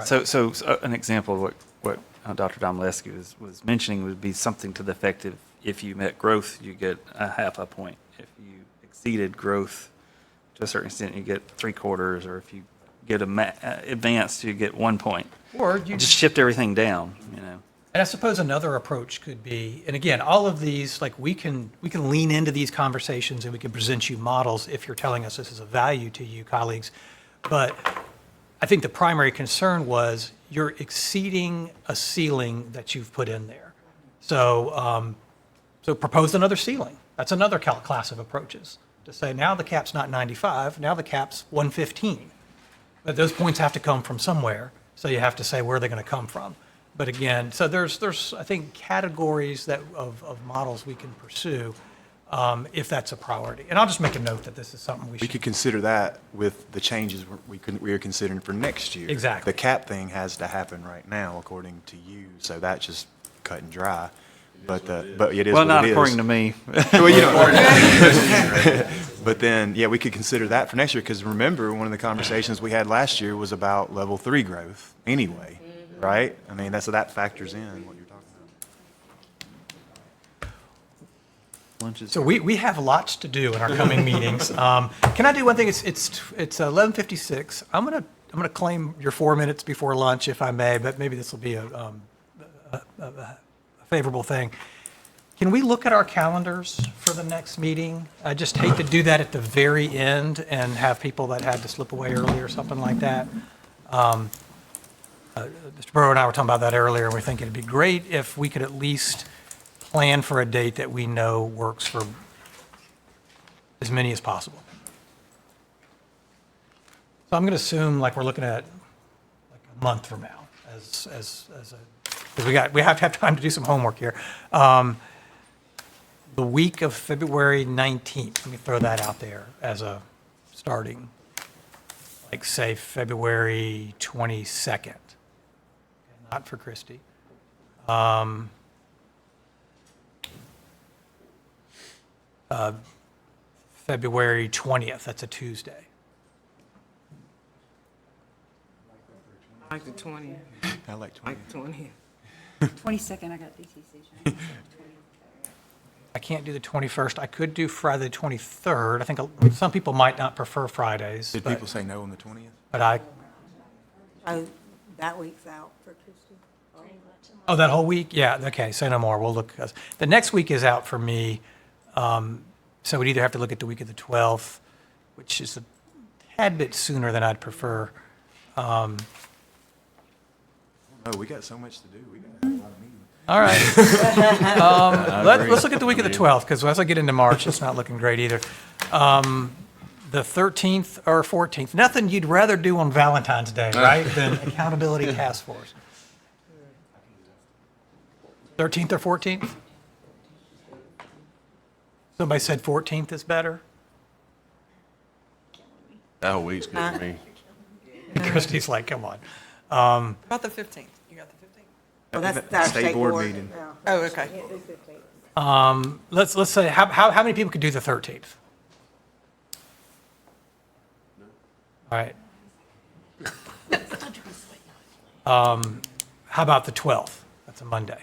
So an example of what Dr. Domleski was mentioning would be something to the effect of, if you met growth, you get a half a point. If you exceeded growth to a certain extent, you get 3/4, or if you get advanced, you get 1 point. Or you just shift everything down, you know. And I suppose another approach could be, and again, all of these, like we can lean into these conversations and we can present you models if you're telling us this is of value to you, colleagues. But I think the primary concern was you're exceeding a ceiling that you've put in there. So, so propose another ceiling. That's another class of approaches, to say now the cap's not 95, now the cap's 115. But those points have to come from somewhere, so you have to say where they're going to come from. But again, so there's I think categories of models we can pursue if that's a priority. And I'll just make a note that this is something we should. We could consider that with the changes we are considering for next year. Exactly. The cap thing has to happen right now, according to you, so that's just cut and dry. But it is Well, what not it is. according to me. Well, you know. But then, yeah, we could consider that for next year, because remember, one of the conversations we had last year was about level 3 growth anyway, right? I mean, that factors in what you're talking about. So we have lots to do in our coming meetings. Can I do one thing? It's 11:56. I'm gonna claim your 4 minutes before lunch, if I may, but maybe this will be a favorable thing. Can we look at our calendars for the next meeting? I just hate to do that at the very end and have people that had to slip away early or something like that. Mr. Burrow and I were talking about that earlier, and we're thinking it'd be great if we could at least plan for a date that we know works for as many as possible. So I'm going to assume like we're looking at like a month from now because we have to have time to do some homework here. The week of February 19th, let me throw that out there as a starting, like say February 22nd, not for Christie. February 20th, that's a Tuesday. I like the 20th. I like 20th. Like 20th. 22nd, I got DTC. I can't do the 21st. I could do Friday the 23rd. I think some people might not prefer Fridays. Did but- people say no on the 20th? But Oh, that week's out for Christie. oh, that whole week? Yeah, okay, say no more. We'll look. The next week is out for me. So we'd either have to look at the week of the 12th, which is a tad bit sooner than I'd prefer. Oh, we got so much to do. We got a lot of meetings. All right. Let's look at the week of the 12th, because as I get into March, it's not looking great either. The 13th or 14th. Nothing you'd rather do on Valentine's Day, right, than Accountability Task Force. 13th or 14th? Somebody said 14th is better. That whole week's good for me. Christie's like, come on. About the 15th. You got the 15th? Well, that's our state board meeting. Oh, okay. Can't do 15th. Let's say, how many people could do the 13th? All right. How about the 12th? That's a Monday.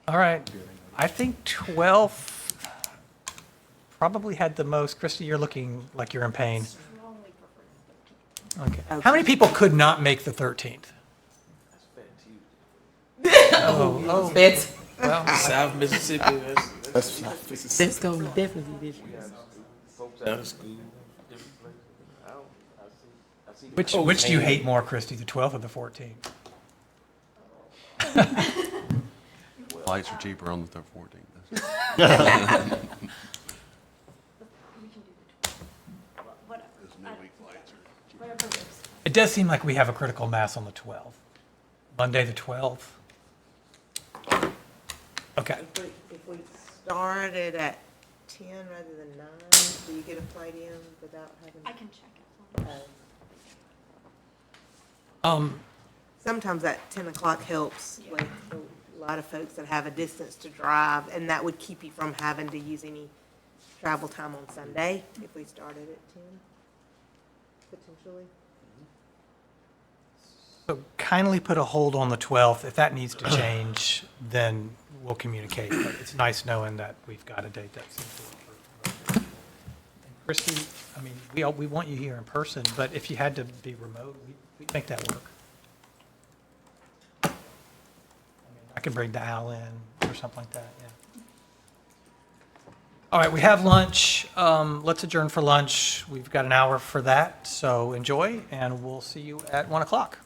All right. I think 12th probably had the most. Christy, you're looking like you're in pain. Okay. How many people could not make the 13th? Oh, Beds. well, South Mississippi, That's gonna be definitely this year. Folks out of school, different places. I see the which do you hate more, Christy, the 12th or the 14th? Flights are cheaper on the 14th. It does seem like we have a critical mass on the 12th. Monday, the 12th. Okay. If we started at 10 rather than 9, do you get a flight in without having? I can check it. Sometimes that 10 o'clock helps with a lot of folks that have a distance to drive, and that would keep you from having to use any travel time on Sunday if we started at 10, potentially. So kindly put a hold on the 12th. If that needs to change, then we'll communicate. But it's nice knowing that we've got a date that seems to work for. And Christy, I mean, we want you here in person, but if you had to be remote, we'd make that work. I mean, I could bring Al in or something like that, yeah. All right, we have lunch. Let's adjourn for lunch. We've got an hour for that, so enjoy, and we'll see you at 1 o'clock.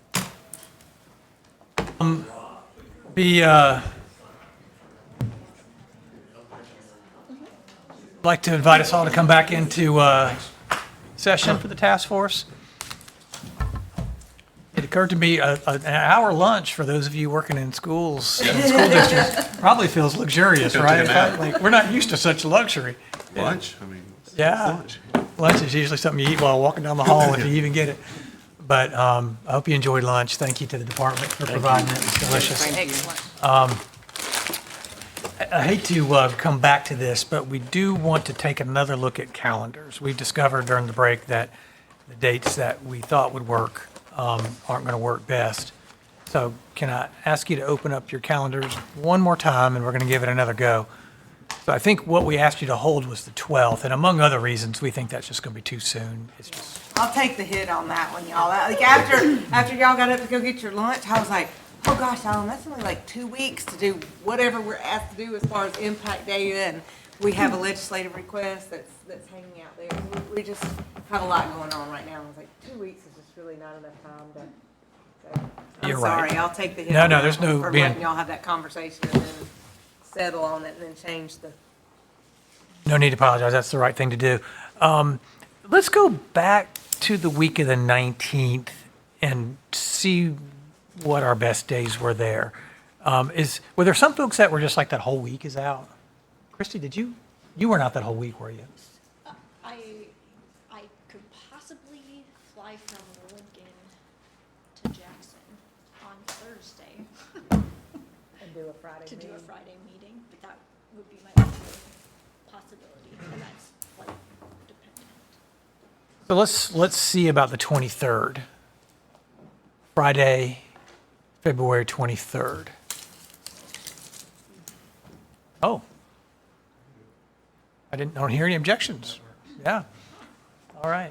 Like to invite us all to come back into session for the task force. It occurred to me an hour lunch for those of you working in schools, in school districts, probably feels luxurious, right? Like, we're not used to such luxury. Lunch? I mean, Yeah. lunch. Lunch is usually something you eat while walking down the hall, if you even get it. But I hope you enjoyed lunch. Thank you to the department for providing it. It's delicious. Excellent. I hate to come back to this, but we do want to take another look at calendars. We've discovered during the break that the dates that we thought would work aren't going to work best. So can I ask you to open up your calendars one more time, and we're going to give it another go. So I think what we asked you to hold was the 12th, and among other reasons, we think that's just going to be too soon. It's just, I'll take the hit on that one, y'all. Like after y'all got up to go get your lunch, I was like, oh gosh, Alan, that's only like 2 weeks to do whatever we're asked to do as far as impact data, and we have a legislative request that's hanging out there. We just have a lot going on right now. I was like, 2 weeks is just really not enough time to. So, You're I'm right. sorry, I'll take the hit. No, on no, that there's one no for being- letting y'all have that conversation and then settle on it and then change the. no need to apologize. That's the right thing to do. Let's go back to the week of the 19th and see what our best days were there. Were there some folks that were just like that whole week is out? Christy, you weren't out that whole week, were you? I could possibly fly from Lincoln to Jackson on Thursday And do a Friday to do a meeting. Friday meeting, but that would be my only possibility, and that's flight dependent. So let's see about the 23rd. Friday, February 23rd. Oh. I don't hear any objections. Yeah. All right.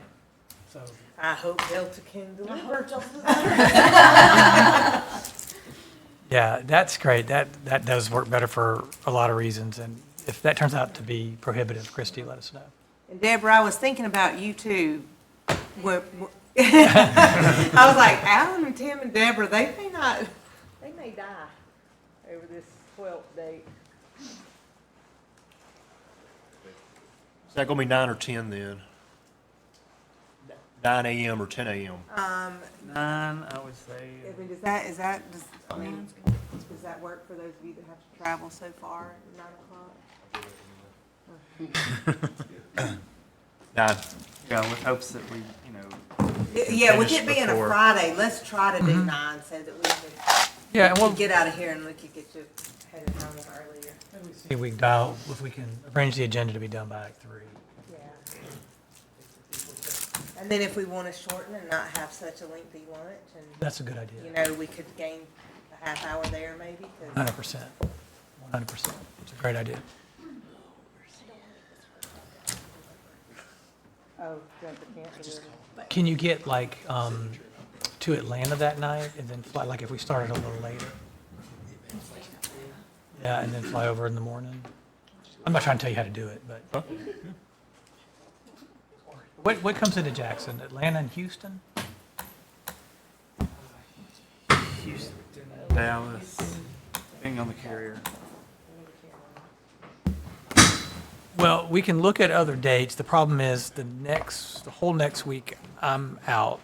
So I hope Delta can deliver. yeah, that's great. That does work better for a lot of reasons. And if that turns out to be prohibitive, Christy, let us know. And Deborah, I was thinking about you too. I was like, Alan and Tim and Deborah, they may die over this 12th date. Is that gonna be 9 or 10 then? 9 a.m. or 10 a.m.? 9, I would say. I mean, is that that work for those of you that have to travel so far at 9 o'clock? Yeah, with hopes that we, Yeah, with finish it being a before- Friday, let's try to do Mhm. 9 so that we Yeah, and can we'll- get out of here and we could get you headed home earlier. See if we can dial, if we can arrange the agenda to be done by like 3. Yeah. And then if we want to shorten and not have such a lengthy lunch and. That's a good idea. You know, we could gain a half hour there maybe. 'Cause- 100%. 100%. It's a great idea. Oh, Jennifer can't do it. Can you get like to Atlanta that night and then fly, like if we started a little later? Yeah, and then fly over in the morning? I'm not trying to tell you how to do it, but. What comes into Jackson? Atlanta and Houston? Houston, Dallas, depending on the carrier. Well, we can look at other dates. The problem is the whole next week, I'm out.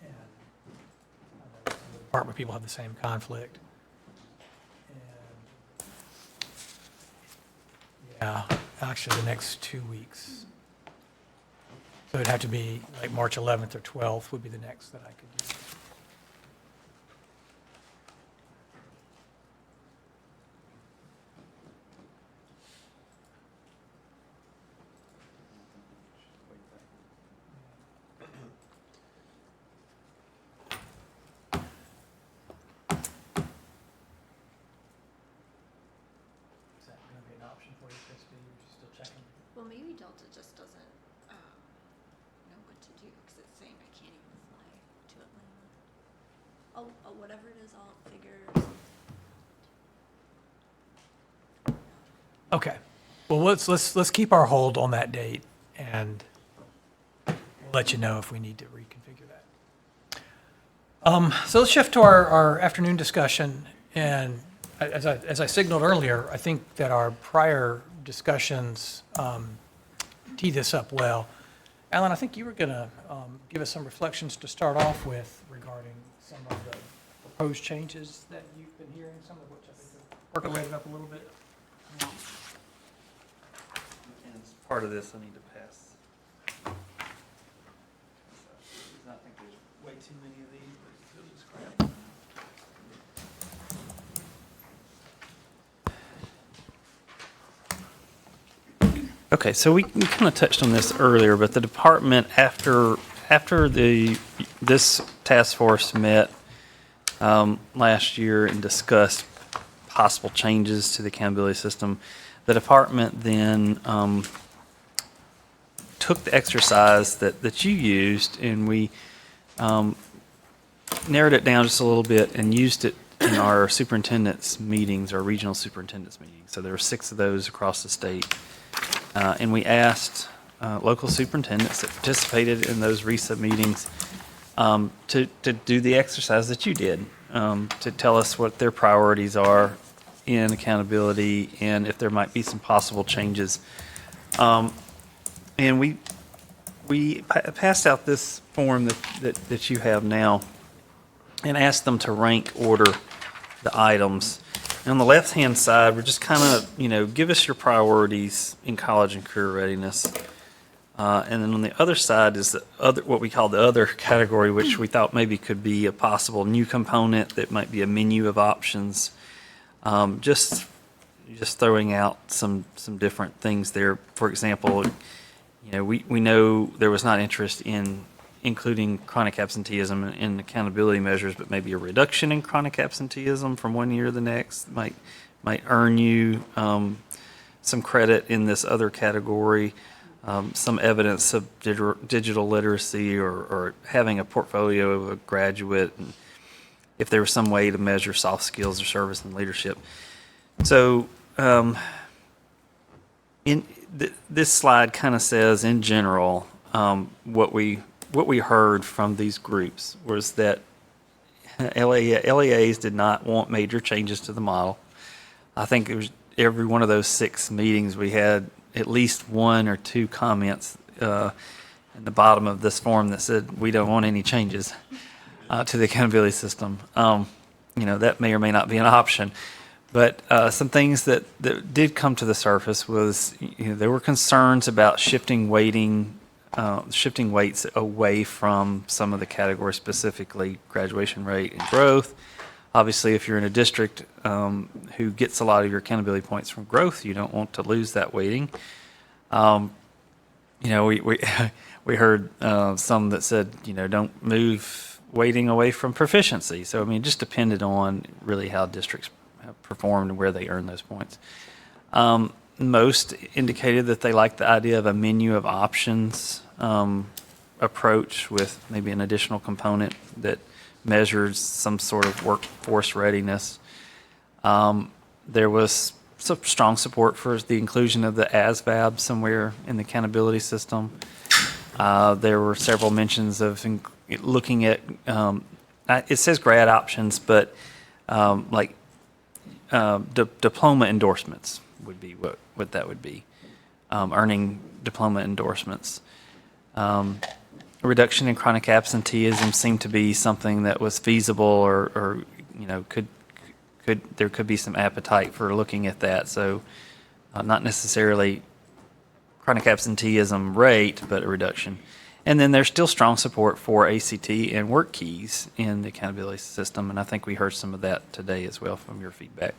And department people have the same conflict. And, yeah, actually the next 2 weeks. So it'd have to be like March 11th or 12th would be the next that I could do. Is that going to be an option for you, Christie? You're still checking? Well, maybe Delta just doesn't know what to do because it's saying I can't even fly to Atlanta. Oh, whatever it is, I'll figure. Okay. Well, let's keep our hold on that date, and we'll let you know if we need to reconfigure that. So let's shift to our afternoon discussion. And as I signaled earlier, I think that our prior discussions tee this up well. Alan, I think you were going to give us some reflections to start off with regarding some of the proposed changes that you've been hearing, some of which I think have percolated up a little bit. And as part of this, I need to pass. I think there's way too many of these, but we'll just grab them. Okay, so we kind of touched on this earlier, but the department, after this task force met last year and discussed possible changes to the accountability system, the department then took the exercise that you used, and we narrowed it down just a little bit and used it in our superintendent's meetings, our regional superintendent's meetings. So there were 6 of those across the state. And we asked local superintendents that participated in those RESA meetings to do the exercise that you did, to tell us what their priorities are in accountability and if there might be some possible changes. And we passed out this form that you have now and asked them to rank order the items. And on the left-hand side, we're just kind of, give us your priorities in college and career readiness. And then on the other side is the other, what we call the other category, which we thought maybe could be a possible new component that might be a menu of options. Just throwing out some different things there. For example, we know there was not interest in including chronic absenteeism in accountability measures, but maybe a reduction in chronic absenteeism from one year to the next might earn you some credit in this other category. Some evidence of digital literacy or having a portfolio of a graduate, and if there was some way to measure soft skills or service and leadership. So this slide kind of says, in general, what we heard from these groups was that LEAs did not want major changes to the model. I think it was every one of those 6 meetings we had at least 1 or 2 comments in the bottom of this form that said we don't want any changes to the accountability system. that may or may not be an option. But some things that did come to the surface was, there were concerns about shifting weights away from some of the categories, specifically graduation rate and growth. Obviously, if you're in a district who gets a lot of your accountability points from growth, you don't want to lose that weighting. We heard some that said, don't move weighting away from proficiency. So, it just depended on really how districts have performed and where they earn those points. Most indicated that they liked the idea of a menu of options approach with maybe an additional component that measures some sort of workforce readiness. There was some strong support for the inclusion of the ASVAB somewhere in the accountability system. There were several mentions of looking at, it says grad options, but diploma endorsements would be what that would be, earning diploma endorsements. A reduction in chronic absenteeism seemed to be something that was feasible, or there could be some appetite for looking at that. So, not necessarily chronic absenteeism rate, but a reduction. And then there's still strong support for ACT and work keys in the accountability system, and I think we heard some of that today as well from your feedback.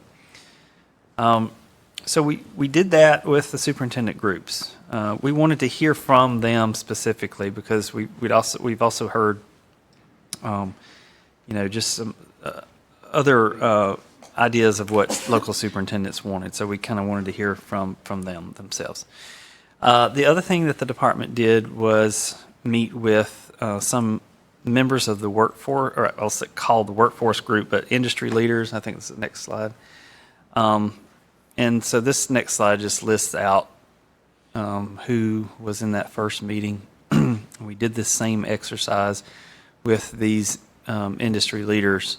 So we did that with the superintendent groups. We wanted to hear from them specifically because we've also heard, just some other ideas of what local superintendents wanted. So we kind of wanted to hear from them themselves. The other thing that the department did was meet with some members of the workforce, or also called the workforce group, but industry leaders. I think this is the next slide. And so this next slide just lists out who was in that first meeting. We did this same exercise with these industry leaders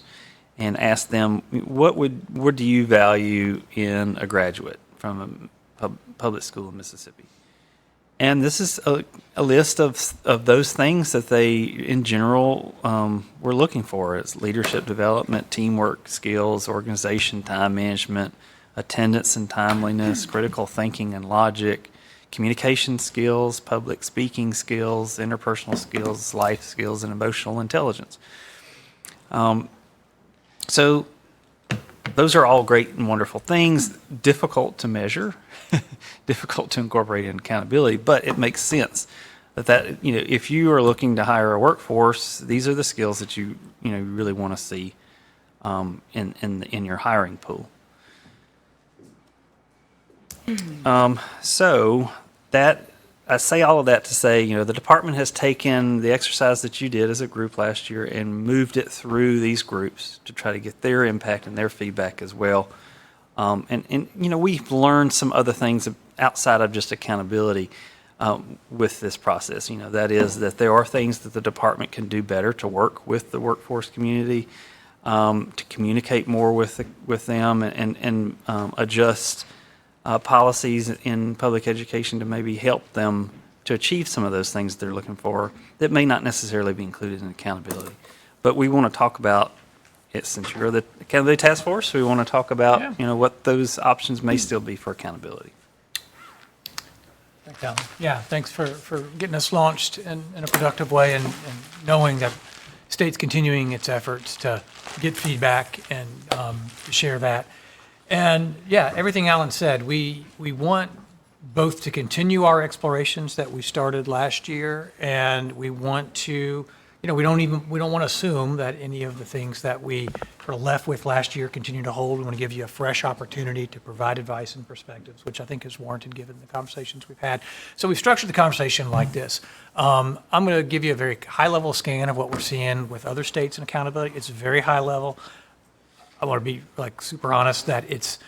and asked them, what do you value in a graduate from a public school in Mississippi? And this is a list of those things that they, in general, were looking for. It's leadership development, teamwork skills, organization, time management, attendance and timeliness, critical thinking and logic, communication skills, public speaking skills, interpersonal skills, life skills, and emotional intelligence. So those are all great and wonderful things, difficult to measure, difficult to incorporate in accountability, but it makes sense that if you are looking to hire a workforce, these are the skills that you really want to see in your hiring pool. So that I say all of that to say, the department has taken the exercise that you did as a group last year and moved it through these groups to try to get their impact and their feedback as well. And we've learned some other things outside of just accountability with this process. That is that there are things that the department can do better to work with the workforce community, to communicate more with them and adjust policies in public education to maybe help them to achieve some of those things they're looking for that may not necessarily be included in accountability. But we want to talk about it since you're the accountability task force. We want to talk about what those options may still be for accountability. Thanks, Alan. Yeah, thanks for getting us launched in a productive way and knowing that state's continuing its efforts to get feedback and to share that. And yeah, everything Alan said, we want both to continue our explorations that we started last year, and we want to, we don't want to assume that any of the things that we were left with last year continue to hold. We want to give you a fresh opportunity to provide advice and perspectives, which I think is warranted given the conversations we've had. So we've structured the conversation like this. I'm going to give you a very high-level scan of what we're seeing with other states in accountability. It's very high level. I want to be super honest that it's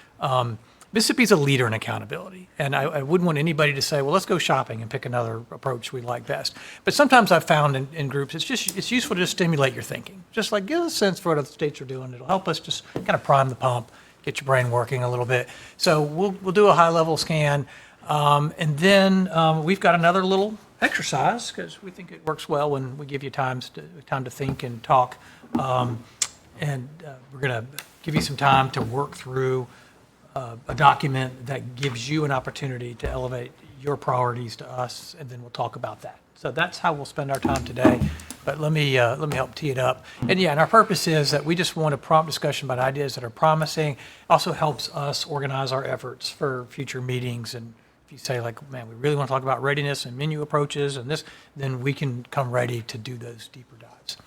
Mississippi's a leader in accountability, and I wouldn't want anybody to say, well, let's go shopping and pick another approach we like best. But sometimes I've found in groups it's useful to just stimulate your thinking, just give us a sense for what other states are doing. It'll help us just kind of prime the pump, get your brain working a little bit. So we'll do a high level scan, and then we've got another little exercise because we think it works well when we give you time to think and talk. And we're going to give you some time to work through a document that gives you an opportunity to elevate your priorities to us, and then we'll talk about that. So that's how we'll spend our time today. But let me help tee it up. And yeah, and our purpose is that we just want a prompt discussion about ideas that are promising. Also helps us organize our efforts for future meetings. And if you say like, man, we really want to talk about readiness and menu approaches and this, then we can come ready to do those deeper dives.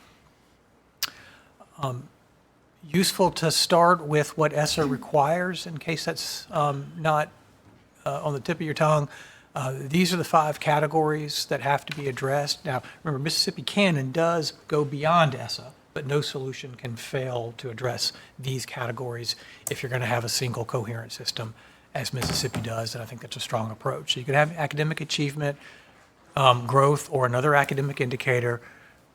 Useful to start with what ESSA requires in case that's not on the tip of your tongue. These are the 5 categories that have to be addressed. Now, remember, Mississippi can and does go beyond ESSA, but no solution can fail to address these categories if you're going to have a single coherent system, as Mississippi does, and I think that's a strong approach. So you could have academic achievement, growth, or another academic indicator,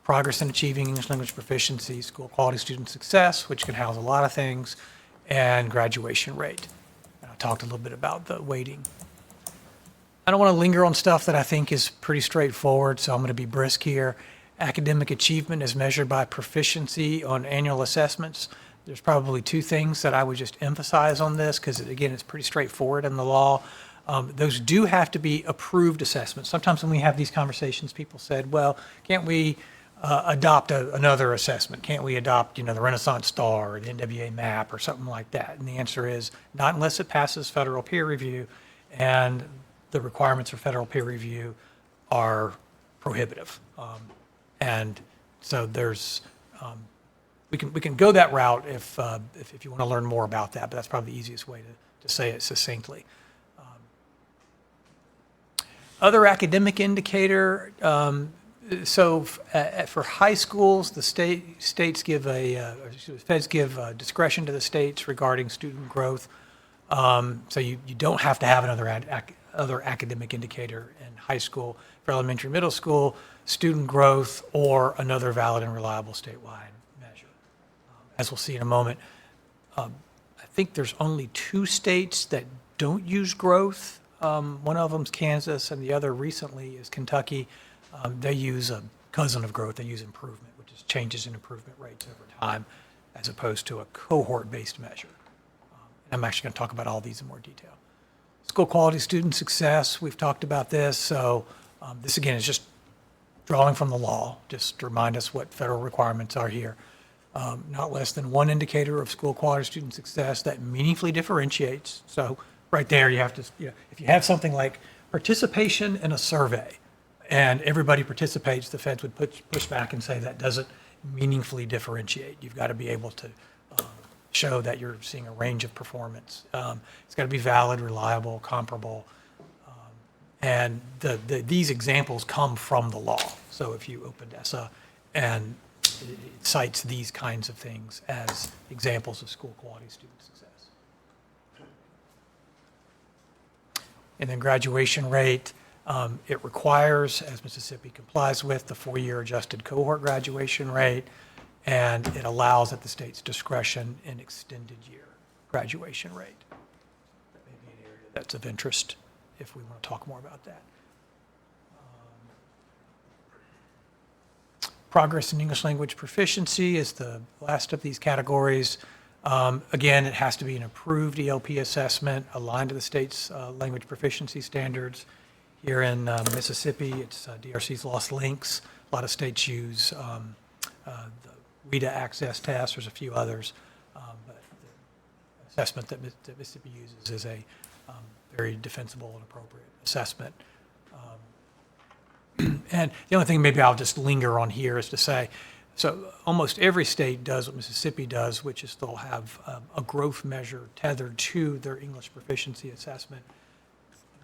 progress in achieving English language proficiency, school quality student success, which can house a lot of things, and graduation rate. And I talked a little bit about the weighting. I don't want to linger on stuff that I think is pretty straightforward, so I'm going to be brisk here. Academic achievement is measured by proficiency on annual assessments. There's probably 2 things that I would just emphasize on this because, again, it's pretty straightforward in the law. Those do have to be approved assessments. Sometimes when we have these conversations, people said, well, can't we adopt another assessment? Can't we adopt, the Renaissance Star or the NWA MAP or something like that? And the answer is not unless it passes federal peer review, and the requirements for federal peer review are prohibitive. And so there's, we can go that route if you want to learn more about that, but that's probably the easiest way to say it succinctly. Other academic indicator, so for high schools, the feds give discretion to the states regarding student growth. So you don't have to have another academic indicator in high school. For elementary, middle school, student growth or another valid and reliable statewide measure. As we'll see in a moment, I think there's only 2 states that don't use growth. One of them's Kansas, and the other recently is Kentucky. They use a cousin of growth. They use improvement, which is changes in improvement rates over time, as opposed to a cohort-based measure. I'm actually going to talk about all these in more detail. School quality student success, we've talked about this. So this, again, is just drawing from the law, just to remind us what federal requirements are here. Not less than 1 indicator of school quality student success that meaningfully differentiates. So right there, you have to, if you have something like participation in a survey and everybody participates, the feds would push back and say that doesn't meaningfully differentiate. You've got to be able to show that you're seeing a range of performance. It's got to be valid, reliable, comparable. And these examples come from the law. So if you opened ESSA and it cites these kinds of things as examples of school quality student success. And then graduation rate, it requires, as Mississippi complies with, the 4-year adjusted cohort graduation rate, and it allows at the state's discretion an extended year graduation rate. That may be an area that's of interest if we want to talk more about that. Progress in English language proficiency is the last of these categories. Again, it has to be an approved ELP assessment aligned to the state's language proficiency standards. Here in Mississippi, it's DRC's Lost Links. A lot of states use the WIDA access test. There's a few others, but the assessment that Mississippi uses is a very defensible and appropriate assessment. And the only thing maybe I'll just linger on here is to say, so almost every state does what Mississippi does, which is they'll have a growth measure tethered to their English proficiency assessment.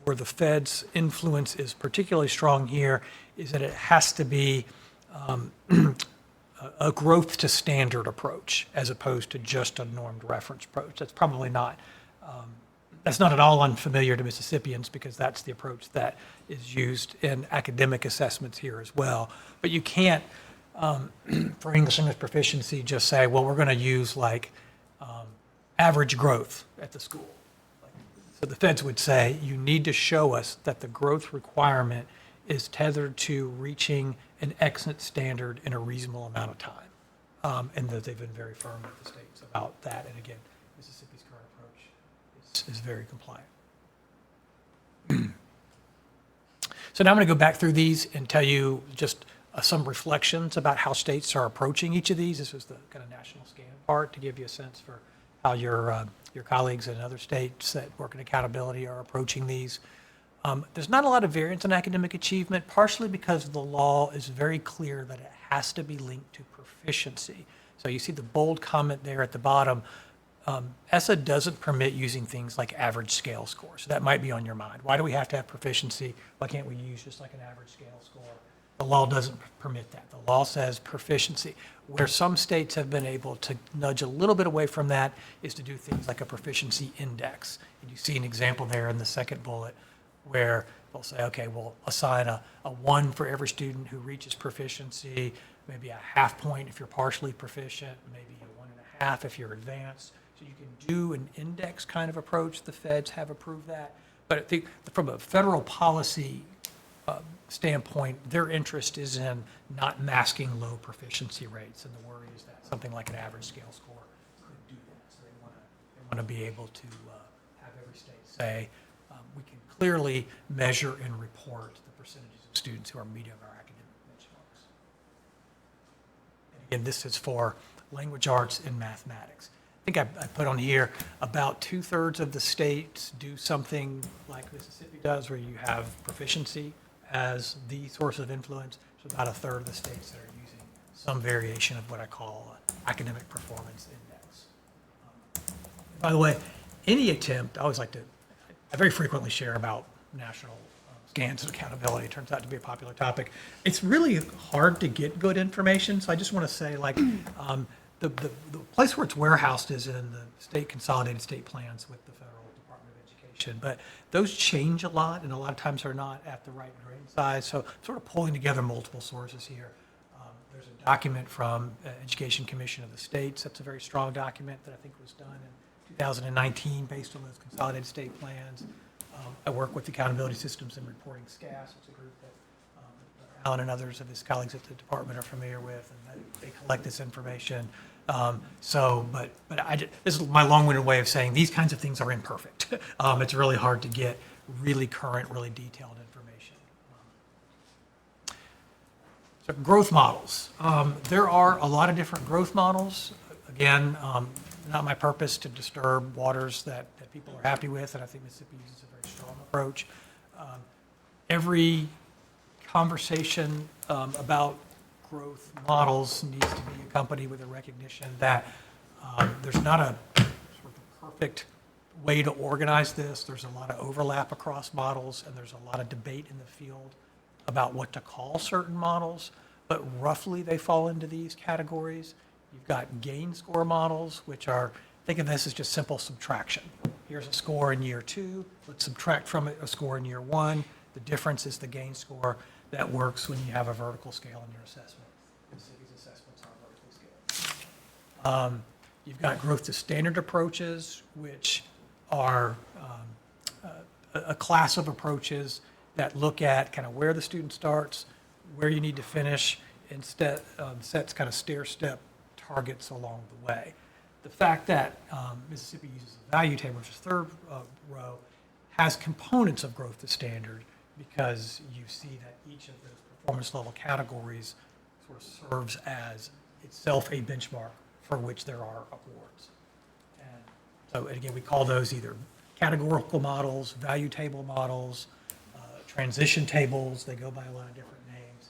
Where the Fed's influence is particularly strong here is that it has to be a growth to standard approach as opposed to just a normed reference approach. That's probably not, that's not at all unfamiliar to Mississippians because that's the approach that is used in academic assessments here as well. But you can't, for English proficiency, just say, well, we're going to use like average growth at the school. So the feds would say, you need to show us that the growth requirement is tethered to reaching an exit standard in a reasonable amount of time. and that they've been very firm with the states about that. And again, Mississippi's current approach is very compliant. So now I'm going to go back through these and tell you just some reflections about how states are approaching each of these. This was the kind of national scan part to give you a sense for how your colleagues in other states that work in accountability are approaching these. There's not a lot of variance in academic achievement, partially because the law is very clear that it has to be linked to proficiency. So you see the bold comment there at the bottom. ESSA doesn't permit using things like average scale score. So that might be on your mind. Why do we have to have proficiency? Why can't we use just like an average scale score? The law doesn't permit that. The law says proficiency. Where some states have been able to nudge a little bit away from that is to do things like a proficiency index. And you see an example there in the second bullet where they'll say, okay, we'll assign a 1 for every student who reaches proficiency, maybe a half point if you're partially proficient, maybe a 1.5 if you're advanced. So you can do an index kind of approach. The feds have approved that. But I think from a federal policy standpoint, their interest is in not masking low proficiency rates. And the worry is that something like an average scale score could do that. So they want to be able to have every state say, we can clearly measure and report the percentages of students who are meeting our academic benchmarks. And again, this is for language arts and mathematics. I think I put on here about 2/3 of the states do something like Mississippi does, where you have proficiency as the source of influence. So about 1/3 of the states that are using some variation of what I call academic performance index. By the way, any attempt, I very frequently share about national scans and accountability. It turns out to be a popular topic. It's really hard to get good information, so I just want to say, the place where it's warehoused is in the state consolidated state plans with the Federal Department of Education. But those change a lot, and a lot of times are not at the right grain size. So sort of pulling together multiple sources here. There's a document from Education Commission of the States. That's a very strong document that I think was done in 2019 based on those consolidated state plans. I work with Accountability Systems and Reporting SCAS. It's a group that Alan and others of his colleagues at the department are familiar with, and they collect this information. This is my long-winded way of saying these kinds of things are imperfect. It's really hard to get really current, really detailed information. So growth models. There are a lot of different growth models. Again, not my purpose to disturb waters that people are happy with, and I think Mississippi uses a very strong approach. Every conversation about growth models needs to be accompanied with a recognition that there's not a sort of perfect way to organize this. There's a lot of overlap across models, and there's a lot of debate in the field about what to call certain models, but roughly they fall into these categories. You've got gain score models, which are, think of this as just simple subtraction. Here's a score in year 2, let's subtract from it a score in year 1. The difference is the gain score. That works when you have a vertical scale in your assessment. Mississippi's assessments are vertically scaled. You've got growth to standard approaches, which are a class of approaches that look at kind of where the student starts, where you need to finish, and sets kind of stair-step targets along the way. The fact that Mississippi uses a value table, which is third row, has components of growth to standard, because you see that each of those performance level categories sort of serves as itself a benchmark for which there are awards. And so again, we call those either categorical models, value table models, transition tables. They go by a lot of different names.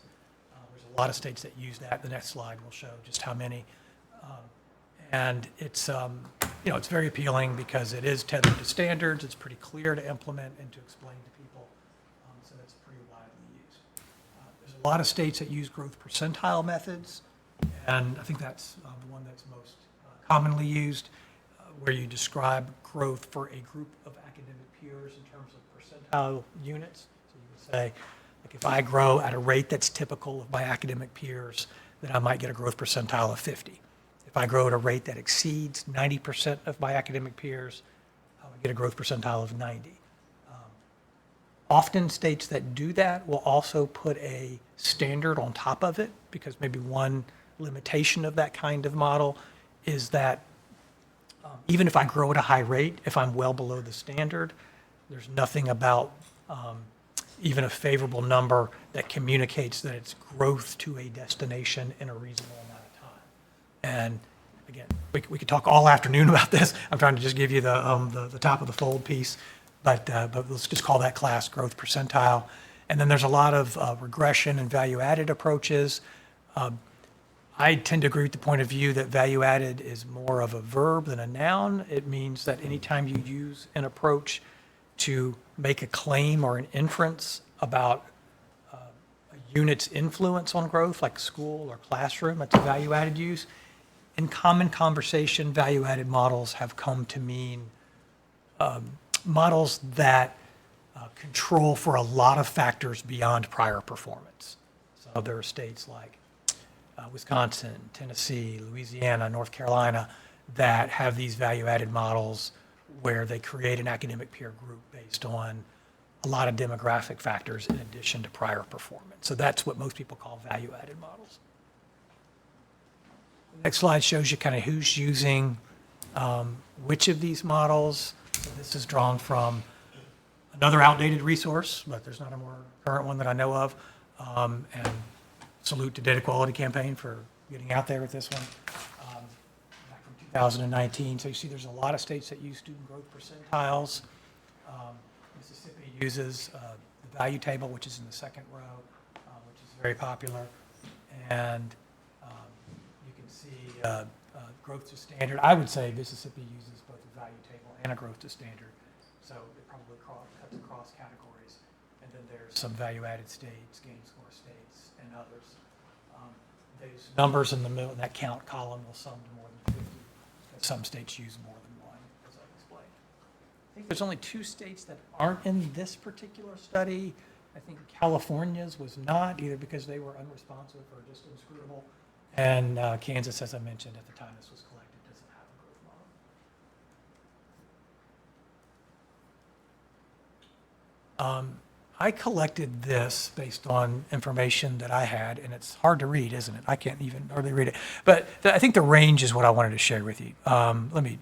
There's a lot of states that use that. The next slide will show just how many. And it's, it's very appealing because it is tethered to standards. It's pretty clear to implement and to explain to people. So that's pretty widely used. There's a lot of states that use growth percentile methods, and I think that's the one that's most commonly used, where you describe growth for a group of academic peers in terms of percentile units. So you would say, like, if I grow at a rate that's typical of my academic peers, then I might get a growth percentile of 50. If I grow at a rate that exceeds 90% of my academic peers, I would get a growth percentile of 90. Often states that do that will also put a standard on top of it, because maybe one limitation of that kind of model is that even if I grow at a high rate, if I'm well below the standard, there's nothing about even a favorable number that communicates that it's growth to a destination in a reasonable amount of time. And again, we could talk all afternoon about this. I'm trying to just give you the top of the fold piece, but let's just call that class growth percentile. And then there's a lot of regression and value-added approaches. I tend to agree with the point of view that value-added is more of a verb than a noun. It means that anytime you use an approach to make a claim or an inference about a unit's influence on growth, like school or classroom, it's a value-added use. In common conversation, value-added models have come to mean models that control for a lot of factors beyond prior performance. So there are states like Wisconsin, Tennessee, Louisiana, North Carolina that have these value-added models where they create an academic peer group based on a lot of demographic factors in addition to prior performance. So that's what most people call value-added models. The next slide shows you kind of who's using which of these models. So this is drawn from another outdated resource, but there's not a more current one that I know of. And salute to Data Quality Campaign for getting out there with this one. Back from 2019. So you see there's a lot of states that use student growth percentiles. Mississippi uses the value table, which is in the second row, which is very popular. And you can see growth to standard. I would say Mississippi uses both a value table and a growth to standard. So it probably cuts across categories. And then there's some value-added states, gain score states, and others. Those numbers in the middle, that count column will sum to more than 50. Some states use more than one, as I explained. I think there's only 2 states that aren't in this particular study. I think California's was not, either because they were unresponsive or just inscrutable. And Kansas, as I mentioned at the time this was collected, doesn't have a growth model. I collected this based on information that I had, and it's hard to read, isn't it? I can't even hardly read it. But I think the range is what I wanted to share with you. Let me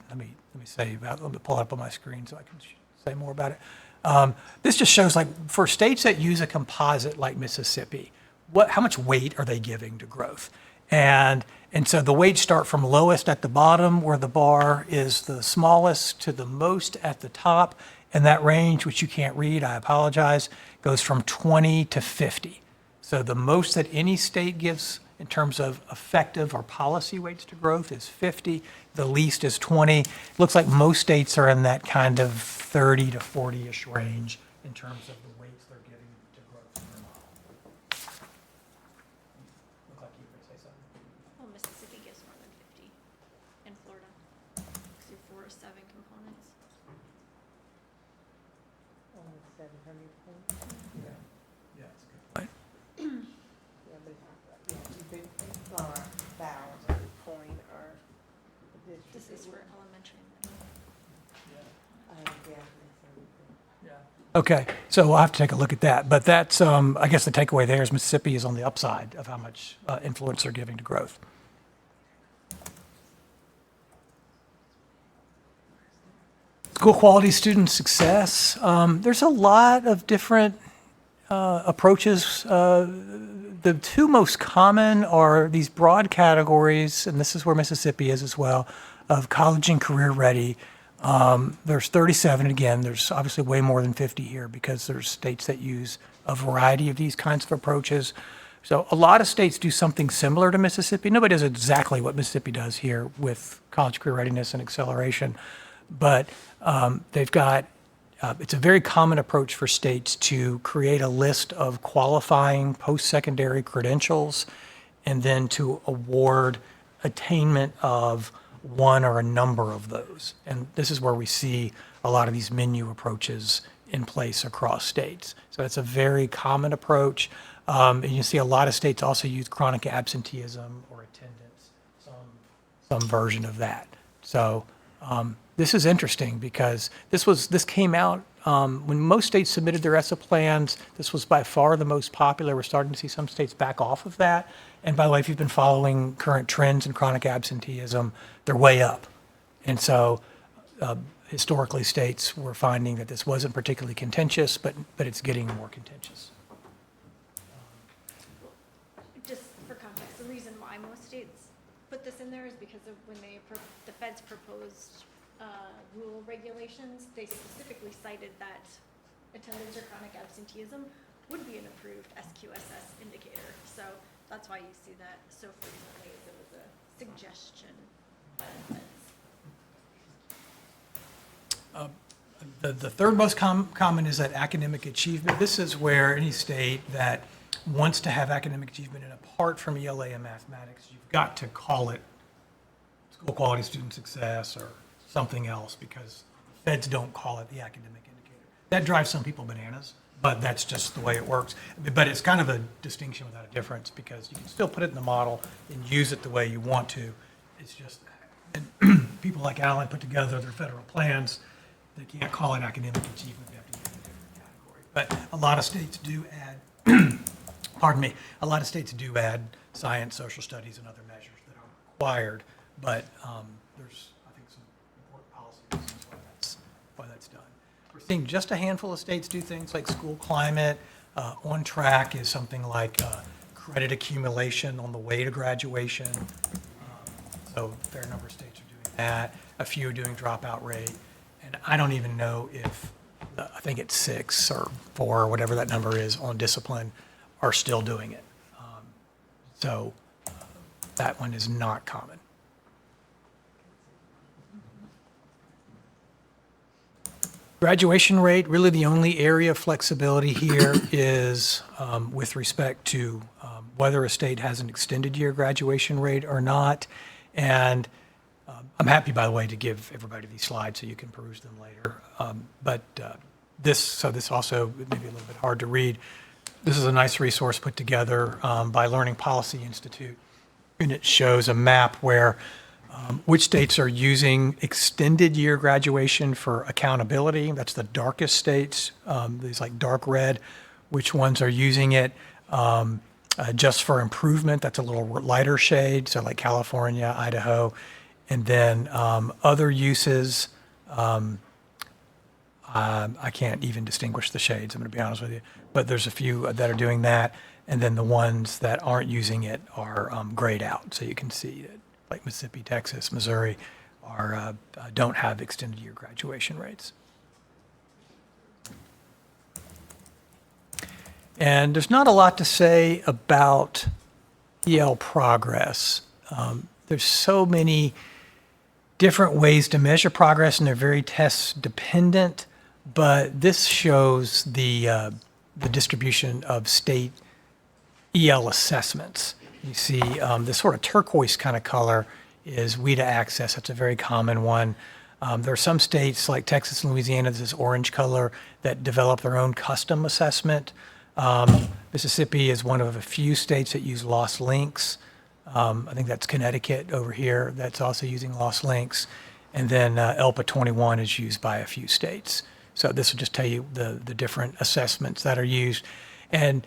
say about. Let me pull it up on my screen so I can say more about it. This just shows, like, for states that use a composite like Mississippi, how much weight are they giving to growth? And so the weights start from lowest at the bottom, where the bar is the smallest, to the most at the top. And that range, which you can't read, I apologize, goes from 20 to 50. So the most that any state gives in terms of effective or policy weights to growth is 50. The least is 20. It looks like most states are in that kind of 30 to 40-ish range in terms of the weights they're giving to growth in their model. Look like you were going to say something. Well, Mississippi gives more than 50 in Florida. So 4 to 7 components. 700 points. Yeah, that's a good point. Yeah, but it's 1,000 point or district. This is for elementary and middle. Okay, so we'll have to take a look at that. But that's, I guess the takeaway there is Mississippi is on the upside of how much influence they're giving to growth. School quality, student success. There's a lot of different approaches. The 2 most common are these broad categories, and this is where Mississippi is as well, of college and career ready. There's 37. Again, there's obviously way more than 50 here because there's states that use a variety of these kinds of approaches. So a lot of states do something similar to Mississippi. Nobody does exactly what Mississippi does here with college career readiness and acceleration. But they've got, it's a very common approach for states to create a list of qualifying post-secondary credentials and then to award attainment of one or a number of those. And this is where we see a lot of these menu approaches in place across states. So it's a very common approach. And you see a lot of states also use chronic absenteeism or attendance, some version of that. So this is interesting because this came out when most states submitted their ESSA plans. This was by far the most popular. We're starting to see some states back off of that And by the way, if you've been following current trends in chronic absenteeism, they're way up. And so historically, states were finding that this wasn't particularly contentious, but it's getting more contentious. Just for context, the reason why most states put this in there is because of when the feds proposed rule regulations, they specifically cited that attendance or chronic absenteeism would be an approved SQSS indicator. So that's why you see that so frequently, as it was a suggestion by the feds. The third most common is that academic achievement. This is where any state that wants to have academic achievement, and apart from ELA and mathematics, you've got to call it school quality student success or something else, because feds don't call it the academic indicator. That drives some people bananas, but that's just the way it works. But it's kind of a distinction without a difference, because you can still put it in the model and use it the way you want to. It's just that people like Alan put together their federal plans. They can't call it academic achievement. They have to use a different category. But a lot of states do add, pardon me, a lot of states do add science, social studies, and other measures that are required. But there's, I think, some important policy reasons why that's done. We're seeing just a handful of states do things like school climate. On track is something like credit accumulation on the way to graduation. So a fair number of states are doing that. A few are doing dropout rate. And I don't even know if, I think it's 6 or 4, or whatever that number is on discipline, are still doing it. So that one is not common. Graduation rate, really the only area of flexibility here is with respect to whether a state has an extended year graduation rate or not. And I'm happy, by the way, to give everybody these slides so you can peruse them later. This also may be a little bit hard to read. This is a nice resource put together by Learning Policy Institute, and it shows a map where which states are using extended year graduation for accountability. That's the darkest states, these like dark red. Which ones are using it just for improvement? That's a little lighter shade, so like California, Idaho. And then other uses, I can't even distinguish the shades, I'm going to be honest with you. But there's a few that are doing that. And then the ones that aren't using it are grayed out. So you can see that like Mississippi, Texas, Missouri don't have extended year graduation rates. And there's not a lot to say about EL progress. There's so many different ways to measure progress, and they're very test dependent, but this shows the distribution of state EL assessments. You see this sort of turquoise kind of color is WIDA access. That's a very common one. There are some states like Texas and Louisiana, this orange color, that develop their own custom assessment. Mississippi is one of a few states that use Lost Links. I think that's Connecticut over here that's also using Lost Links. And then ELPA 21 is used by a few states. So this will just tell you the different assessments that are used. And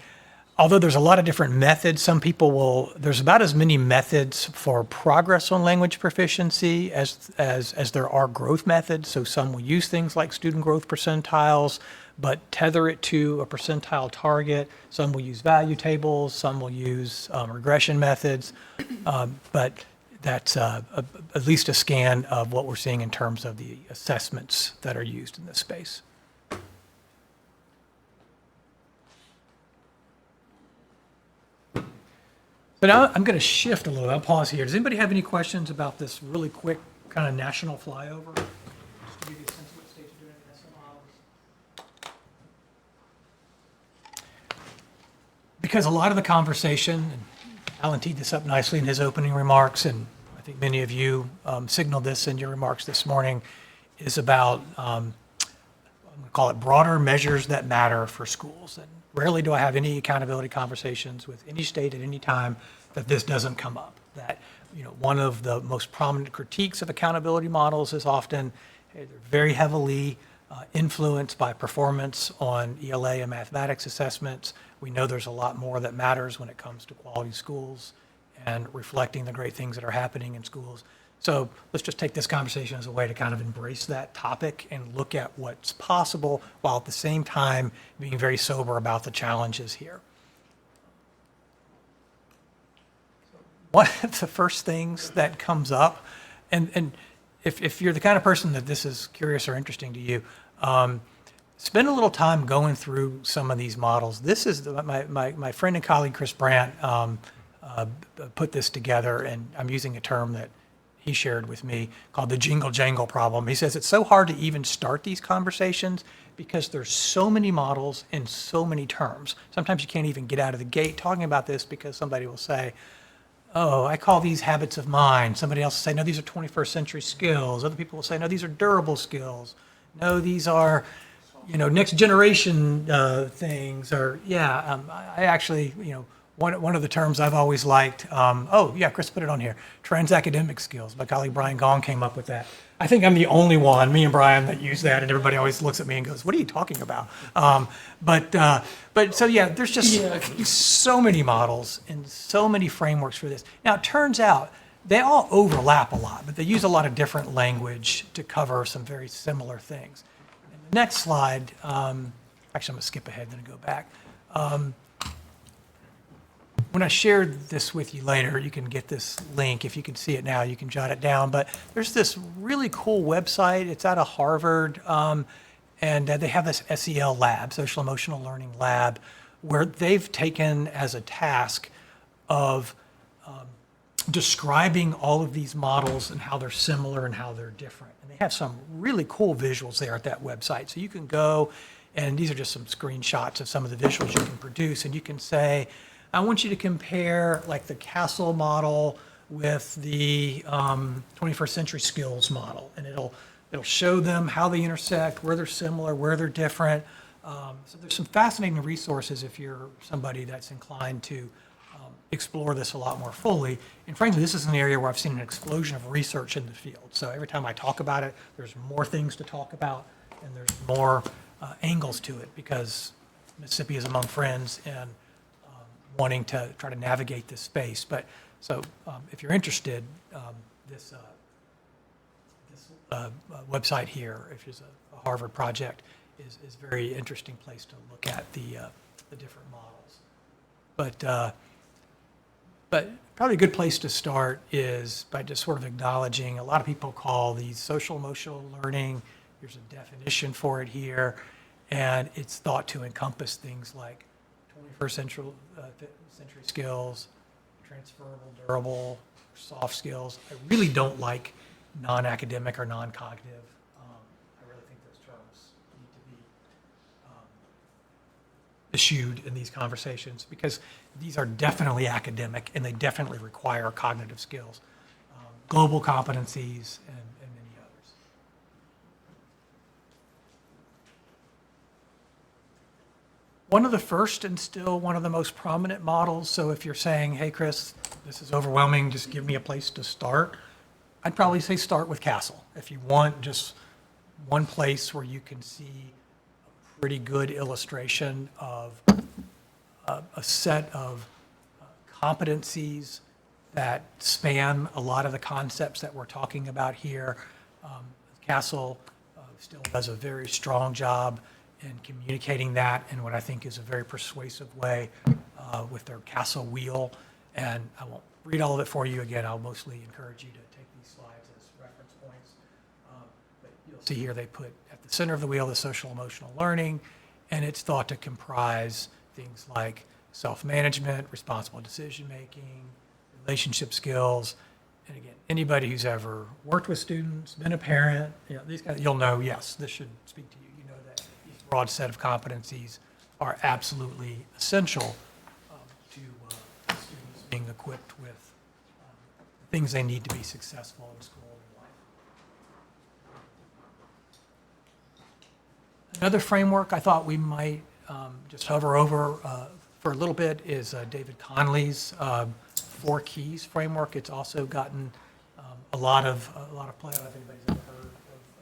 although there's a lot of different methods, there's about as many methods for progress on language proficiency as there are growth methods. So some will use things like student growth percentiles, but tether it to a percentile target. Some will use value tables, some will use regression methods, but that's at least a scan of what we're seeing in terms of the assessments that are used in this space. So now I'm going to shift a little. I'll pause here. Does anybody have any questions about this really quick kind of national flyover? Just to give you a sense of what states are doing in SMLs. Because a lot of the conversation, and Alan teed this up nicely in his opening remarks, and I think many of you signaled this in your remarks this morning, is about, I'm going to call it broader measures that matter for schools. And rarely do I have any accountability conversations with any state at any time that this doesn't come up. That, one of the most prominent critiques of accountability models is often they're very heavily influenced by performance on ELA and mathematics assessments. We know there's a lot more that matters when it comes to quality schools and reflecting the great things that are happening in schools. So let's just take this conversation as a way to kind of embrace that topic and look at what's possible while at the same time being very sober about the challenges here. One of the first things that comes up, and if you're the kind of person that this is curious or interesting to you, spend a little time going through some of these models. This is my friend and colleague Chris Brandt put this together, and I'm using a term that he shared with me called the jingle jangle problem. He says it's so hard to even start these conversations because there's so many models and so many terms. Sometimes you can't even get out of the gate talking about this because somebody will say, oh, I call these habits of mind. Somebody else will say, no, these are 21st century skills. Other people will say, no, these are durable skills. No, these are, next generation things. Or, I actually, one of the terms I've always liked, Chris put it on here, transacademic skills. My colleague Brian Gong came up with that. I think I'm the only one, me and Brian, that use that, and everybody always looks at me and goes, what are you talking about? But there's just so many models and so many frameworks for this. Now, it turns out they all overlap a lot, but they use a lot of different language to cover some very similar things. And the next slide, actually, I'm going to skip ahead and then go back. When I shared this with you later, you can get this link. If you can see it now, you can jot it down. But there's this really cool website. It's out of Harvard, and they have this SEL lab, Social Emotional Learning Lab, where they've taken as a task of describing all of these models and how they're similar and how they're different. And they have some really cool visuals there at that website. So you can go, and these are just some screenshots of some of the visuals you can produce, and you can say, I want you to compare like the CASEL model with the 21st century skills model, and it'll show them how they intersect, where they're similar, where they're different. So there's some fascinating resources if you're somebody that's inclined to explore this a lot more fully. And frankly, this is an area where I've seen an explosion of research in the field. So every time I talk about it, there's more things to talk about, and there's more angles to it because Mississippi is among friends and wanting to try to navigate this space. But so if you're interested, this website here, which is a Harvard project, is a very interesting place to look at the different models. But probably a good place to start is by just sort of acknowledging a lot of people call these social emotional learning. There's a definition for it here, and it's thought to encompass things like 21st century skills, transferable, durable, soft skills. I really don't like non-academic or non-cognitive. I really think those terms need to be eschewed in these conversations because these are definitely academic and they definitely require cognitive skills, global competencies, and many others. One of the first and still one of the most prominent models, so if you're saying, hey, Chris, this is overwhelming, just give me a place to start, I'd probably say start with CASEL. If you want just one place where you can see a pretty good illustration of a set of competencies that span a lot of the concepts that we're talking about here. CASEL still does a very strong job in communicating that in what I think is a very persuasive way with their CASEL wheel. And I won't read all of it for you again. I'll mostly encourage you to take these slides as reference points. But you'll see here they put at the center of the wheel the social emotional learning, and it's thought to comprise things like self-management, responsible decision-making, relationship skills. And again, anybody who's ever worked with students, been a parent, these guys, you'll know, yes, this should speak to you. You know that these broad set of competencies are absolutely essential to students being equipped with things they need to be successful in school and life. Another framework I thought we might just hover over for a little bit is David Conley's 4 Keys framework. It's also gotten a lot of play. I don't know if anybody's ever heard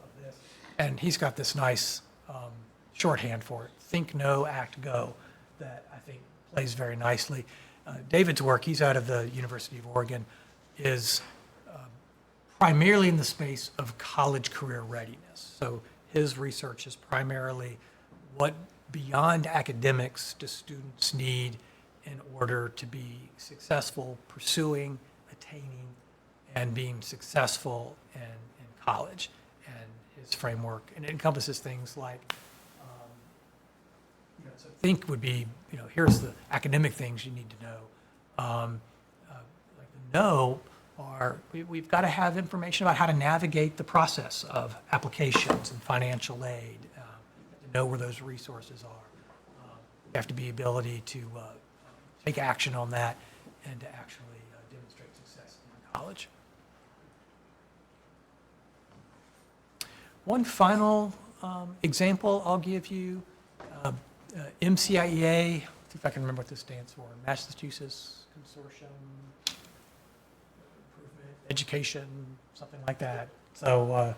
of this. And he's got this nice shorthand for it: think, know, act, go, that I think plays very nicely. David's work, he's out of the University of Oregon, is primarily in the space of college career readiness. So his research is primarily what beyond academics do students need in order to be successful pursuing, attaining, and being successful in college. And his framework, and it encompasses things like, so think would be, here's the academic things you need to know. Like the know are, we've got to have information about how to navigate the process of applications and financial aid, to know where those resources are. You have to be ability to take action on that and to actually demonstrate success in college. One final example I'll give you, MCIEA, see if I can remember what this stands for, Massachusetts Consortium Improvement Education, something like that. So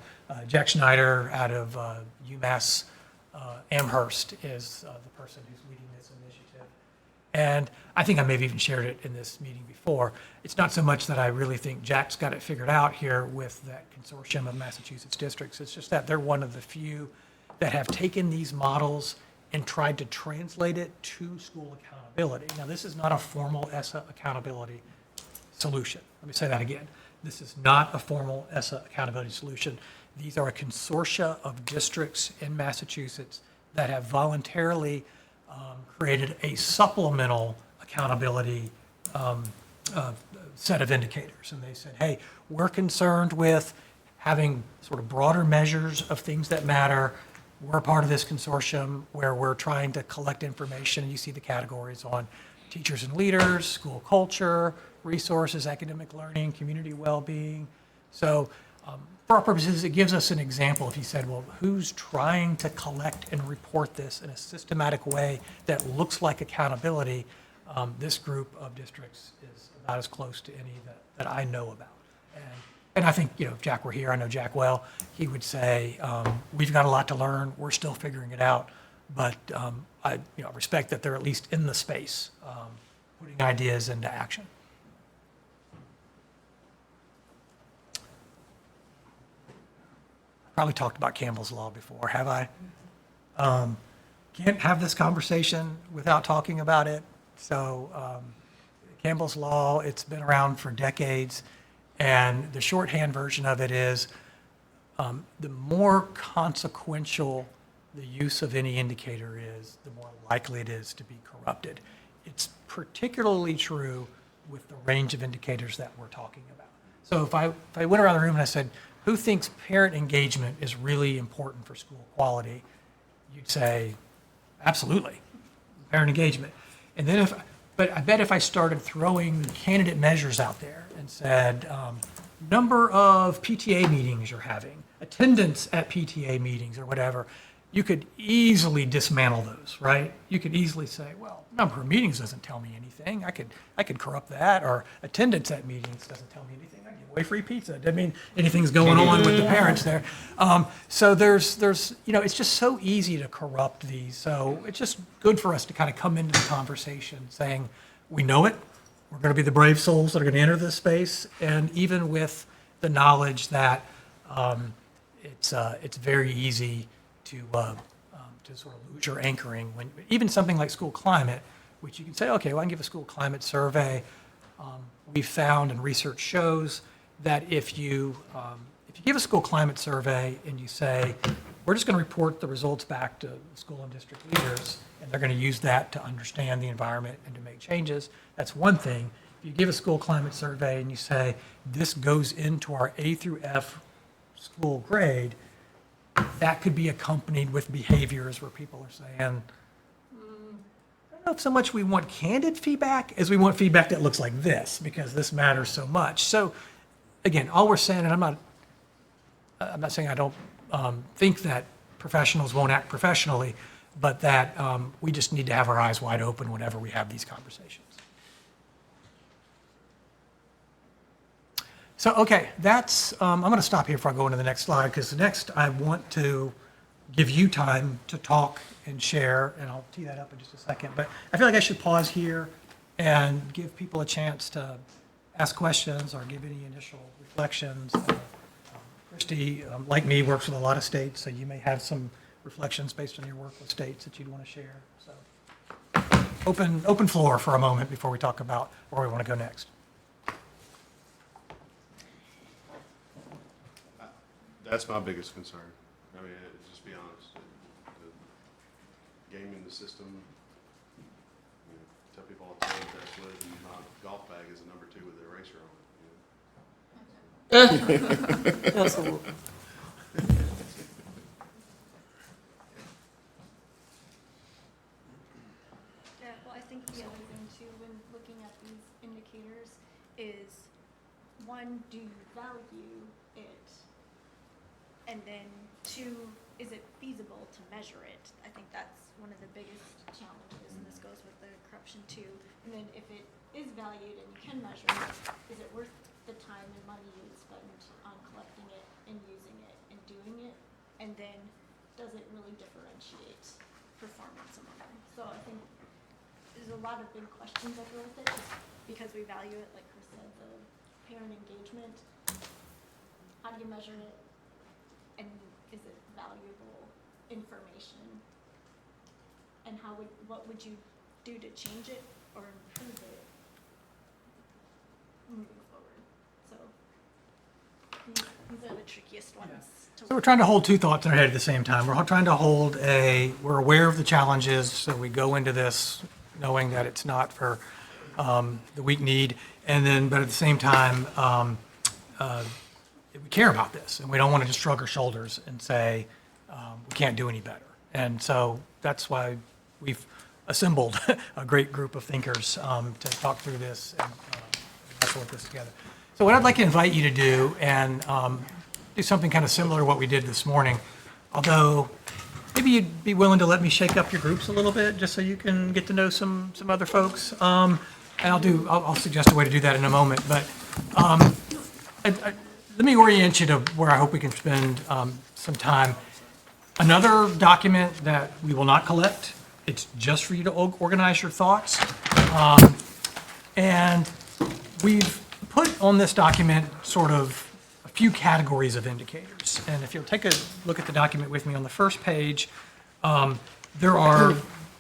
Jack Schneider out of UMass Amherst is the person who's leading this initiative. And I think I may have even shared it in this meeting before. It's not so much that I really think Jack's got it figured out here with that consortium of Massachusetts districts. It's just that they're one of the few that have taken these models and tried to translate it to school accountability. Now, this is not a formal ESSA accountability solution. Let me say that again. This is not a formal ESSA accountability solution. These are a consortia of districts in Massachusetts that have voluntarily created a supplemental accountability set of indicators. And they said, hey, we're concerned with having sort of broader measures of things that matter. We're part of this consortium where we're trying to collect information. You see the categories on teachers and leaders, school culture, resources, academic learning, community well-being. So for our purposes, it gives us an example. If you said, well, who's trying to collect and report this in a systematic way that looks like accountability, this group of districts is about as close to any that I know about. And I think, if Jack were here, I know Jack well, he would say, we've got a lot to learn, we're still figuring it out, but I respect that they're at least in the space, putting ideas into action. Probably talked about Campbell's Law before, have I? Can't have this conversation without talking about it. So Campbell's Law, it's been around for decades. And the shorthand version of it is the more consequential the use of any indicator is, the more likely it is to be corrupted. It's particularly true with the range of indicators that we're talking about. So if I went around the room and I said, who thinks parent engagement is really important for school quality? You'd say, absolutely, parent engagement. And then but I bet if I started throwing candidate measures out there and said, number of PTA meetings you're having, attendance at PTA meetings or whatever, you could easily dismantle those, right? You could easily say, well, number of meetings doesn't tell me anything. I could corrupt that, or attendance at meetings doesn't tell me anything. I give away free pizza. Doesn't mean anything's going on with the parents there. So there's it's just so easy to corrupt these. So it's just good for us to kind of come into the conversation saying, we know it. We're going to be the brave souls that are going to enter this space, and even with the knowledge that it's very easy to sort of lose your anchoring when even something like school climate, which you can say, okay, well, I can give a school climate survey. We've found, and research shows, that if you give a school climate survey and you say, we're just going to report the results back to school and district leaders, and they're going to use that to understand the environment and to make changes, that's one thing. If you give a school climate survey and you say, this goes into our A through F school grade, that could be accompanied with behaviors where people are saying, I don't know if so much we want candid feedback as we want feedback that looks like this, because this matters so much. So again, all we're saying, and I'm not saying I don't think that professionals won't act professionally, but that we just need to have our eyes wide open whenever we have these conversations. So, okay, that's, I'm going to stop here before I go into the next slide, because next I want to give you time to talk and share, and I'll tee that up in just a second. But I feel like I should pause here and give people a chance to ask questions or give any initial reflections. Christy, like me, works with a lot of states, so you may have some reflections based on your work with states that you'd want to share. So open floor for a moment before we talk about where we want to go next. That's my biggest concern. I mean, just be honest. The gaming the system, you know, tell people all the time that's what my golf bag is a number 2 with the eraser on it. That's a whoop. Yeah, well, I think the other thing too, when looking at these indicators, is one, do you value it? And then two, is it feasible to measure it? I think that's one of the biggest challenges, and this goes with the corruption too. And then if it is valued and you can measure it, is it worth the time and money you would spend on collecting it and using it and doing it? And then does it really differentiate performance among them? So I think there's a lot of big questions that go with it, just because we value it, like Chris said, the parent engagement. How do you measure it? And is it valuable information? And what would you do to change it or improve it moving forward? So these are the trickiest ones. So we're trying to hold two thoughts in our head at the same time. We're trying to hold we're aware of the challenges, so we go into this knowing that it's not for the weak-kneed, but at the same time, we care about this, and we don't want to just shrug our shoulders and say, we can't do any better. And so that's why we've assembled a great group of thinkers to talk through this and wrestle with this together. So what I'd like to invite you to do, and do something kind of similar to what we did this morning, although maybe you'd be willing to let me shake up your groups a little bit, just so you can get to know some other folks. And I'll suggest a way to do that in a moment. But let me orient you to where I hope we can spend some time. Another document that we will not collect. It's just for you to organize your thoughts. And we've put on this document sort of a few categories of indicators. And if you'll take a look at the document with me on the first page, there are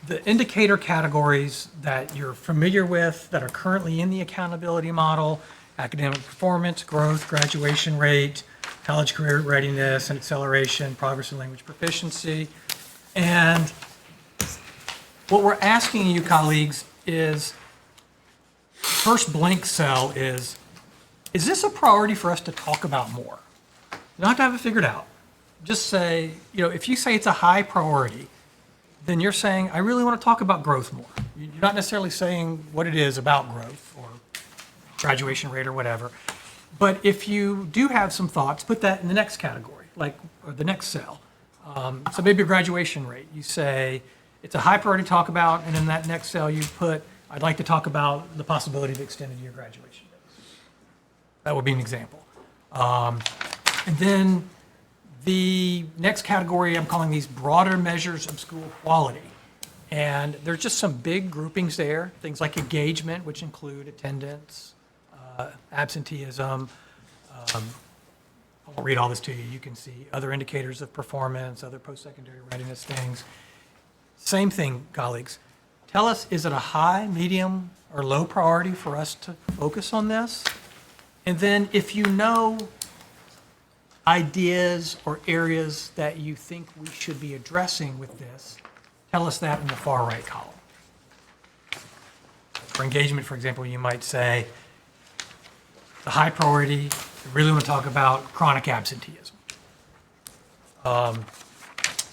the indicator categories that you're familiar with that are currently in the accountability model: academic performance, growth, graduation rate, college career readiness and acceleration, progress in language proficiency. And what we're asking you, colleagues, is first blank cell is this a priority for us to talk about more? You don't have to have it figured out. Just say, if you say it's a high priority, then you're saying, I really want to talk about growth more. You're not necessarily saying what it is about growth or graduation rate or whatever. But if you do have some thoughts, put that in the next category, or the next cell. So maybe a graduation rate. You say, it's a high priority to talk about, and in that next cell you put, I'd like to talk about the possibility of extended year graduation dates. That would be an example. And then the next category, I'm calling these broader measures of school quality. And there's just some big groupings there, things like engagement, which include attendance, absenteeism. I won't read all this to you. You can see other indicators of performance, other post-secondary readiness things. Same thing, colleagues. Tell us, is it a high, medium, or low priority for us to focus on this? And then if you know ideas or areas that you think we should be addressing with this, tell us that in the far right column. For engagement, for example, you might say, the high priority, we really want to talk about chronic absenteeism. And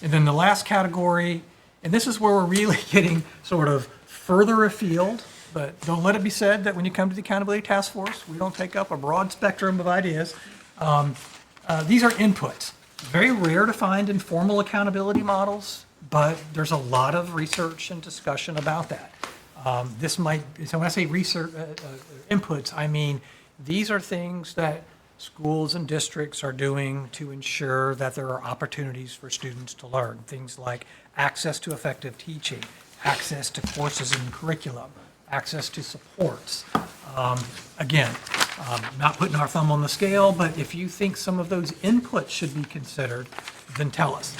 then the last category, and this is where we're really getting sort of further afield, but don't let it be said that when you come to the Accountability Task Force, we don't take up a broad spectrum of ideas. These are inputs. Very rare to find in formal accountability models, but there's a lot of research and discussion about that. So when I say research inputs, I mean these are things that schools and districts are doing to ensure that there are opportunities for students to learn. Things like access to effective teaching, access to courses and curriculum, access to supports. Again, not putting our thumb on the scale, but if you think some of those inputs should be considered, then tell us.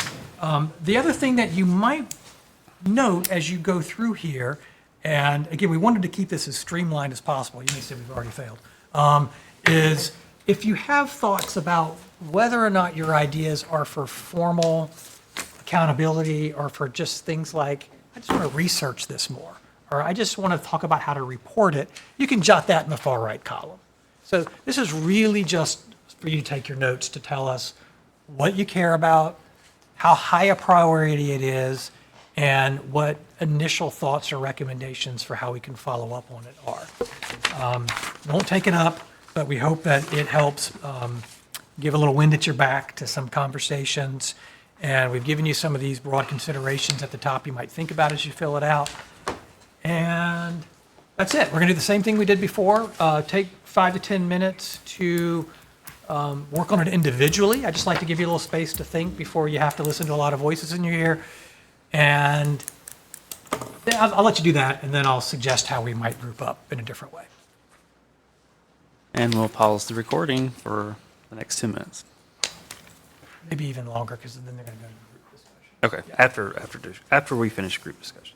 The other thing that you might note as you go through here, and again, we wanted to keep this as streamlined as possible, you may say we've already failed, is if you have thoughts about whether or not your ideas are for formal accountability or for just things like, I just want to research this more, or I just want to talk about how to report it, you can jot that in the far right column. So this is really just for you to take your notes to tell us what you care about, how high a priority it is, and what initial thoughts or recommendations for how we can follow up on it are. Won't take it up, but we hope that it helps give a little wind at your back to some conversations. And we've given you some of these broad considerations at the top you might think about as you fill it out. And that's it. We're going to do the same thing we did before. Take 5 to 10 minutes to work on it individually. I just like to give you a little space to think before you have to listen to a lot of voices in your ear. And I'll let you do that, and then I'll suggest how we might group up in a different way. And we'll pause the recording for the next 10 minutes. Maybe even longer, because then they're going to go to group discussion. Okay, after we finish group discussions.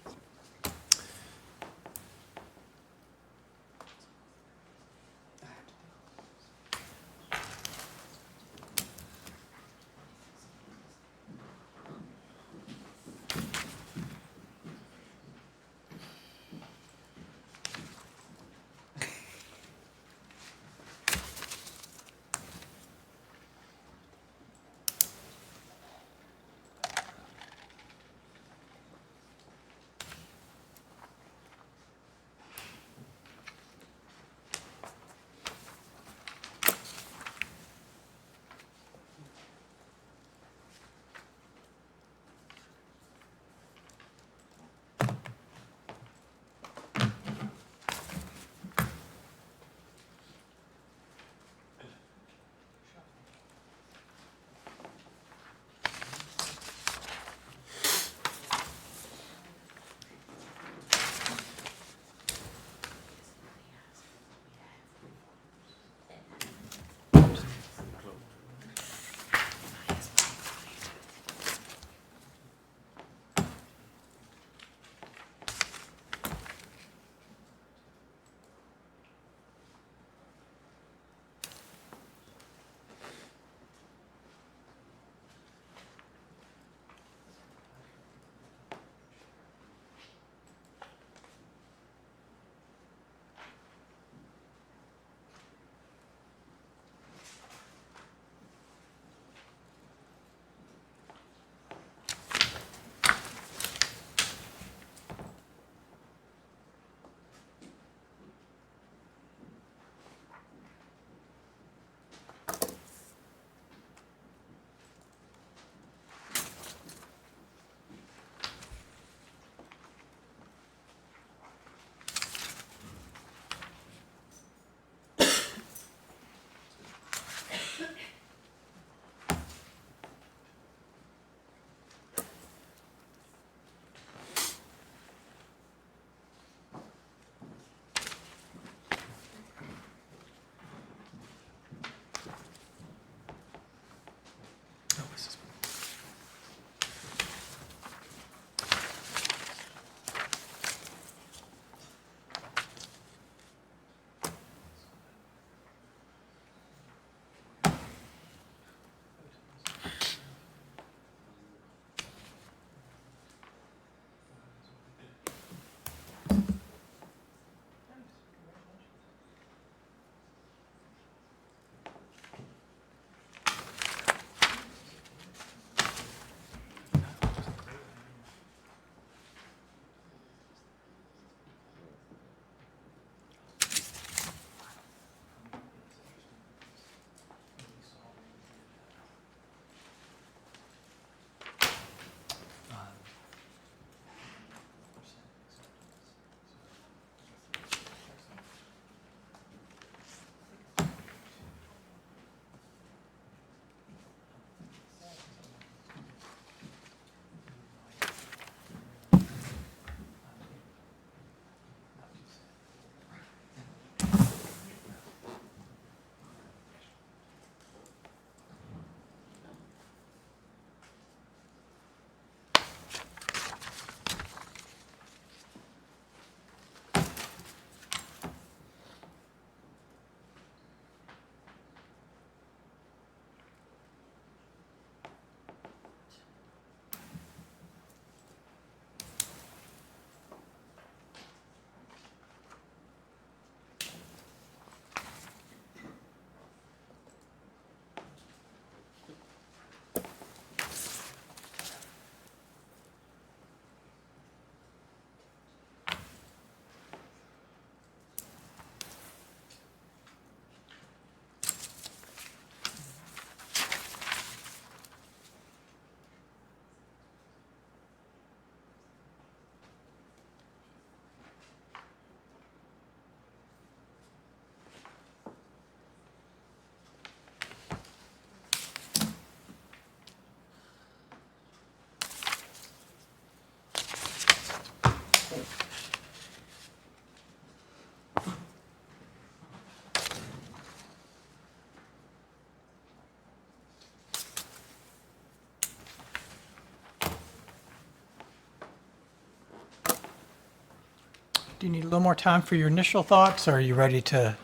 Do you need a little more time for your initial thoughts, or are you ready to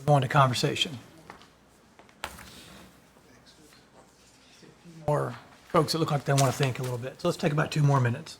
go into conversation? More folks that look like they want to think a little bit. So let's take about 2 more minutes.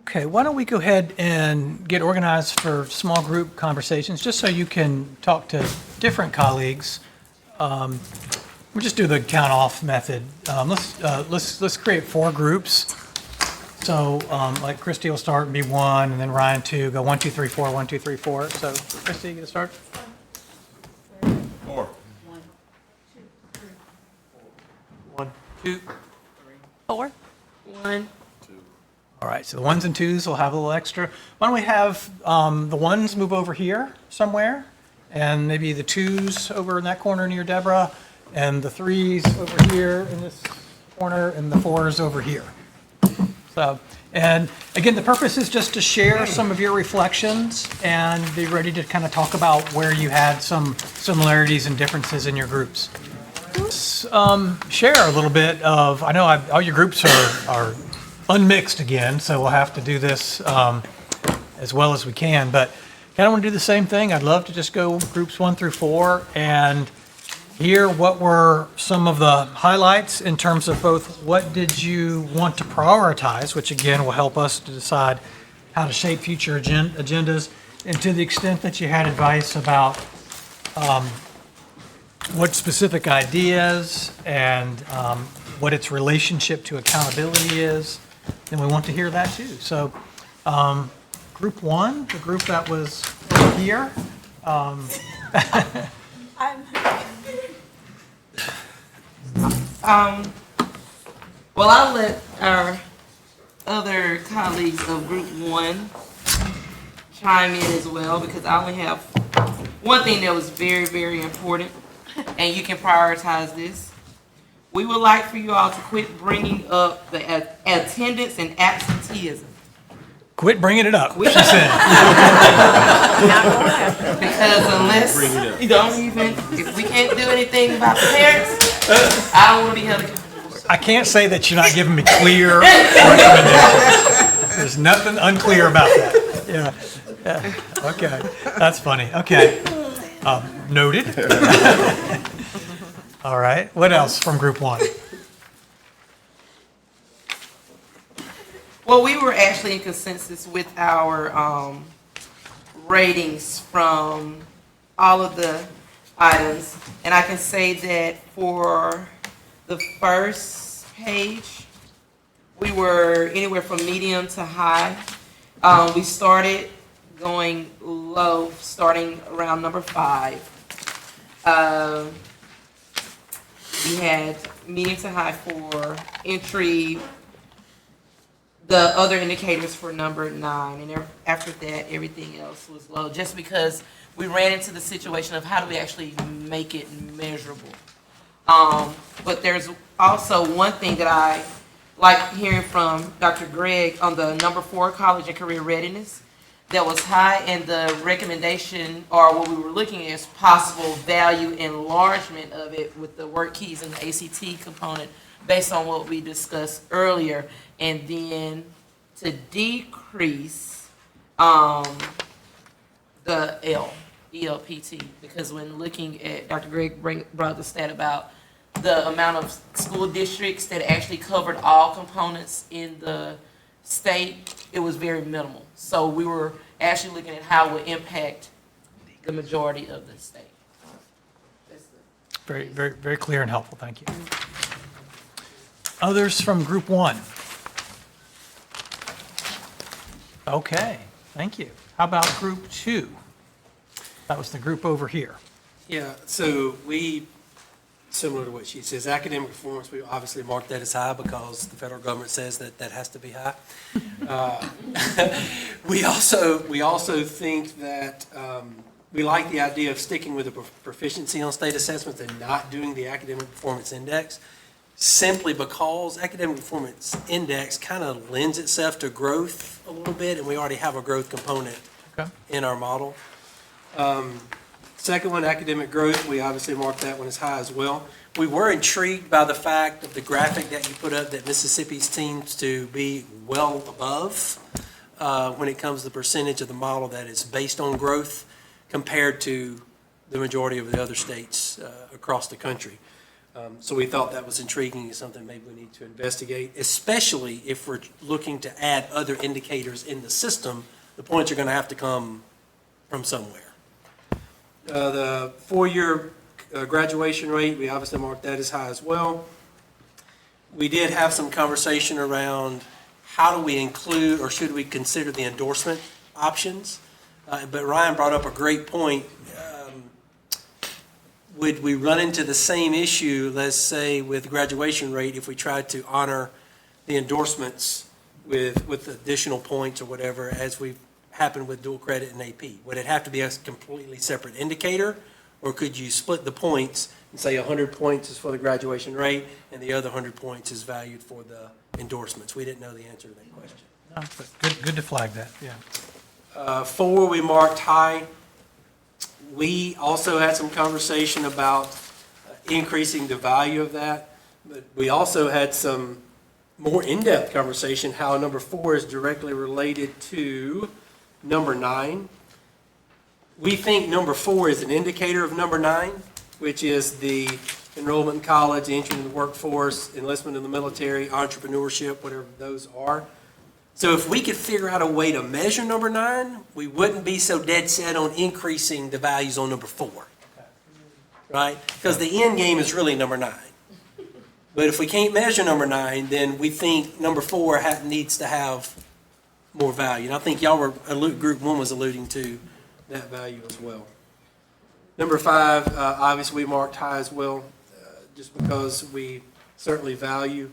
Okay, why don't we go ahead and get organized for small group conversations, just so you can talk to different colleagues. We'll just do the count off method. Let's create 4 groups. So like Christy will start and be 1, and then Ryan 2, go 1, 2, 3, 4, 1, 2, 3, 4. So Christy, you gonna start? 4. 1, 2, 4. 1. All right, so the 1s and 2s will have a little extra. Why don't we have the 1s move over here somewhere, and maybe the 2s over in that corner near Deborah, and the 3s over here in this corner, and the 4s over here. So, and again, the purpose is just to share some of your reflections and be ready to kind of talk about where you had some similarities and differences in your groups. Let's share a little bit of, I know all your groups are unmixed again, so we'll have to do this as well as we can, but kind of want to do the same thing. I'd love to just go groups 1 through 4 and hear what were some of the highlights in terms of both what did you want to prioritize, which again will help us to decide how to shape future agendas, and to the extent that you had advice about what specific ideas and what its relationship to accountability is, then we want to hear that too. So group 1, the group that was over here. Well, I'll let our other colleagues of group 1 chime in as well, because I only have one thing that was very, very important, and you can prioritize this. We would like for you all to quit bringing up the attendance and absenteeism. Quit bringing it up, she said. Because unless you don't even, if we can't do anything about the parents, I don't want to be held accountable. I can't say that you're not giving me clear recommendations. There's nothing unclear about that. Yeah. Okay. That's funny. Okay. Noted. All right. What else from group 1? Well, we were actually in consensus with our ratings from all of the items. And I can say that for the first page, we were anywhere from medium to high. We started going low, starting around number 5. We had medium to high for entry the other indicators for number 9, and after that, everything else was low, just because we ran into the situation of how do we actually make it measurable. But there's also one thing that I like hearing from Dr. Gregg on the number 4, college and career readiness, that was high, and the recommendation, or what we were looking at, is possible value enlargement of it with the work keys and the ACT component, based on what we discussed earlier, and then to decrease the ELPT, because when looking at, Dr. Gregg brought the stat about the amount of school districts that actually covered all components in the state, it was very minimal. So we were actually looking at how it would impact the majority of the state. Very, very, very clear and helpful. Thank you. Others from Group 1? Okay, thank you. How about Group 2? That was the group over here. Yeah, so we, similar to what she says, academic performance, we obviously mark that as high because the federal government says that that has to be high. We also think that we like the idea of sticking with the proficiency on state assessments and not doing the academic performance index, simply because academic performance index kind of lends itself to growth a little bit, and we already have a growth component in our model. Second one, academic growth, we obviously marked that one as high as well. We were intrigued by the fact of the graphic that you put up that Mississippi seems to be well above when it comes to the percentage of the model that is based on growth compared to the majority of the other states across the country. So we thought that was intriguing and something maybe we need to investigate, especially if we're looking to add other indicators in the system. The points are going to have to come from somewhere. The 4-year graduation rate, we obviously marked that as high as well. We did have some conversation around how do we include, or should we consider, the endorsement options? But Ryan brought up a great point. Would we run into the same issue, let's say, with graduation rate if we tried to honor the endorsements with additional points or whatever, as we've happened with dual credit and AP? Would it have to be a completely separate indicator, or could you split the points and say 100 points is for the graduation rate and the other 100 points is valued for the endorsements? We didn't know the answer to that question. No, but good to flag that, yeah. 4, we marked high. We also had some conversation about increasing the value of that, but we also had some more in-depth conversation how number 4 is directly related to number 9. We think number 4 is an indicator of number 9, which is the enrollment in college, entry in the workforce, enlistment in the military, entrepreneurship, whatever those are. So if we could figure out a way to measure number 9, we wouldn't be so dead set on increasing the values on number 4, right? Because the end game is really number 9. But if we can't measure number 9, then we think number 4 needs to have more value. And I think y'all were, Group 1 was alluding to that value as well. Number 5, obviously we marked high as well, just because we certainly value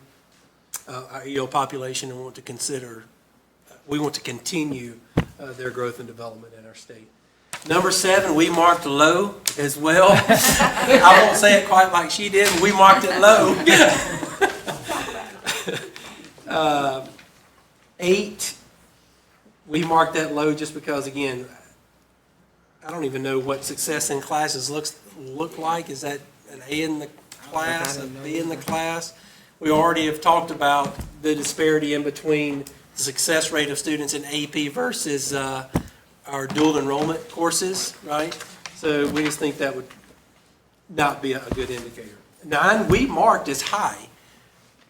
our EO population and want to continue their growth and development in our state. Number 7, we marked low as well. I won't say it quite like she did. We marked it low. 8, we marked that low just because, again, I don't even know what success in classes look like. Is that an A in the class, a B in the class? We already have talked about the disparity in between the success rate of students in AP versus our dual enrollment courses, right? So we just think that would not be a good indicator. 9, we marked as high.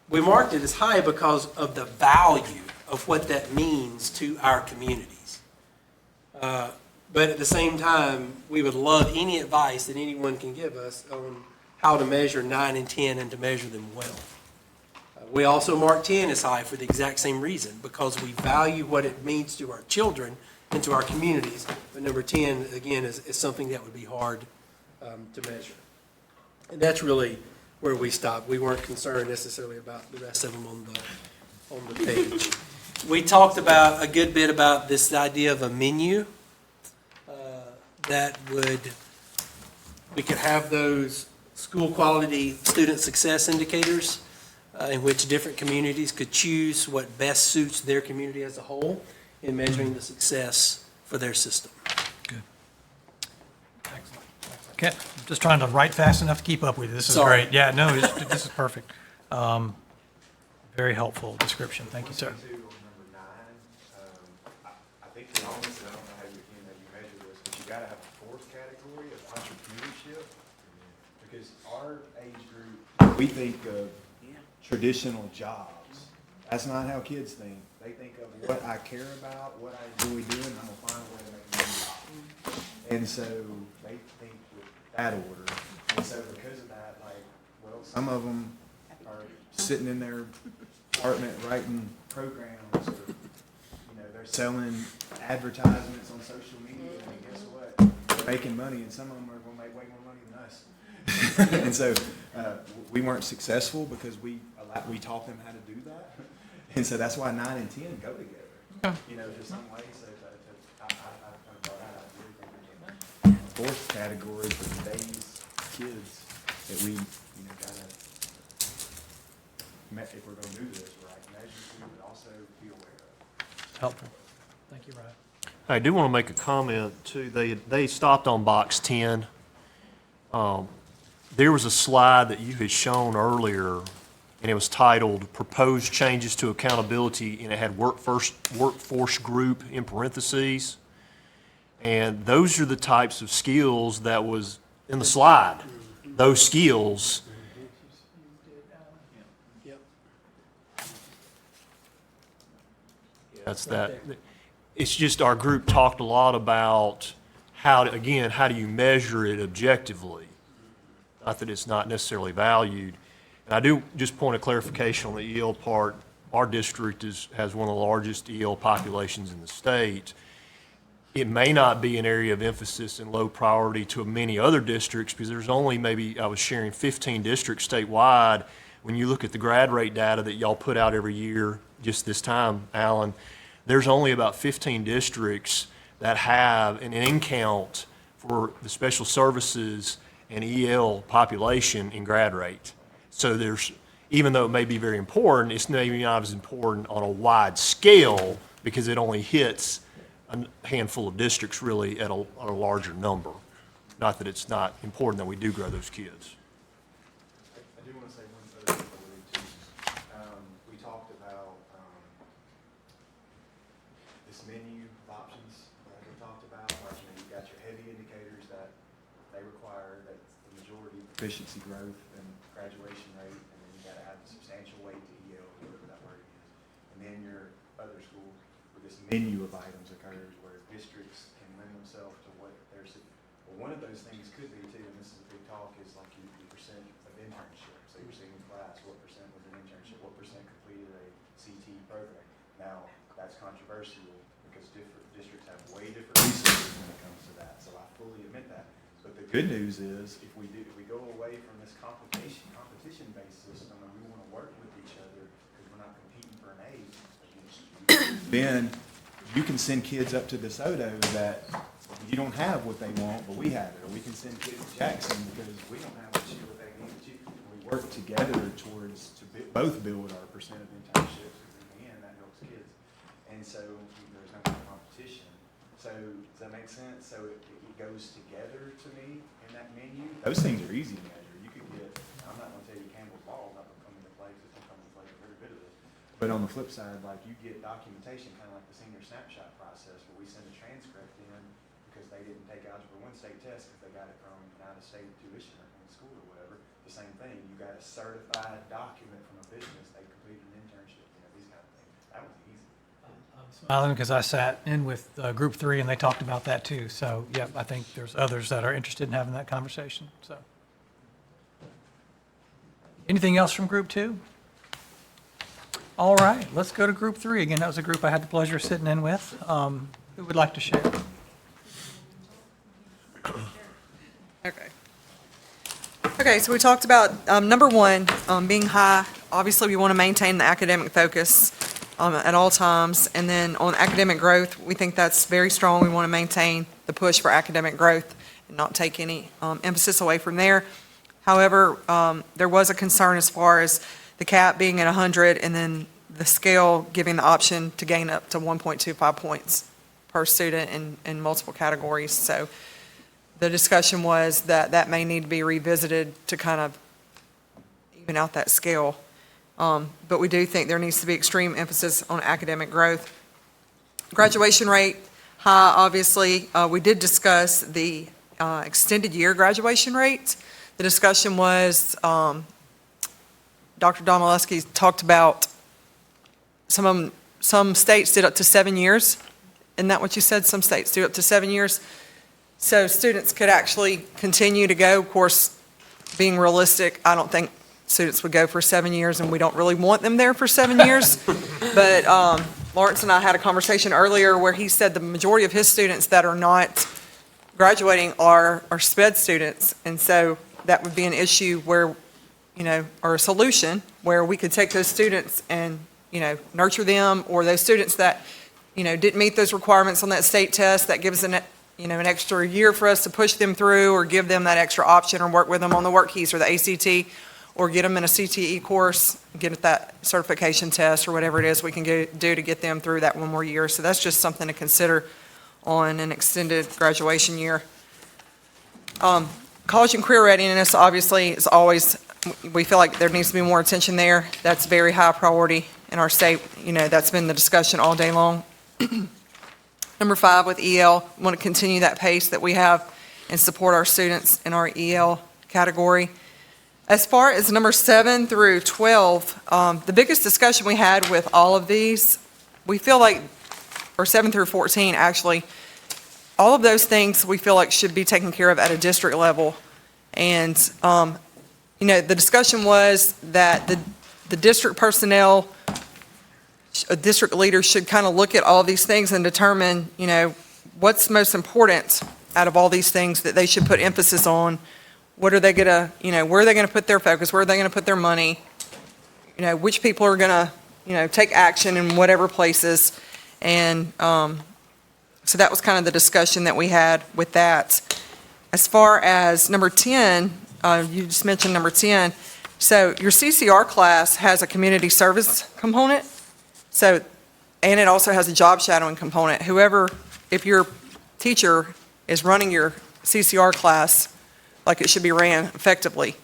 We marked it as high because of the value of what that means to our communities. But at the same time, we would love any advice that anyone can give us on how to measure 9 and 10 and to measure them well. We also mark 10 as high for the exact same reason, because we value what it means to our children and to our communities. But number 10, again, is something that would be hard to measure. And that's really where we stopped. We weren't concerned necessarily about the rest of them on the page. We talked about, a good bit about this idea of a menu that we could have those school quality student success indicators in which different communities could choose what best suits their community as a whole in measuring the success for their system. Okay, I'm just trying to write fast enough to keep up with you. This is Sorry. great. Yeah, no, this is perfect. Very helpful description. Thank you, sir. I think the honest, and I don't know how you measure this, but you gotta have a fourth category of entrepreneurship. Because our age group, we think of traditional jobs. That's not how kids think. They think of what I care about, what I enjoy doing, and I'm gonna find a way to make money. And so they think with that order. And so because of that, like, well, some of them are sitting in their apartment writing programs, or, you know, they're selling advertisements on social media, and guess what? They're making money, and some of them are gonna make way more money than us. And so, we weren't successful because we taught them how to do that. And so that's why 9 and 10 go together, you know, to some way. So I brought that up. Really think fourth category for today's kids that we, you know, gotta, if we're gonna do this right, measure to, but also be aware of. Helpful. Thank you, Ryan. I do want to make a comment too. They stopped on box 10. There was a slide that you had shown earlier, and it was titled "Proposed Changes to Accountability," and it had workforce group in parentheses. And those are the types of skills that was in the slide. Those skills. That's that. It's just our group talked a lot about how do you measure it objectively? Not that it's not necessarily valued. And I do just point a clarification on the EL part. Our district has one of the largest EL populations in the state. It may not be an area of emphasis and low priority to many other districts because there's only maybe, I was sharing 15 districts statewide. When you look at the grad rate data that y'all put out every year, just this time, Alan, there's only about 15 districts that have an in count for the special services and EL population in grad rate. So even though it may be very important, it's maybe not as important on a wide scale because it only hits a handful of districts really at a larger number. Not that it's not important that we do grow those kids. I do want to say one other thing too. We talked about this menu of options that we talked about. Like, you know, you've got your heavy indicators that they require that the majority of efficiency growth and graduation rate, and then you got to have a substantial weight to EL, whatever that word is. And then your other school with this menu of items occurs where districts can lend themselves to what they're. Well, one of those things could be too, and this is a big talk, is like your percent of internship. So you're seeing in class, what percent was an internship, what percent completed a CT program. Now, that's controversial because different districts have way different resources when it comes to that. So I fully admit that. But the good news is, if we go away from this competition-based system, and we want to work with each other because we're not competing for an A against you, then you can send kids up to DeSoto that you don't have what they want, but we have it. Or we can send kids to Jackson because we don't have what they need. We work together towards both build our percent of internships, because in the end, that helps kids. And so there's no competition. So does that make sense? So it goes together to me in that menu. Those things are easy to measure. You could get, I'm not going to tell you Campbell's Ball is not going to come into play because it's going to come into play for every bit of it. But on the flip side, like, you get documentation, kind of like the senior snapshot process, where we send a transcript in because they didn't take Algebra 1 state test because they got it from an out-of-state tuition or from school or whatever. The same thing. You got a certified document from a business they completed an internship. You know, these kind of things. That was easy. Smiling because I sat in with Group 3 and they talked about that too. So, yeah, I think there's others that are interested in having that conversation. So, anything else from Group 2? All right, let's go to Group 3. Again, that was a group I had the pleasure of sitting in with. Who would like to share? Okay, so we talked about number one, being high. Obviously, we want to maintain the academic focus. at all times. And then on academic growth, we think that's very strong. We want to maintain the push for academic growth and not take any emphasis away from there. However, there was a concern as far as the cap being at 100 and then the scale giving the option to gain up to 1.25 points per student in multiple categories. So the discussion was that that may need to be revisited to kind of even out that scale. But we do think there needs to be extreme emphasis on academic growth. Graduation rate, high, obviously. We did discuss the extended year graduation rate. The discussion was, Dr. Domilewski talked about some states did up to 7 years. Isn't that what you said? Some states do up to 7 years. So students could actually continue to go. Of course, being realistic, I don't think students would go for 7 years, and we don't really want them there for 7 years. But Lawrence and I had a conversation earlier where he said the majority of his students that are not graduating are SPED students. And so that would be an issue where, or a solution where we could take those students and, nurture them, or those students that, didn't meet those requirements on that state test, that gives an extra year for us to push them through, or give them that extra option, or work with them on the work keys or the ACT, or get them in a CTE course, get that certification test, or whatever it is we can do to get them through that one more year. So that's just something to consider on an extended graduation year. College and career readiness, obviously, is always, we feel like there needs to be more attention there. That's very high priority in our state. That's been the discussion all day long. Number 5, with EL, we want to continue that pace that we have and support our students in our EL category. As far as number 7 through 12, the biggest discussion we had with all of these, we feel like, or 7 through 14 actually, all of those things we feel like should be taken care of at a district level. And, the discussion was that the district personnel, district leaders should kind of look at all these things and determine, what's most important out of all these things that they should put emphasis on. What are they going to, where are they going to put their focus? Where are they going to put their money? Which people are going to, take action in whatever places. And so that was kind of the discussion that we had with that. As far as number 10, you just mentioned number 10. So your CCR class has a community service component. So, and it also has a job shadowing component. If your teacher is running your CCR class like it should be ran effectively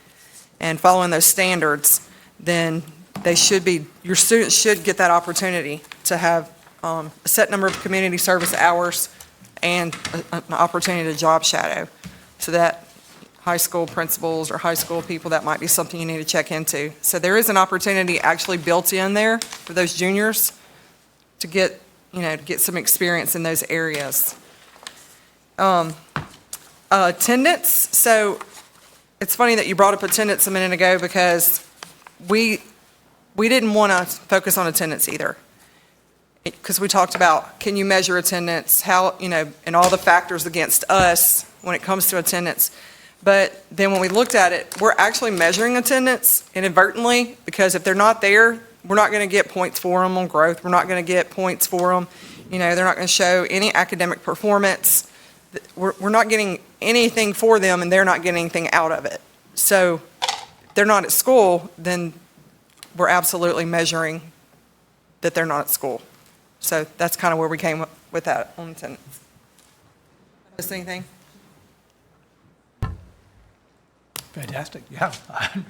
and following those standards, then your students should get that opportunity to have a set number of community service hours and an opportunity to job shadow. So that high school principals or high school people, that might be something you need to check into. So there is an opportunity actually built in there for those juniors to get some experience in those areas. Attendance. So it's funny that you brought up attendance a minute ago, because we didn't want to focus on attendance either. Because we talked about, can you measure attendance, how, and all the factors against us when it comes to attendance. But then when we looked at it, we're actually measuring attendance inadvertently, because if they're not there, we're not going to get points for them on growth. We're not going to get points for them. They're not going to show any academic performance. We're not getting anything for them, and they're not getting anything out of it. So if they're not at school, then we're absolutely measuring that they're not at school. So that's kind of where we came up with that on attendance. Missed anything? Fantastic. Yeah. I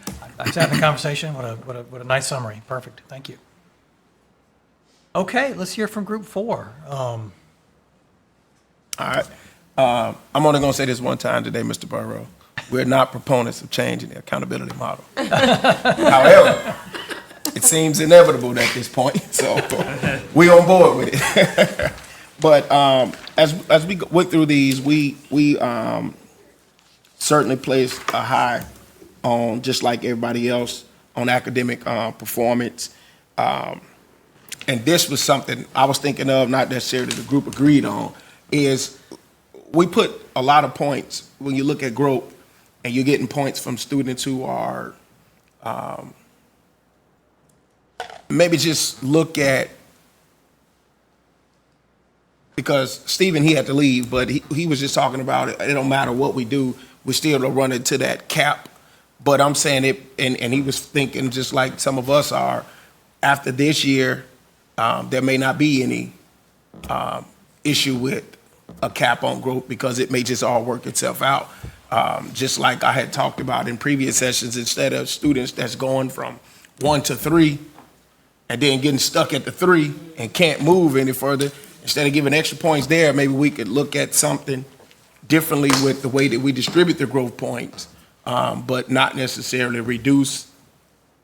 was having a conversation. What a nice summary. Perfect. Thank you. Okay, let's hear from group 4. All right. I'm only going to say this one time today, Mr. Burrow. We're not proponents of changing the accountability model. However, it seems inevitable at this point, so we on board with it. But as we went through these, we certainly placed a high on, just like everybody else, on academic performance. And this was something I was thinking of, not necessarily the group agreed on, is we put a lot of points when you look at growth, and you're getting points from students who are maybe just look at because Stephen, he had to leave, but he was just talking about it don't matter what we do, we still will run into that cap. But I'm saying it, and he was thinking just like some of us are, after this year, there may not be any issue with a cap on growth because it may just all work itself out. Just like I had talked about in previous sessions, instead of students that's going from 1 to 3 and then getting stuck at the 3 and can't move any further, instead of giving extra points there, maybe we could look at something differently with the way that we distribute the growth points, but not necessarily reduce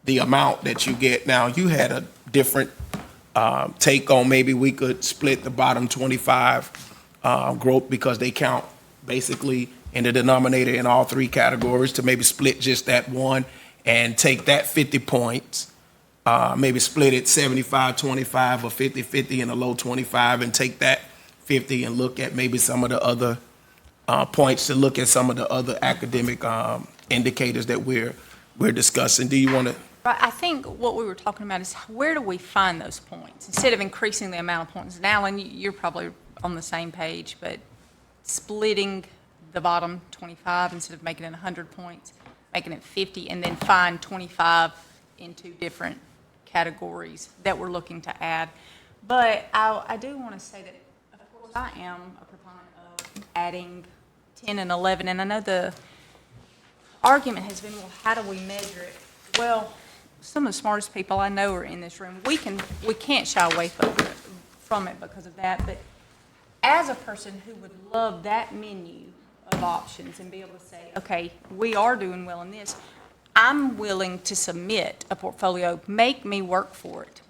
the amount that you get. Now, you had a different take on maybe we could split the bottom 25 growth because they count basically in the denominator in all 3 categories, to maybe split just that one and take that 50 points, maybe split it 75-25 or 50-50 in the low 25 and take that 50 and look at maybe some of the other points to look at some of the other academic indicators that we're discussing. Do you want to? Right, I think what we were talking about is where do we find those points? Instead of increasing the amount of points. And Alan, you're probably on the same page, but splitting the bottom 25 instead of making it 100 points, making it 50, and then find 25 into different categories that we're looking to add. But I do want to say that, of course, I am a proponent of adding 10 and 11, and I know the argument has been, well, how do we measure it? Well, some of the smartest people I know are in this room. We can't shy away from it because of that, but as a person who would love that menu of options and be able to say, okay, we are doing well in this, I'm willing to submit a portfolio, make me work for it.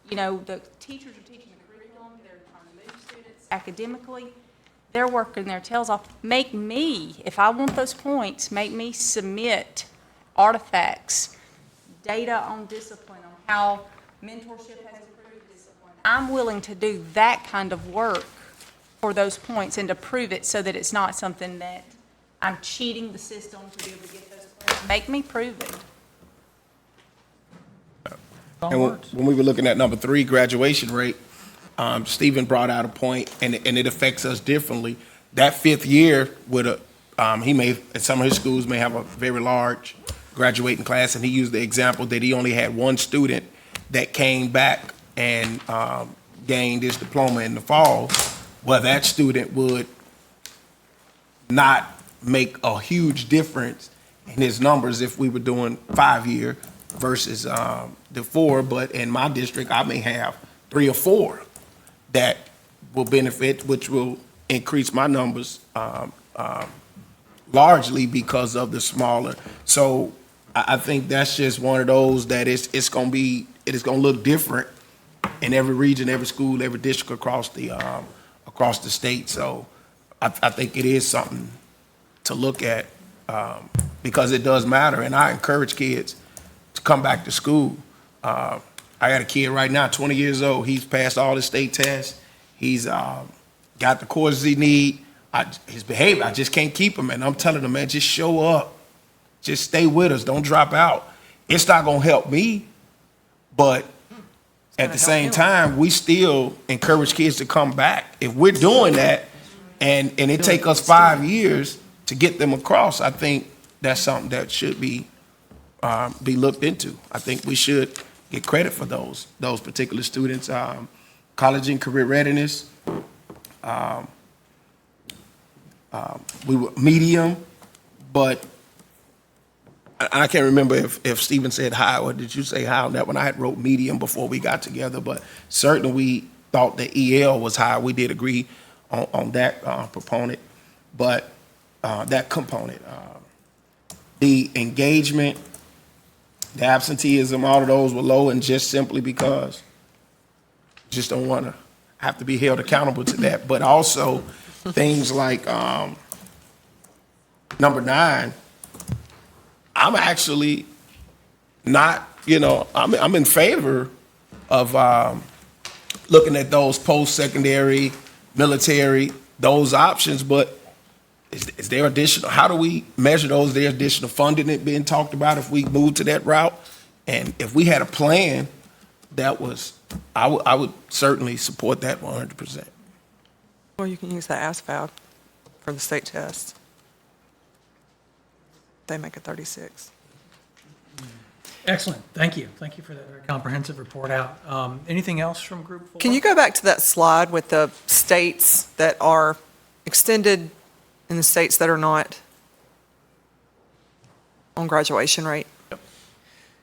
You know, the teachers are teaching the curriculum, they're trying to move students academically, they're working their tails off. Make me, if I want those points, make me submit artifacts, data on discipline, on how mentorship has improved discipline. I'm willing to do that kind of work for those points and to prove it so that it's not something that I'm cheating the system to be able to get those points. Make me prove it. And when we were looking at number 3, graduation rate, Stephen brought out a point, and it affects us differently. That 5th year would he may, at some of his schools may have a very large graduating class, and he used the example that he only had 1 student that came back and gained his diploma in the fall. Well, that student would not make a huge difference in his numbers if we were doing 5-year versus the 4. But in my district, I may have 3 or 4 that will benefit, which will increase my numbers largely because of the smaller. So I think that's just one of those that it is going to look different in every region, every school, every district across the state. So I think it is something to look at because it does matter. And I encourage kids to come back to school. I got a kid right now, 20 years old. He's passed all the state tests. He's got the courses he need. His behavior, I just can't keep him. And I'm telling him, man, just show up. Just stay with us. Don't drop out. It's not going to help me, but at the same time, we still encourage kids to come back. If we're doing that and it take us 5 years to get them across, I think that's something that should be looked into. I think we should get credit for those particular students. College and career readiness, we were medium, but I can't remember if Stephen said high or did you say high on that one. I had wrote medium before we got together, but certainly we thought the EL was high. We did agree on that component. The engagement, the absenteeism, all of those were low, and just simply because just don't want to have to be held accountable to that. But also things like number 9, I'm actually not, I'm in favor of looking at those post-secondary, military, those options, but is there additional, how do we measure those? Is there additional funding that being talked about if we move to that route? And if we had a plan that was, I would certainly support that 100%. Well, you can use that ASVAB for the state test. They make a 36. Excellent. Thank you. Thank you for that very comprehensive report out. Anything else from Group 4? Can you go back to that slide with the states that are extended and the states that are not on graduation rate?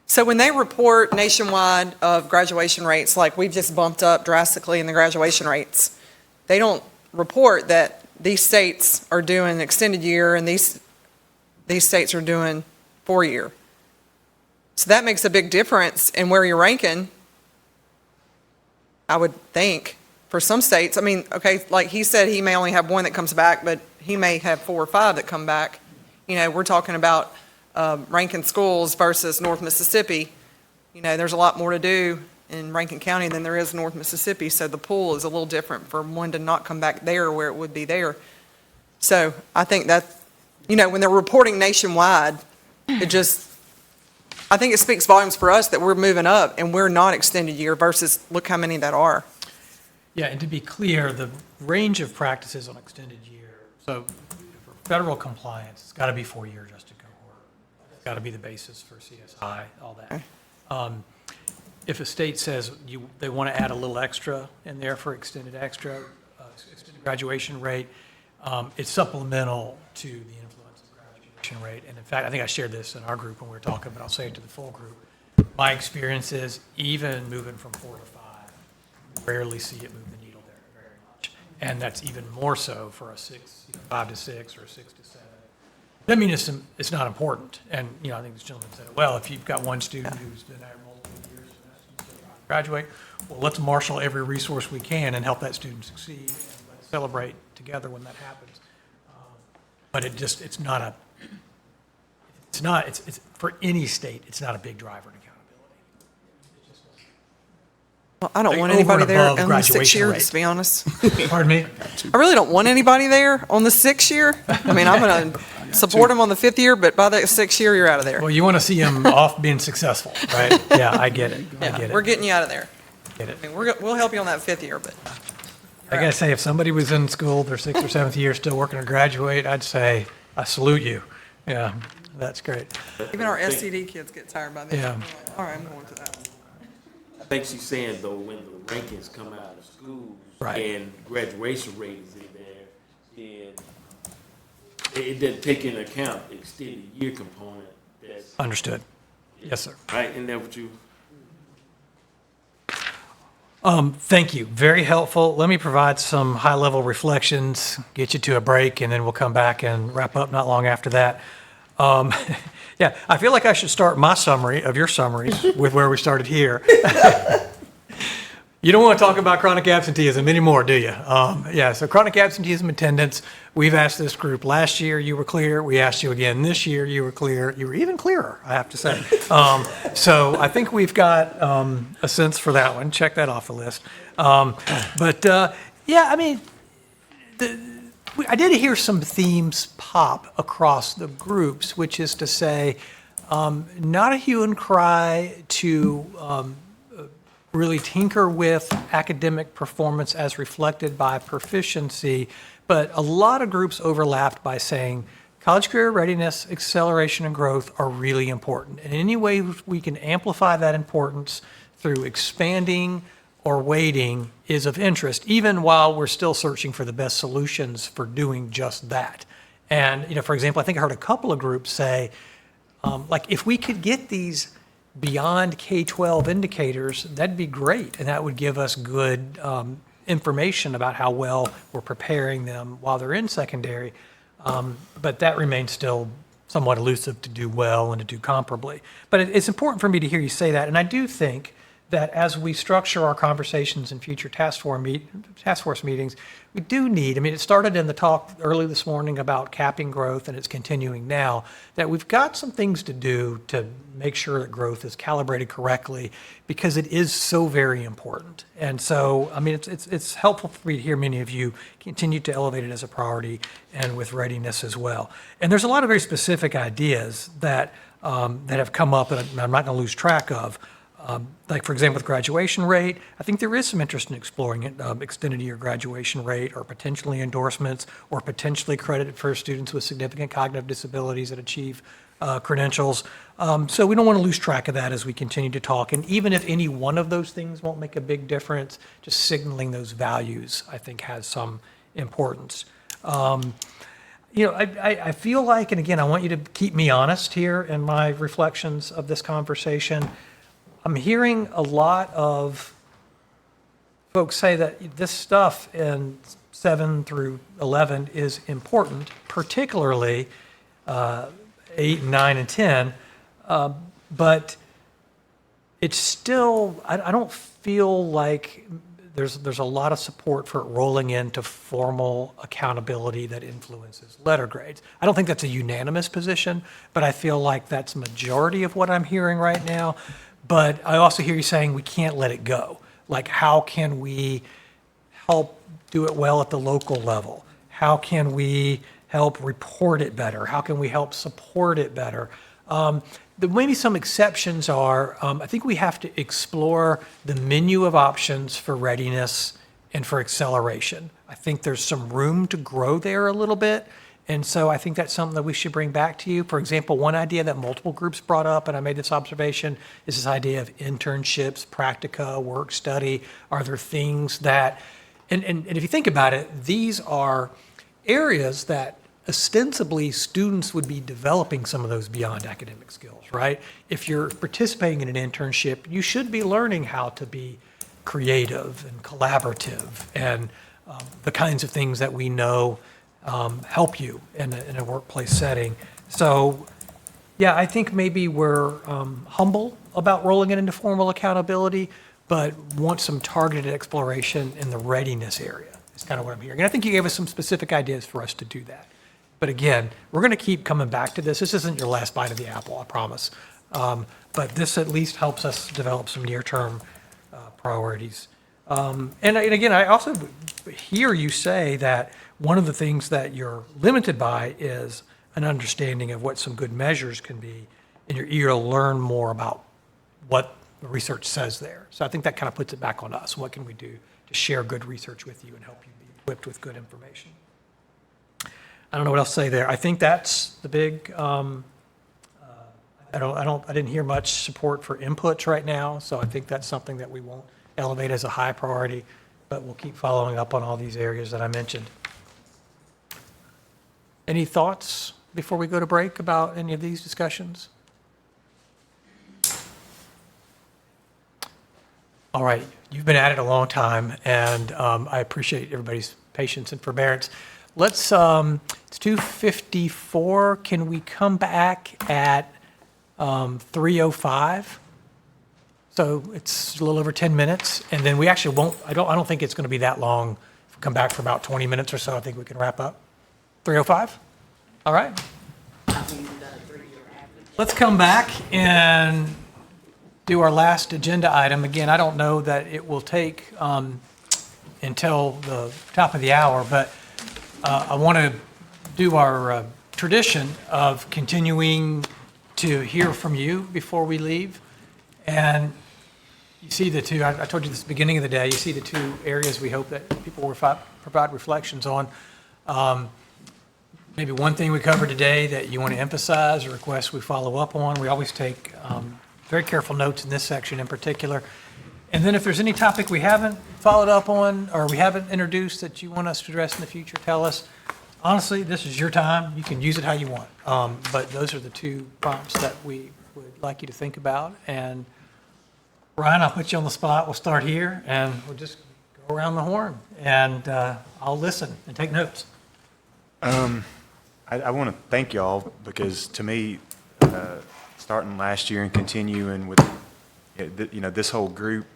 So when they report nationwide of graduation rates, like we've just bumped up drastically in the graduation rates, they don't report that these states are doing extended year and these states are doing 4-year. So that makes a big difference in where you're ranking, I would think, for some states. I mean, okay, like he said, he may only have one that comes back, but he may have 4 or 5 that come back. You know, we're talking about Rankin schools versus North Mississippi. You know, there's a lot more to do in Rankin County than there is North Mississippi, so the pool is a little different for one to not come back there where it would be there. So I think that, you know, when they're reporting nationwide, it just, I think it speaks volumes for us that we're moving up and we're not extended year versus look how many that are. Yeah, and to be clear, the range of practices on extended year, so for federal compliance, it's got to be 4-year adjusted cohort. It's got to be the basis for CSI, all that. If a state says they want to add a little extra in there for extended graduation rate, it's supplemental to the influence of graduation rate. And in fact, I think I shared this in our group when we were talking, but I'll say it to the full group. My experience is even moving from 4 to 5, rarely see it move the needle there very much. And that's even more so for a 5 to 6 or 6 to 7. Doesn't mean it's not important. And, you know, I think this gentleman said it well. If you've got one student who's been there multiple years and graduate, well, let's marshal every resource we can and help that student succeed, and let's celebrate together when that happens. But it's for any state, it's not a big driver in accountability. Well, I don't Like want over anybody and there above on the 6th graduation year, rate. to be honest. Pardon me? I really don't want anybody there on the 6th year. I mean, I'm going to support them on the 5th year, but by the 6th year, you're out of there. Well, you want to see them off being successful, right? Yeah, I get it. I Yeah, get it. we're getting you out of there. Get it. I mean, we'll help you on that 5th year, but I gotta say, if somebody was in school their 6th or 7th year still working to graduate, I'd say, I salute you. Yeah, that's great. even our SCD kids get tired by then. Yeah. They're like, all right, I'm going to that. I think she's saying though, when the rankings come out of schools Right. and graduation rate is in there, then it doesn't take into account the extended year component. That's Understood. Yes, sir. right. Isn't that what you? Thank you. Very helpful. Let me provide some high-level reflections, get you to a break, and then we'll come back and wrap up not long after that. Yeah, I feel like I should start my summary of your summaries with where we started here. You don't want to talk about chronic absenteeism anymore, do you? Yeah, so chronic absenteeism attendance, we've asked this group last year, you were clear. We asked you again this year, you were clear. You were even clearer, I have to say. So I think we've got a sense for that one. Check that off the list. Yeah, I mean, I did hear some themes pop across the groups, which is to say, not a hue and cry to really tinker with academic performance as reflected by proficiency, but a lot of groups overlapped by saying college career readiness, acceleration, and growth are really important. And any way we can amplify that importance through expanding or weighting is of interest, even while we're still searching for the best solutions for doing just that. And, you know, for example, I think I heard a couple of groups say, like, if we could get these beyond K-12 indicators, that'd be great. And that would give us good information about how well we're preparing them while they're in secondary. But that remains still somewhat elusive to do well and to do comparably. But it's important for me to hear you say that. And I do think that as we structure our conversations in future task force meetings, we do need, I mean, it started in the talk early this morning about capping growth, and it's continuing now, that we've got some things to do to make sure that growth is calibrated correctly, because it is so very important. And so, I mean, it's helpful for me to hear many of you continue to elevate it as a priority and with readiness as well. And there's a lot of very specific ideas that have come up that I'm not going to lose track of. Like, for example, with graduation rate, I think there is some interest in exploring it, extended year graduation rate, or potentially endorsements, or potentially credit for students with significant cognitive disabilities that achieve credentials. So we don't want to lose track of that as we continue to talk. And even if any one of those things won't make a big difference, just signaling those values, I think, has some importance. I feel like, and again, I want you to keep me honest here in my reflections of this conversation. I'm hearing a lot of folks say that this stuff in 7 through 11 is important, particularly 8, 9, and 10, but it's still, I don't feel like there's a lot of support for it rolling into formal accountability that influences letter grades. I don't think that's a unanimous position, but I feel like that's majority of what I'm hearing right now. But I also hear you saying we can't let it go. Like, how can we help do it well at the local level? How can we help report it better? How can we help support it better? Maybe some exceptions are, I think we have to explore the menu of options for readiness and for acceleration. I think there's some room to grow there a little bit. And so I think that's something that we should bring back to you. For example, one idea that multiple groups brought up, and I made this observation, is this idea of internships, practica, work study. Are there things that, and if you think about it, these are areas that ostensibly students would be developing some of those beyond academic skills, right? If you're participating in an internship, you should be learning how to be creative and collaborative and the kinds of things that we know help you in a workplace setting. So, yeah, I think maybe we're humble about rolling it into formal accountability, but want some targeted exploration in the readiness area. Is kind of what I'm hearing. And I think you gave us some specific ideas for us to do that. But again, we're going to keep coming back to this. This isn't your last bite of the apple, I promise. But this at least helps us develop some near-term priorities. And again, I also hear you say that one of the things that you're limited by is an understanding of what some good measures can be, and you're eager to learn more about what the research says there. So I think that kind of puts it back on us. What can we do to share good research with you and help you be equipped with good information? I don't know what else to say there. I think that's the big, I didn't hear much support for inputs right now, so I think that's something that we won't elevate as a high priority, but we'll keep following up on all these areas that I mentioned. Any thoughts before we go to break about any of these discussions? All right, you've been at it a long time, and I appreciate everybody's patience and forbearance. Let's, it's 2:54. Can we come back at 3:05? So it's a little over 10 minutes, and then we actually won't, I don't think it's going to be that long. If we come back for about 20 minutes or so, I think we can wrap up. 3:05? All right. Let's come back and do our last agenda item. Again, I don't know that it will take until the top of the hour, but I want to do our tradition of continuing to hear from you before we leave. And you see the two, I told you this at the beginning of the day, you see the two areas we hope that people will provide reflections on. Maybe one thing we covered today that you want to emphasize or request we follow up on. We always take very careful notes in this section in particular. And then if there's any topic we haven't followed up on or we haven't introduced that you want us to address in the future, tell us. Honestly, this is your time. You can use it how you want. But those are the two prompts that we would like you to think about. And Ryan, I'll put you on the spot. We'll start here and we'll just go around the horn and I'll listen and take notes. I want to thank y'all because to me, starting last year and continuing with, this whole group,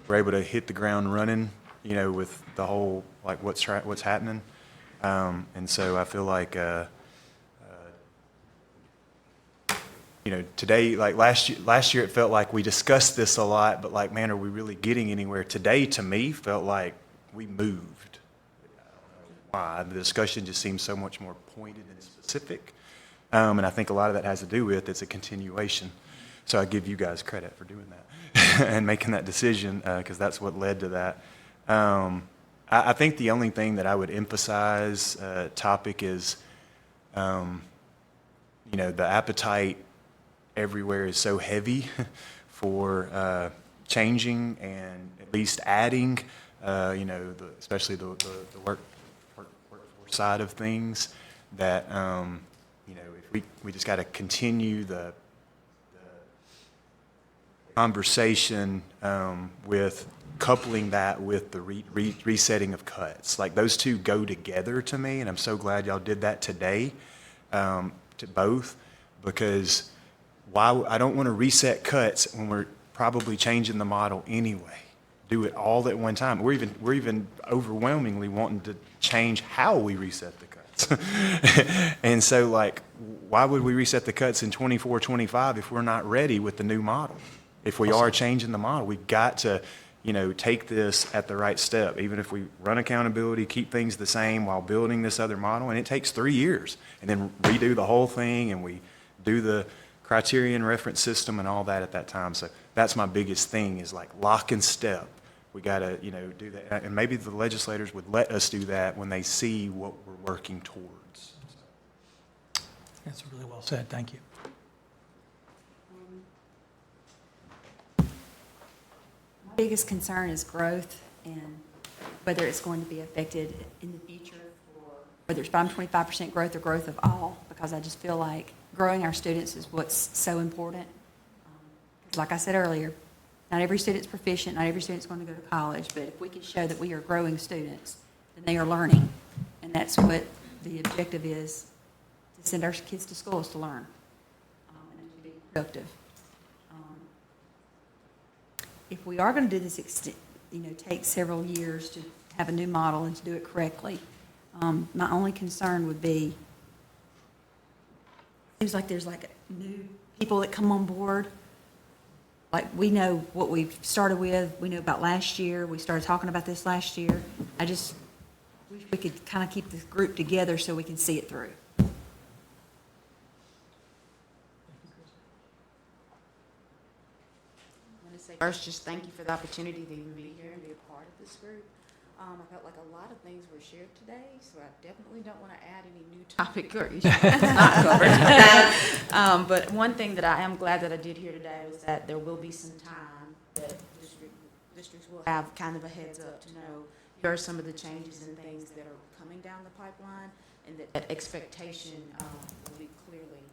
we're able to hit the ground running, with the whole, like what's happening. And so I feel like, today, like last year it felt like we discussed this a lot, but like, man, are we really getting anywhere? Today, to me, felt like we moved. I don't know why. The discussion just seems so much more pointed and specific. And I think a lot of that has to do with it's a continuation. So I give you guys credit for doing that. and making that decision, because that's what led to that. I think the only thing that I would emphasize, topic is, the appetite everywhere is so heavy for changing and at least adding, especially the workforce side of things, that, if we just got to continue the conversation with coupling that with the resetting of cuts. Like, those two go together to me, and I'm so glad y'all did that today, to both, because I don't want to reset cuts when we're probably changing the model anyway. Do it all at one time. We're even overwhelmingly wanting to change how we reset the cuts. And so, like, why would we reset the cuts in 24, 25 if we're not ready with the new model? If we are changing the model, we've got to, take this at the right step. Even if we run accountability, keep things the same while building this other model, and it takes 3 years, and then redo the whole thing, and we do the criterion reference system and all that at that time. So that's my biggest thing, is like lock and step. We got to, do that. And maybe the legislators would let us do that when they see what we're working towards. That's really well said. Thank you. My biggest concern is growth, and whether it's going to be affected in the future, or whether it's 25% growth or growth of all, because I just feel like growing our students is what's so important. Like I said earlier, not every student's proficient, not every student's going to go to college, but if we can show that we are growing students, then they are learning. And that's what the objective is, to send our kids to schools to learn, and to be productive. If we are going to do this, take several years to have a new model and to do it correctly, my only concern would be, seems like there's like new people that come on board. Like, we know what we've started with. We know about last year. We started talking about this last year. I just wish we could kind of keep this group together so we can see it through. First, just thank you for the opportunity to even be here and be a part of this group. I felt like a lot of things were shared today, so I definitely don't want to add any new topic or issue that's not covered. But one thing that I am glad that I did hear today was that there will be some time that districts will have kind of a heads up to know here are some of the changes and things that are coming down the pipeline, and that expectation will be clearly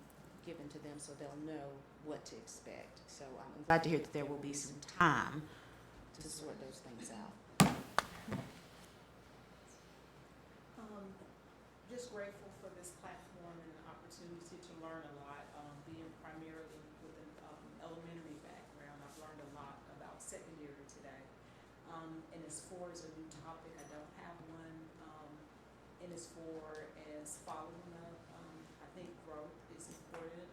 given to them so they'll know what to expect. So I'm glad to hear that there will be some time to sort those things out. Just grateful for this platform and the opportunity to learn a lot. Being primarily with an elementary background, I've learned a lot about secondary today. And as far as a new topic, I don't have one. And as far as following up, I think growth is important.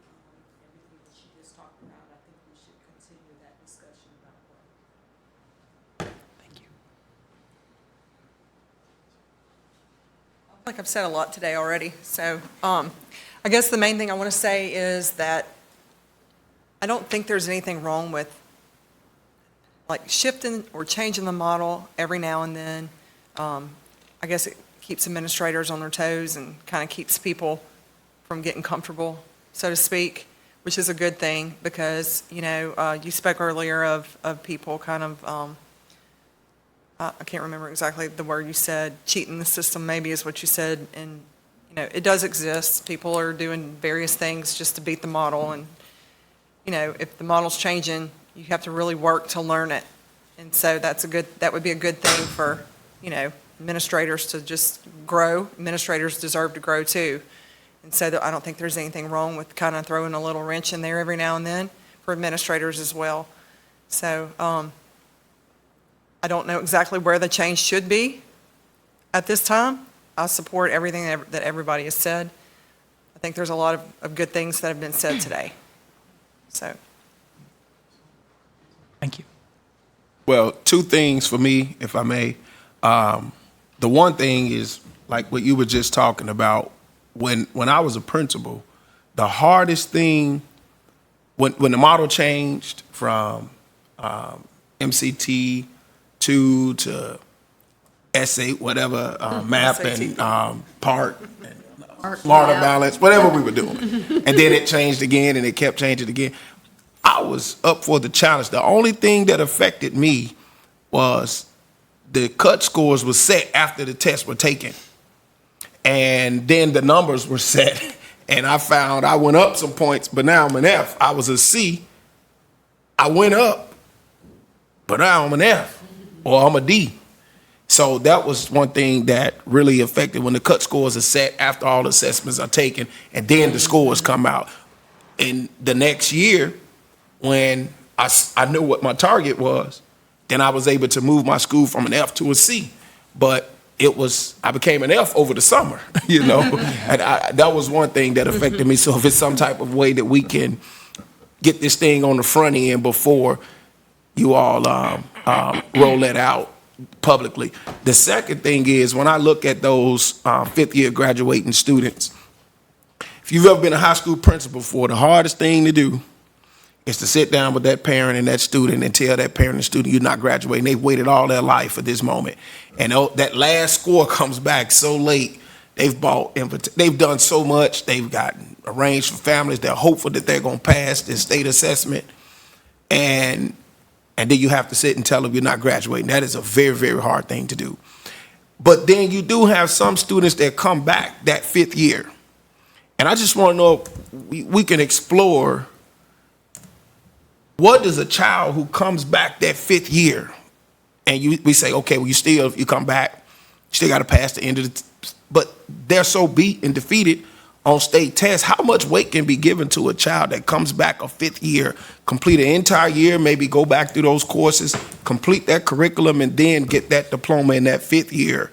Everything that she just talked about, I think we should continue that discussion about growth. Thank you. Like I've said a lot today already, so I guess the main thing I want to say is that I don't think there's anything wrong with like shifting or changing the model every now and then. I guess it keeps administrators on their toes and kind of keeps people from getting comfortable, so to speak, which is a good thing, because, you spoke earlier of people kind of, I can't remember exactly the word you said, cheating the system maybe is what you said, and, it does exist. People are doing various things just to beat the model, and, if the model's changing, you have to really work to learn it. And so that would be a good thing for, administrators to just grow. Administrators deserve to grow too. And so I don't think there's anything wrong with kind of throwing a little wrench in there every now and then for administrators as well. So I don't know exactly where the change should be at this time. I support everything that everybody has said. I think there's a lot of good things that have been said today. So. Thank you. Well, two things for me, if I may. The one thing is, like what you were just talking about, when I was a principal, the hardest thing, when the model changed from MCT 2 to S8, whatever, MAP and PART, and Smarter Balance, whatever we were doing. And then it changed again, and it kept changing again. I was up for the challenge. The only thing that affected me was the cut scores were set after the tests were taken. And then the numbers were set. And I found I went up some points, but now I'm an F. I was a C. I went up, but now I'm an F, or I'm a D. So that was one thing that really affected when the cut scores are set after all the assessments are taken, and then the scores come out. And the next year, when I knew what my target was, then I was able to move my school from an F to a C. But I became an F over the summer, you know? And that was one thing that affected me. So if it's some type of way that we can get this thing on the front end before you all roll it out publicly. The second thing is, when I look at those fifth-year graduating students, if you've ever been a high school principal before, the hardest thing to do is to sit down with that parent and that student and tell that parent and student you're not graduating. They've waited all their life for this moment. And that last score comes back so late. They've done so much. They've gotten arranged for families. They're hopeful that they're going to pass this state assessment. And then you have to sit and tell them you're not graduating. That is a very, very hard thing to do. But then you do have some students that come back that fifth year. And I just want to know if we can explore, what does a child who comes back that fifth year, and we say, okay, well, if you come back, you still got to pass the end of the, but they're so beat and defeated on state tests, how much weight can be given to a child that comes back a fifth year, complete an entire year, maybe go back through those courses, complete that curriculum, and then get that diploma in that fifth year?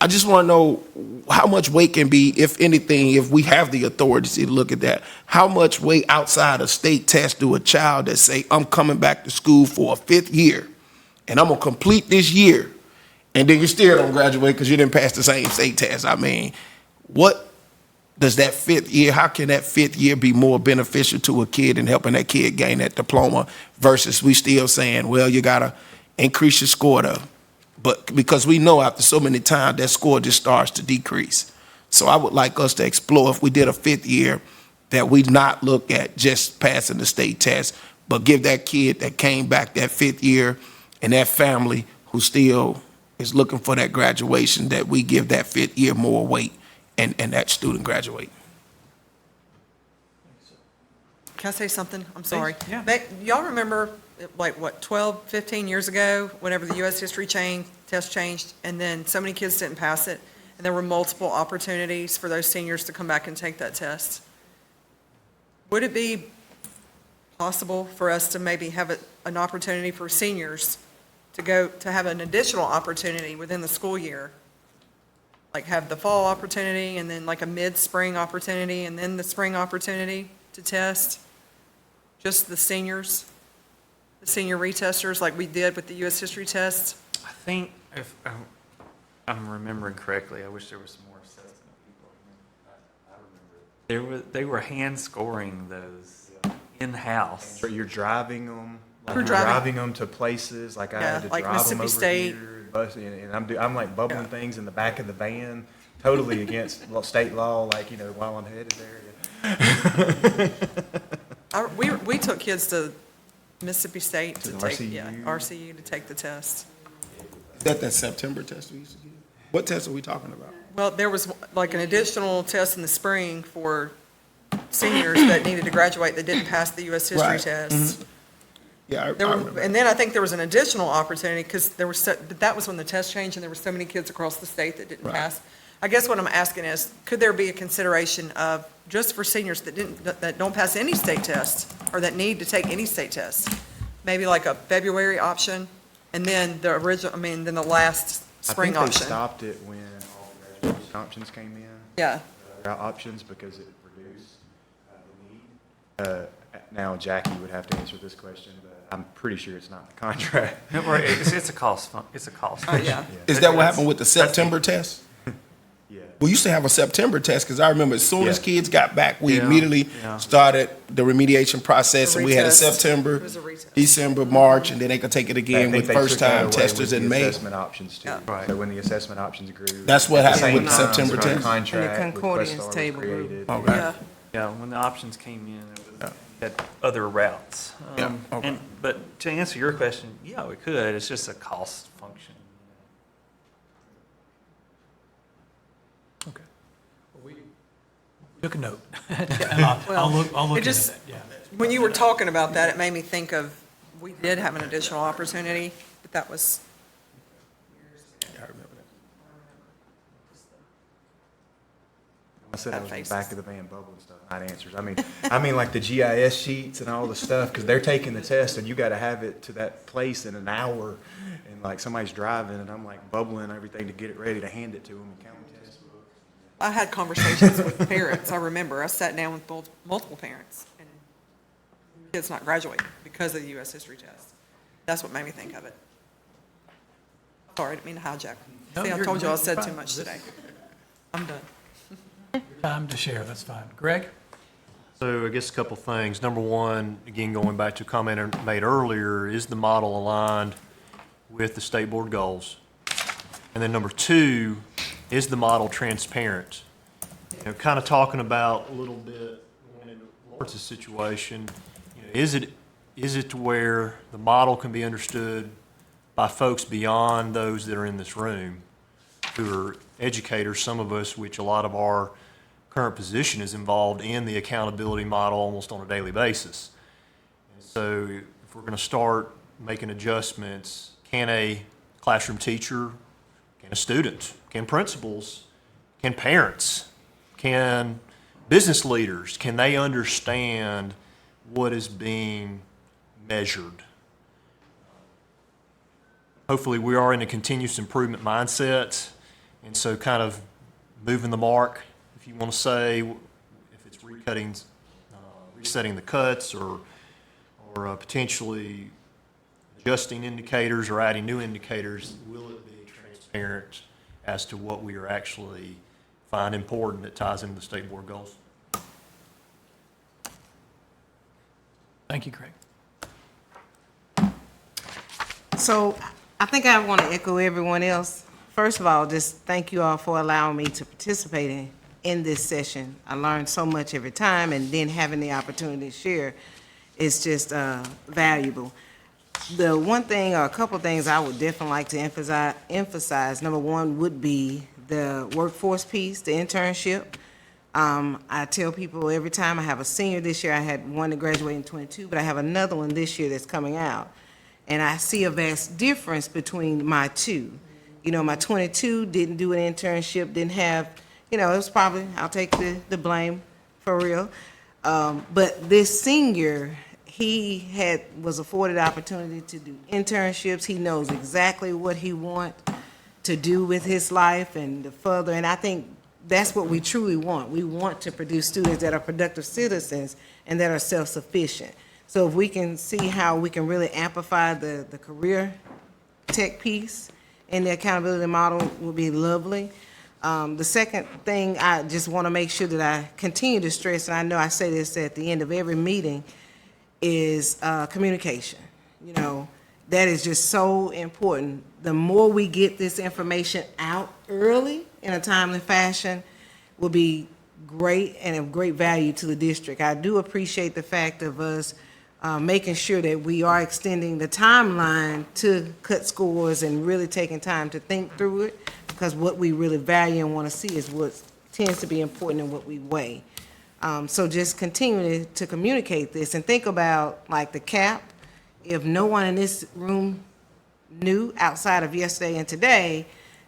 I just want to know how much weight can be, if anything, if we have the authority to look at that, how much weight outside of state tests do a child that say, I'm coming back to school for a fifth year, and I'm going to complete this year, and then you still don't graduate because you didn't pass the same state test? I mean, what does that fifth year, how can that fifth year be more beneficial to a kid and helping that kid gain that diploma versus we still saying, well, you got to increase your score to, but because we know after so many times that score just starts to decrease. So I would like us to explore, if we did a fifth year, that we not look at just passing the state test, but give that kid that came back that fifth year and that family who still is looking for that graduation, that we give that fifth year more weight and that student graduate. Can I say something? I'm sorry. Yeah. Y'all remember, like, what, 12, 15 years ago, whenever the U.S. history test changed, and then so many kids didn't pass it, and there were multiple opportunities for those seniors to come back and take that test? Would it be possible for us to maybe have an opportunity for seniors to have an additional opportunity within the school year? Like have the fall opportunity, and then like a mid-spring opportunity, and then the spring opportunity to test? Just the seniors, the senior retesters, like we did with the U.S. history test? I think, if I'm remembering correctly, I wish there was some more assessment of people. They were hand scoring those in-house. You're driving them. Like We're you're driving them to places, like I had to like drive them Mississippi over State. here, and I'm like bubbling things in the back of the van, totally against state law, like, you know, while I'm headed there. We took kids to Mississippi State to take, RCU. RCU to take the test. Is that September test we used to do? What test are we talking about? Well, there was like an additional test in the spring for seniors that needed to graduate that didn't pass the U.S. history Right. test. Mhm. Yeah, I There were, remember. and then I think there was an additional opportunity, because there were that was when the test changed, and there were so many kids across the state that didn't Right. pass. I guess what I'm asking is, could there be a consideration of, just for seniors that don't pass any state tests, or that need to take any state tests, maybe like a February option, and then the then the last spring I think option? they stopped it when all the graduation options came in. Yeah. Options, because it reduced the need. Now Jackie would have to answer this question, but I'm pretty sure it's not in the contract. It's a cost. It's a cost. Oh, yeah. Is that what happened with the September test? Yeah. We used to have a September test, because I remember as soon as Yeah. kids got back, we Yeah, immediately yeah. started the remediation process, and we had a Retest. September, It was a retest. December, March, and then they could take it I again think with they took first-time that away testers with in the May. assessment options too. Right. So when the assessment options grew. That's what at the happened same with the time, September the test. contract And the with concordance Questar was table grew. created. Okay. Yeah. Yeah, when the options came in, it was, had other routes. Yeah, okay. But to answer your question, yeah, we could. It's just a cost function. Okay. Took a note. And I'll look It into just- that, yeah. When you were talking about that, it made me think of, we did have an additional opportunity, but that was, Yeah, I remember that. I said I was in the faces. back of the van bubbling stuff, not answers. I mean like the GIS sheets and all the stuff, because they're taking the test and you got to have it to that place in an hour. And like somebody's driving and I'm like bubbling everything to get it ready to hand it to them and count the test book. I had conversations with parents. I remember I sat down with multiple parents and kids not graduating because of the U.S. history test. That's what made me think of it. Sorry, I didn't mean to hijack. No, See, I you're- told you I you're said fine. too much today. I'm done. Time to share, that's fine. Greg? So I guess a couple things. Number one, again, going back to a comment I made earlier, is the model aligned with the state board goals? And then number two, is the model transparent? You know, kind of talking about a little bit, going into Lawrence's situation, you know, is it to where the model can be understood by folks beyond those that are in this room, who are educators, some of us, which a lot of our current position is involved in the accountability model almost on a daily basis. And so if we're going to start making adjustments, can a classroom teacher, can a student, can principals, can parents, can business leaders, can they understand what is being measured? Hopefully we are in a continuous improvement mindset, and so kind of moving the mark, if you want to say, if it's resetting the cuts or potentially adjusting indicators or adding new indicators, will it be transparent as to what we are actually find important that ties into the state board goals? Thank you, Greg. So I think I want to echo everyone else. First of all, just thank you all for allowing me to participate in this session. I learn so much every time, and then having the opportunity to share is just valuable. The one thing, or a couple things I would definitely like to emphasize, number one would be the workforce piece, the internship. I tell people every time I have a senior this year, I had one to graduate in '22, but I have another one this year that's coming out. And I see a vast difference between my two. You know, my 22 didn't do an internship, didn't have, you know, it was probably, I'll take the blame for real. But this senior, he was afforded opportunity to do internships. He knows exactly what he wants to do with his life and to further, and I think that's what we truly want. We want to produce students that are productive citizens and that are self-sufficient. So if we can see how we can really amplify the career tech piece in the accountability model would be lovely. The second thing I just want to make sure that I continue to stress, and I know I say this at the end of every meeting, is communication. You know, that is just so important. The more we get this information out early in a timely fashion will be great and of great value to the district. I do appreciate the fact of us making sure that we are extending the timeline to cut scores and really taking time to think through it, because what we really value and want to see is what tends to be important and what we weigh. So just continue to communicate this and think about like the CAP. If no one in this room knew outside of yesterday and today,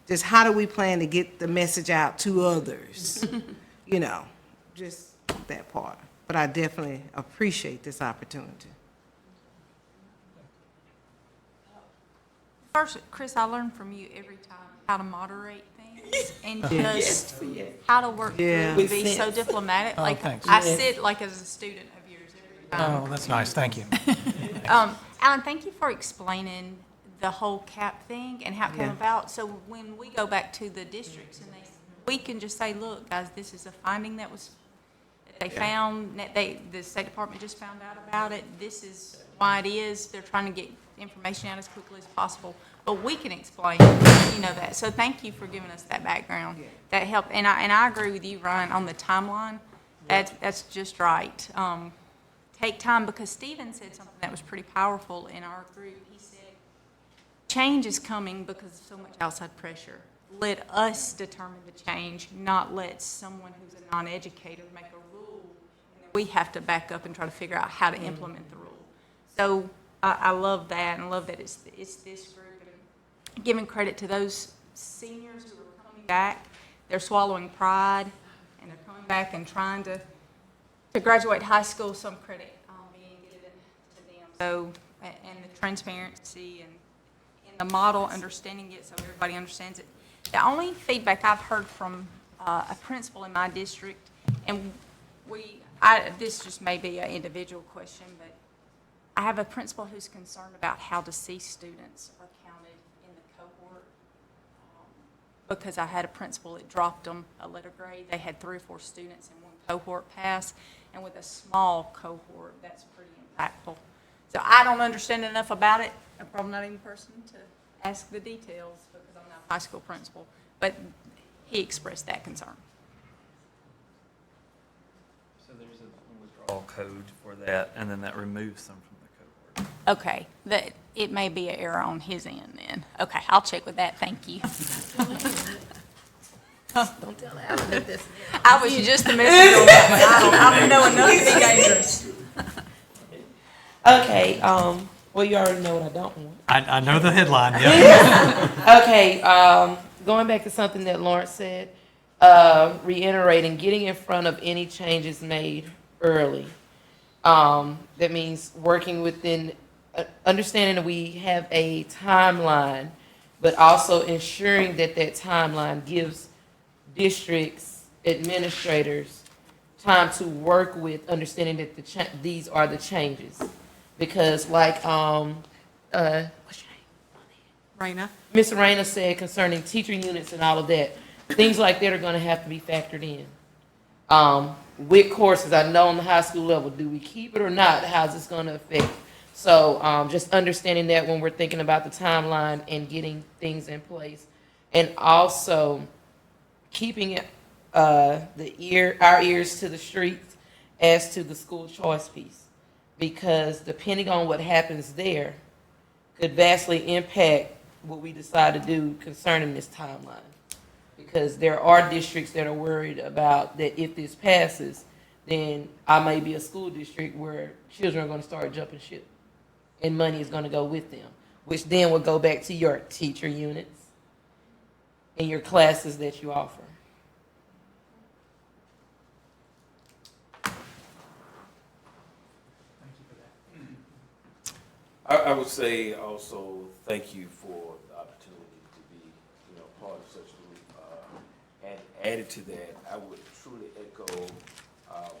just how do we plan to get the message out to others? You know, just that part. But I definitely appreciate this opportunity. First, Chris, I learn from you every time how to moderate things and just how to work through Yeah. and be so diplomatic. Oh, Like thanks. I sit like as a student of yours every time. Oh, that's nice, thank you. Alan, thank you for explaining the whole CAP thing and how it came Yeah. about. So when we go back to the districts and we can just say, look, guys, this is a finding that they found, that the State Department just found out about it. This is why it is. They're trying to get information out as quickly as possible. But we can explain, that. So thank you for giving us that background. That helped. And I agree with you, Ryan, on the timeline. That's just right. Take time, because Stephen said something that was pretty powerful in our group. He said, change is coming because of so much outside pressure. Let us determine the change, not let someone who's a non-educator make a rule, and then we have to back up and try to figure out how to implement the rule. So I love that, and I love that it's this group. And giving credit to those seniors who are coming back. They're swallowing pride, and they're coming back and trying to graduate high school. Some credit being given to them. So, and the transparency and the model, understanding it so everybody understands it. The only feedback I've heard from a principal in my district, and this just may be an individual question, but I have a principal who's concerned about how deceased students are counted in the cohort. Because I had a principal that dropped them a letter grade. They had 3 or 4 students in one cohort pass, and with a small cohort, that's pretty impactful. So I don't understand enough about it. I'm probably not even the person to ask the details because I'm not a high school principal, but he expressed that concern. So there's a withdrawal code for that, and then that removes them from the cohort. Okay, it may be an error on his end then. Okay, I'll check with that, thank you. Don't tell Alan that this. I was just a messenger on that one. I don't know enough to be dangerous. Okay, well, you already know what I don't want. I know the headline, yeah. Okay, going back to something that Lawrence said, reiterating, getting in front of any changes made early. That means working within, understanding that we have a timeline, but also ensuring that that timeline gives districts, administrators, time to work with, understanding that these are the changes. Because like, what's your name? Raina? Ms. Raina said concerning teacher units and all of that, things like that are gonna have to be factored in. With courses, I know on the high school level, do we keep it or not? How's this gonna affect? So, just understanding that when we're thinking about the timeline and getting things in place. And also keeping it, our ears to the streets as to the school choice piece. Because depending on what happens there could vastly impact what we decide to do concerning this timeline. Because there are districts that are worried about that if this passes, then I may be a school district where children are going to start jumping ship and money is going to go with them, which then will go back to your teacher units and your classes that you offer. I would say also thank you for the opportunity to be, part of such a group. And added to that, I would truly echo what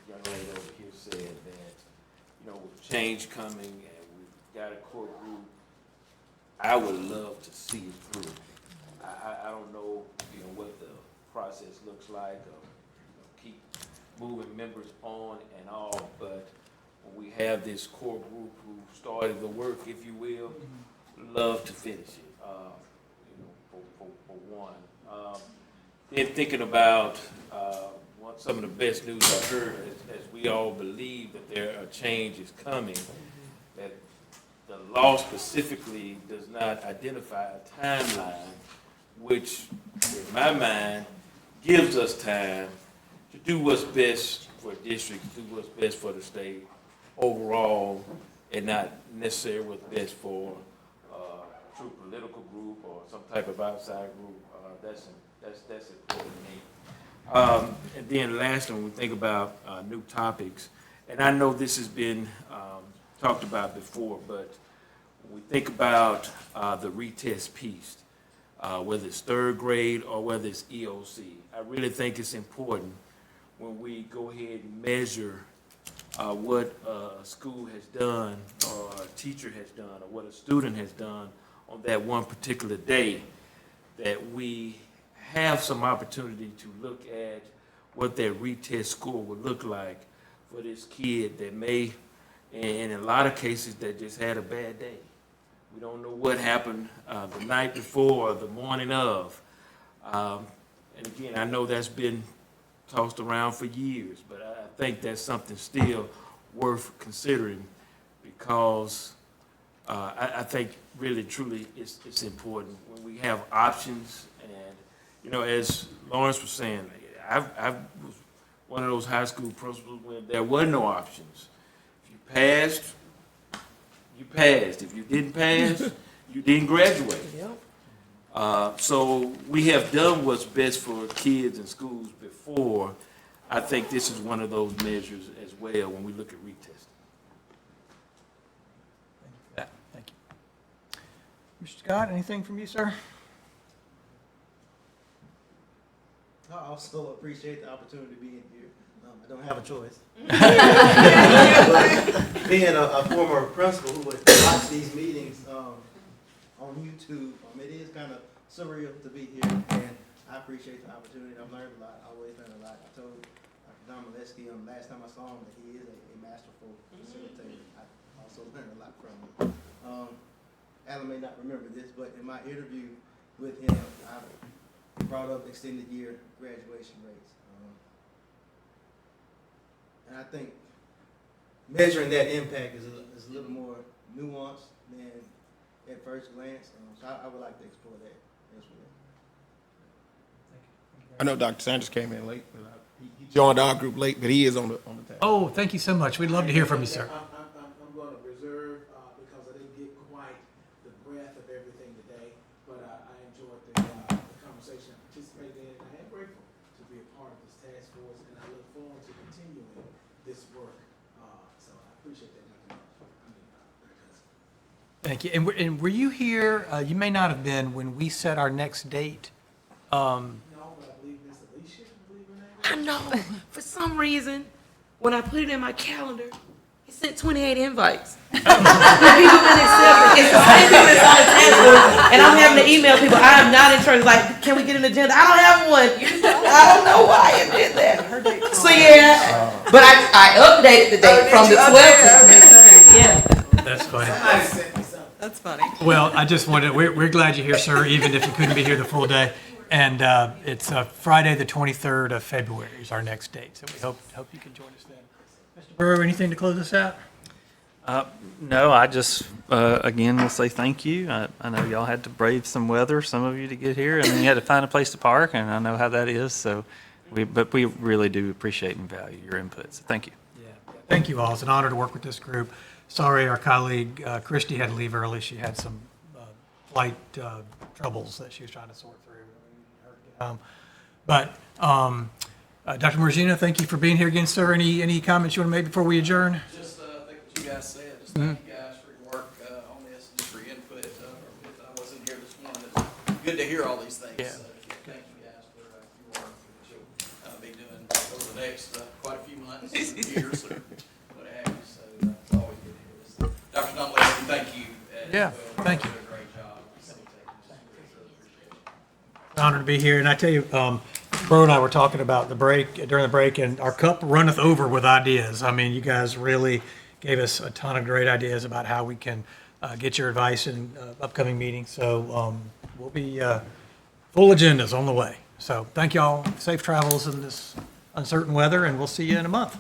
the young lady over here said that, with change coming and we've got a core group, I would love to see it through. I don't know, what the process looks like, or keep moving members on and all, but when we have this core group who started the work, if you will, love to finish it, for one. Then thinking about some of the best news I've heard, as we all believe that there are changes coming, that the law specifically does not identify a timeline, which, in my mind, gives us time to do what's best for a district, do what's best for the state overall, and not necessarily what's best for a true political group or some type of outside group. That's important to me. And then lastly, when we think about new topics, and I know this has been talked about before, but when we think about the retest piece, whether it's third grade or whether it's EOC, I really think it's important when we go ahead and measure what a school has done or a teacher has done or what a student has done on that one particular day, that we have some opportunity to look at what their retest score would look like for this kid that may, and in a lot of cases, that just had a bad day. We don't know what happened the night before or the morning of. And again, I know that's been tossed around for years, but I think that's something still worth considering because I think really, truly, it's important when we have options. And, you know, as Lawrence was saying, I was one of those high school principals when there were no options. If you passed, you passed. If you didn't pass, you didn't graduate. So we have done what's best for kids in schools before. I think this is one of those measures as well when we look at retesting. Thank you. Mr. Scott, anything from you, sir? I also appreciate the opportunity to be in here. I don't have a choice. Being a former principal who would watch these meetings on YouTube, it is kind of surreal to be here, and I appreciate the opportunity. I've learned a lot. I always learn a lot. I told Dr. Don Molesky last time I saw him that he is a masterful facilitator. I also learned a lot from him. Alan may not remember this, but in my interview with him, I brought up extended year graduation rates. And I think measuring that impact is a little more nuanced than at first glance. So I would like to explore that as well. I know Dr. Sanders came in late. He joined our group late, but he is on the tab. Oh, thank you so much. We'd love to hear from you, sir. I'm going to reserve because I didn't get quite the breadth of everything today, but I enjoyed the conversation I participated in. I am grateful to be a part of this task force, and I look forward to continuing this work. So I appreciate that. Thank you. And were you here, you may not have been, when we set our next date? No, but I believe Miss Alicia, I know. For some reason, when I put it in my calendar, it sent 28 invites. People didn't accept it. It's the same people that's on the task force, and I'm having to email people. I am not in charge. Like, can we get an agenda? I don't have one. I don't know why it did that. So yeah, but I updated the date from the 12th to the 23rd. Yeah. That's funny. That's funny. Well, I just wanted, we're glad you're here, sir, even if you couldn't be here the full day. And it's Friday, the 23rd of February is our next date. So we hope you can join us then. Mr. Burrow, anything to close us out? No, I just, again, will say thank you. I know y'all had to brave some weather, some of you, to get here, and then you had to find a place to park, and I know how that is. So, but we really do appreciate and value your input. So thank you. Yeah. Thank you all. It's an honor to work with this group. Sorry, our colleague Christy had to leave early. She had some flight troubles that she was trying to sort through. But Dr. Morgino, thank you for being here again, sir. Any comments you want to make before we adjourn? Just think what you guys said. Just thank you guys for your work on this, just for your input. I wasn't here this morning. It's good to hear all these things. Yeah. Thank you guys for your work that you'll be doing over the next quite a few months, or years, or what have you. So it's always good to hear this. Dr. Don Leslie, thank you. Yeah, thank you. You did a great job facilitating this. Appreciate it. Honor to be here. And I tell you, Bro and I were talking about during the break, and our cup runneth over with ideas. I mean, you guys really gave us a ton of great ideas about how we can get your advice in upcoming meetings. So we'll be full agendas on the way. So thank y'all. Safe travels in this uncertain weather, and we'll see you in a month.